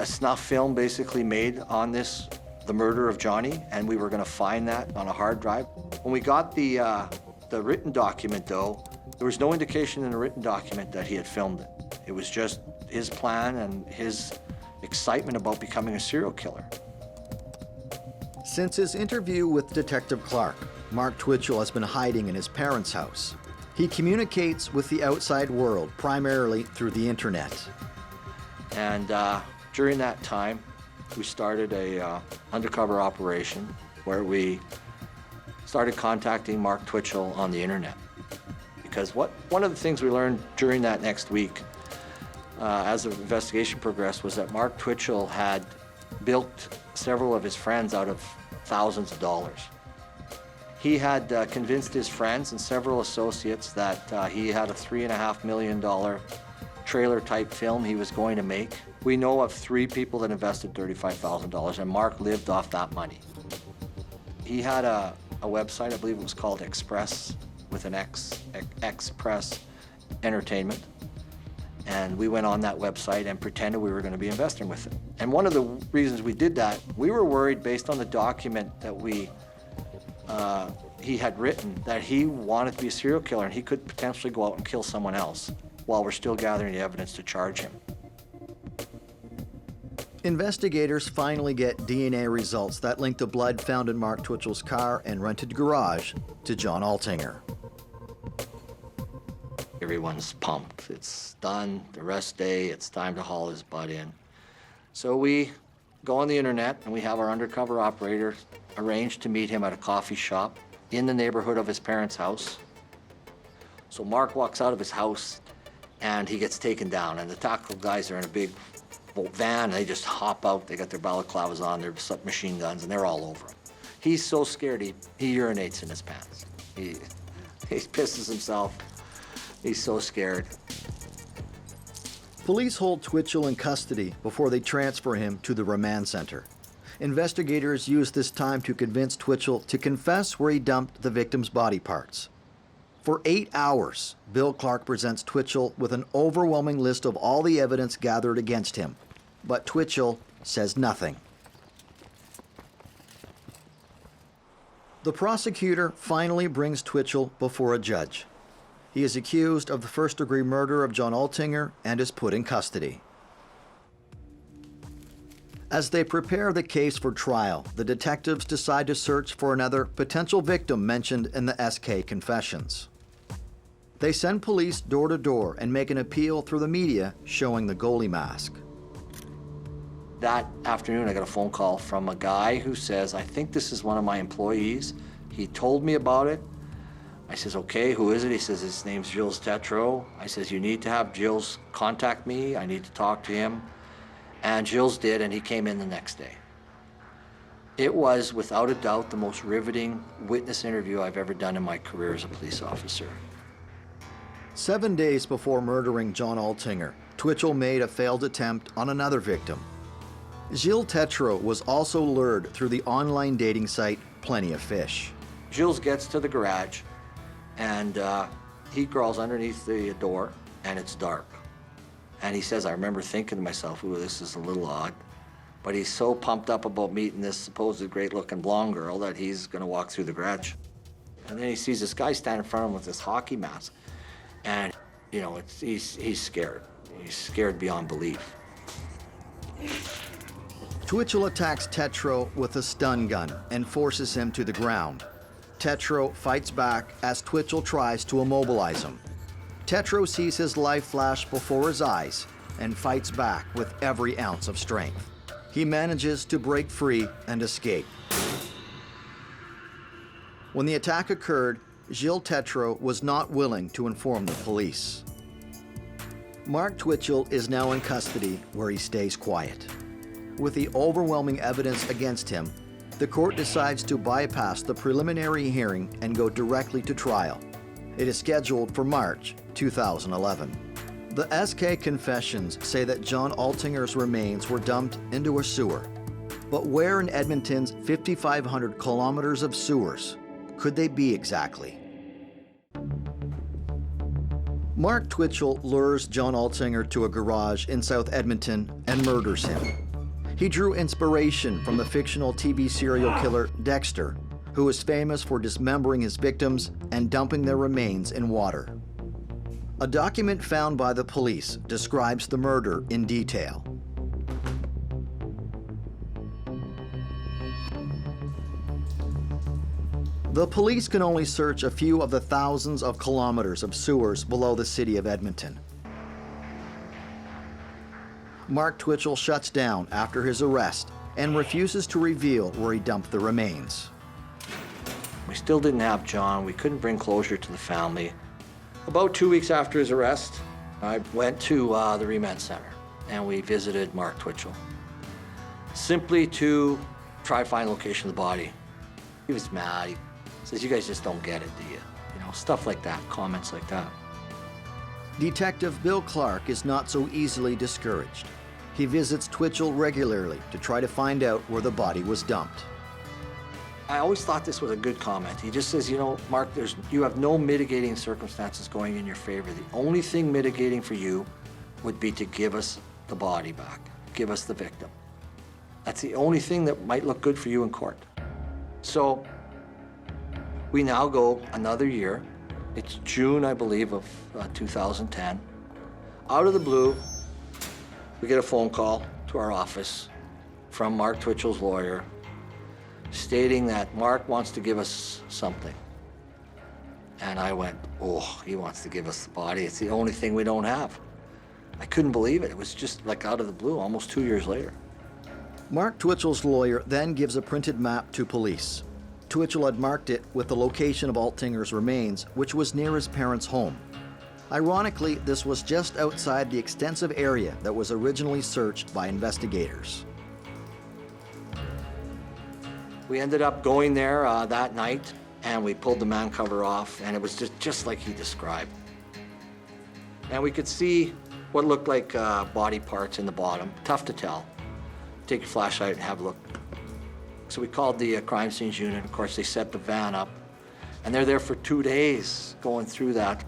snuff film basically made on the murder of Johnny, and we were going to find that on a hard drive. When we got the written document, though, there was no indication in the written document that he had filmed it. It was just his plan and his excitement about becoming a serial killer. Since his interview with Detective Clark, Mark Twitchell has been hiding in his parents' house. He communicates with the outside world primarily through the internet. And during that time, we started a undercover operation where we started contacting Mark Twitchell on the internet. Because one of the things we learned during that next week, as the investigation progressed, was that Mark Twitchell had bilked several of his friends out of thousands of dollars. He had convinced his friends and several associates that he had a $3.5 million trailer-type film he was going to make. We know of 3 people that invested $35,000, and Mark lived off that money. He had a website, I believe it was called Express, with an X, Express Entertainment. And we went on that website and pretended we were going to be investing with it. And one of the reasons we did that, we were worried based on the document that he had written that he wanted to be a serial killer and he could potentially go out and kill someone else while we're still gathering the evidence to charge him. Investigators finally get DNA results that link the blood found in Mark Twitchell's car and rented garage to John Altinger. Everyone's pumped. It's done, the rest day, it's time to haul his butt in. So we go on the internet and we have our undercover operator arrange to meet him at a coffee shop in the neighborhood of his parents' house. So Mark walks out of his house and he gets taken down, and the tactical guys are in a big van, and they just hop out. They got their balaclavas on, their submachine guns, and they're all over him. He's so scared he urinates in his pants. He pisses himself. He's so scared. Police hold Twitchell in custody before they transfer him to the remand center. Investigators use this time to convince Twitchell to confess where he dumped the victim's body parts. For 8 hours, Bill Clark presents Twitchell with an overwhelming list of all the evidence gathered against him. But Twitchell says nothing. The prosecutor finally brings Twitchell before a judge. He is accused of the first-degree murder of John Altinger and is put in custody. As they prepare the case for trial, the detectives decide to search for another potential victim mentioned in the SK confessions. They send police door to door and make an appeal through the media showing the goalie mask. That afternoon, I got a phone call from a guy who says, I think this is one of my employees. He told me about it. I says, okay, who is it? He says, his name's Gilles Tetreault. I says, you need to have Gilles contact me. I need to talk to him. And Gilles did, and he came in the next day. It was, without a doubt, the most riveting witness interview I've ever done in my career as a police officer. 7 days before murdering John Altinger, Twitchell made a failed attempt on another victim. Gilles Tetreault was also lured through the online dating site Plenty of Fish. Gilles gets to the garage, and he crawls underneath the door, and it's dark. And he says, I remember thinking to myself, ooh, this is a little odd. But he's so pumped up about meeting this supposed great-looking blonde girl that he's going to walk through the garage. And then he sees this guy standing in front of him with this hockey mask. And, you know, he's scared. He's scared beyond belief. Twitchell attacks Tetreault with a stun gun and forces him to the ground. Tetreault fights back as Twitchell tries to immobilize him. Tetreault sees his life flash before his eyes and fights back with every ounce of strength. He manages to break free and escape. When the attack occurred, Gilles Tetreault was not willing to inform the police. Mark Twitchell is now in custody where he stays quiet. With the overwhelming evidence against him, the court decides to bypass the preliminary hearing and go directly to trial. It is scheduled for March 2011. The SK confessions say that John Altinger's remains were dumped into a sewer. But where in Edmonton's 5,500 kilometers of sewers could they be exactly? Mark Twitchell lures John Altinger to a garage in South Edmonton and murders him. He drew inspiration from the fictional TV serial killer Dexter, who is famous for dismembering his victims and dumping their remains in water. A document found by the police describes the murder in detail. The police can only search a few of the thousands of kilometers of sewers below the city of Edmonton. Mark Twitchell shuts down after his arrest and refuses to reveal where he dumped the remains. We still didn't have John. We couldn't bring closure to the family. About 2 weeks after his arrest, I went to the remand center and we visited Mark Twitchell, simply to try to find the location of the body. He was mad. He says, you guys just don't get it, do you? You know, stuff like that, comments like that. Detective Bill Clark is not so easily discouraged. He visits Twitchell regularly to try to find out where the body was dumped. I always thought this was a good comment. He just says, you know, Mark, you have no mitigating circumstances going in your favor. The only thing mitigating for you would be to give us the body back, give us the victim. That's the only thing that might look good for you in court. So we now go another year. It's June, I believe, of 2010. Out of the blue, we get a phone call to our office from Mark Twitchell's lawyer stating that Mark wants to give us something. And I went, oh, he wants to give us the body. It's the only thing we don't have. I couldn't believe it. It was just like out of the blue, almost 2 years later. Mark Twitchell's lawyer then gives a printed map to police. Twitchell had marked it with the location of Altinger's remains, which was near his parents' home. Ironically, this was just outside the extensive area that was originally searched by investigators. We ended up going there that night, and we pulled the man cover off, and it was just like he described. And we could see what looked like body parts in the bottom. Tough to tell. Take your flashlight and have a look. So we called the crime scenes unit. Of course, they set the van up, and they're there for 2 days going through that.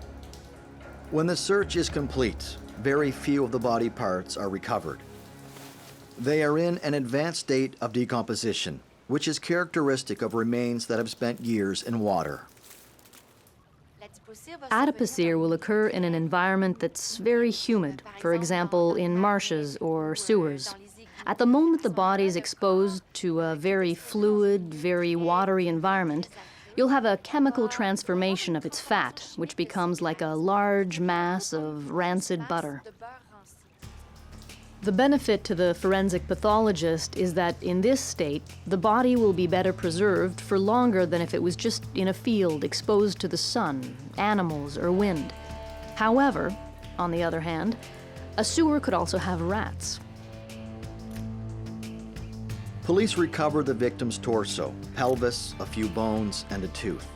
When the search is complete, very few of the body parts are recovered. They are in an advanced state of decomposition, which is characteristic of remains that have spent years in water. Adipocere will occur in an environment that's very humid, for example, in marshes or sewers. At the moment the body is exposed to a very fluid, very watery environment, you'll have a chemical transformation of its fat, which becomes like a large mass of rancid butter. The benefit to the forensic pathologist is that in this state, the body will be better preserved for longer than if it was just in a field exposed to the sun, animals, or wind. However, on the other hand, a sewer could also have rats. Police recovered the victim's torso, pelvis, a few bones, and a tooth.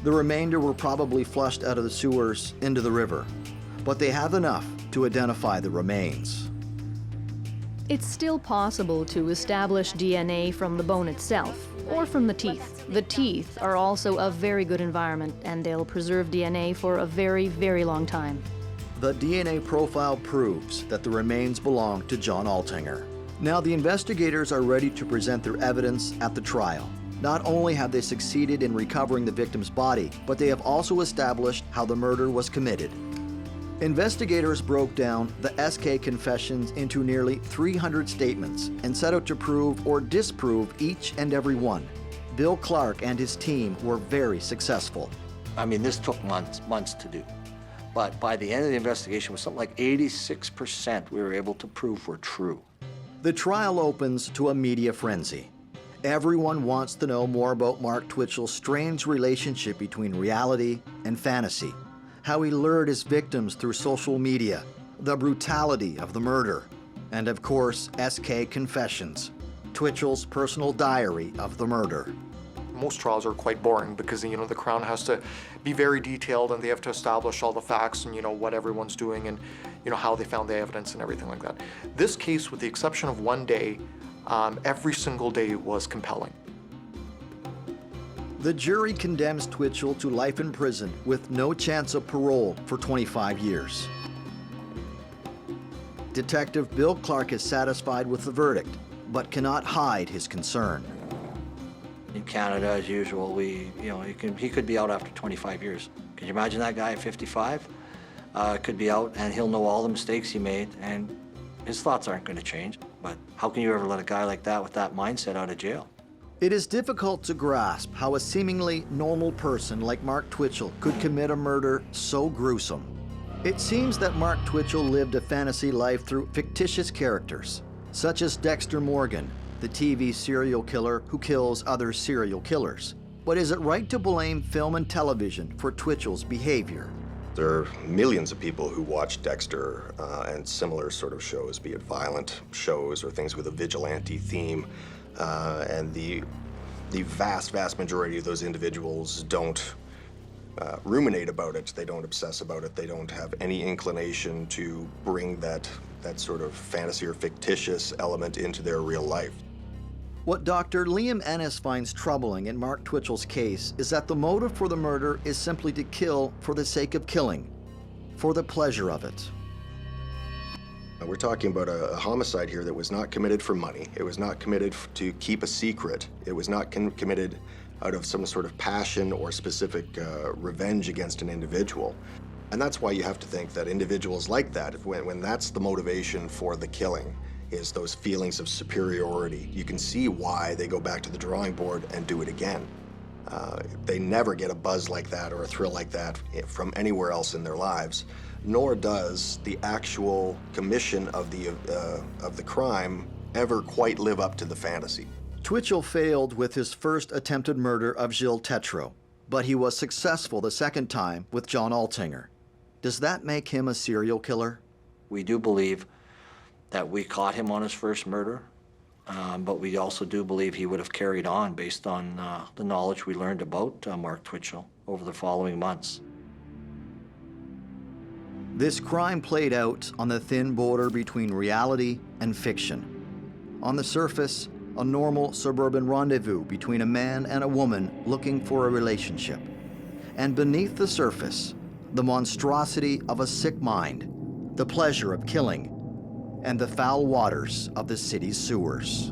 The remainder were probably flushed out of the sewers into the river, but they have enough to identify the remains. It's still possible to establish DNA from the bone itself, or from the teeth. The teeth are also a very good environment, and they'll preserve DNA for a very, very long time. The DNA profile proves that the remains belong to John Altinger. Now the investigators are ready to present their evidence at the trial. Not only have they succeeded in recovering the victim's body, but they have also established how the murder was committed. Investigators broke down the SK confessions into nearly 300 statements and set out to prove or disprove each and every one. Bill Clark and his team were very successful. I mean, this took months to do. But by the end of the investigation, it was something like 86% we were able to prove were true. The trial opens to a media frenzy. Everyone wants to know more about Mark Twitchell's strange relationship between reality and fantasy, how he lured his victims through social media, the brutality of the murder, and of course, SK Confessions, Twitchell's personal diary of the murder. Most trials are quite boring because, the Crown has to be very detailed and they have to establish all the facts and, what everyone's doing and, how they found the evidence and everything like that. This case, with the exception of one day, every single day was compelling. The jury condemns Twitchell to life in prison with no chance of parole for 25 years. Detective Bill Clark is satisfied with the verdict, but cannot hide his concern. In Canada, as usual, he could be out after 25 years. Can you imagine that guy at 55? Could be out and he'll know all the mistakes he made and his thoughts aren't going to change. But how can you ever let a guy like that with that mindset out of jail? It is difficult to grasp how a seemingly normal person like Mark Twitchell could commit a murder so gruesome. It seems that Mark Twitchell lived a fantasy life through fictitious characters, such as Dexter Morgan, the TV serial killer who kills other serial killers. But is it right to blame film and television for Twitchell's behavior? There are millions of people who watch Dexter and similar sort of shows, be it violent shows or things with a vigilante theme. And the vast majority of those individuals don't ruminate about it. They don't obsess about it. They don't have any inclination to bring that sort of fantasy or fictitious element into their real life. What Dr. Liam Ennis finds troubling in Mark Twitchell's case is that the motive for the murder is simply to kill for the sake of killing, for the pleasure of it. We're talking about a homicide here that was not committed for money. It was not committed to keep a secret. It was not committed out of some sort of passion or specific revenge against an individual. And that's why you have to think that individuals like that, when that's the motivation for the killing, is those feelings of superiority. You can see why they go back to the drawing board and do it again. They never get a buzz like that or a thrill like that from anywhere else in their lives, nor does the actual commission of the crime ever quite live up to the fantasy. Twitchell failed with his first attempted murder of Gilles Tétrault, but he was successful the second time with John Altinger. Does that make him a serial killer? We do believe that we caught him on his first murder, but we also do believe he would have carried on based on the knowledge we learned about Mark Twitchell over the following months. This crime played out on the thin border between reality and fiction. On the surface, a normal suburban rendezvous between a man and a woman looking for a relationship. And beneath the surface, the monstrosity of a sick mind, the pleasure of killing, and the foul waters of the city's sewers.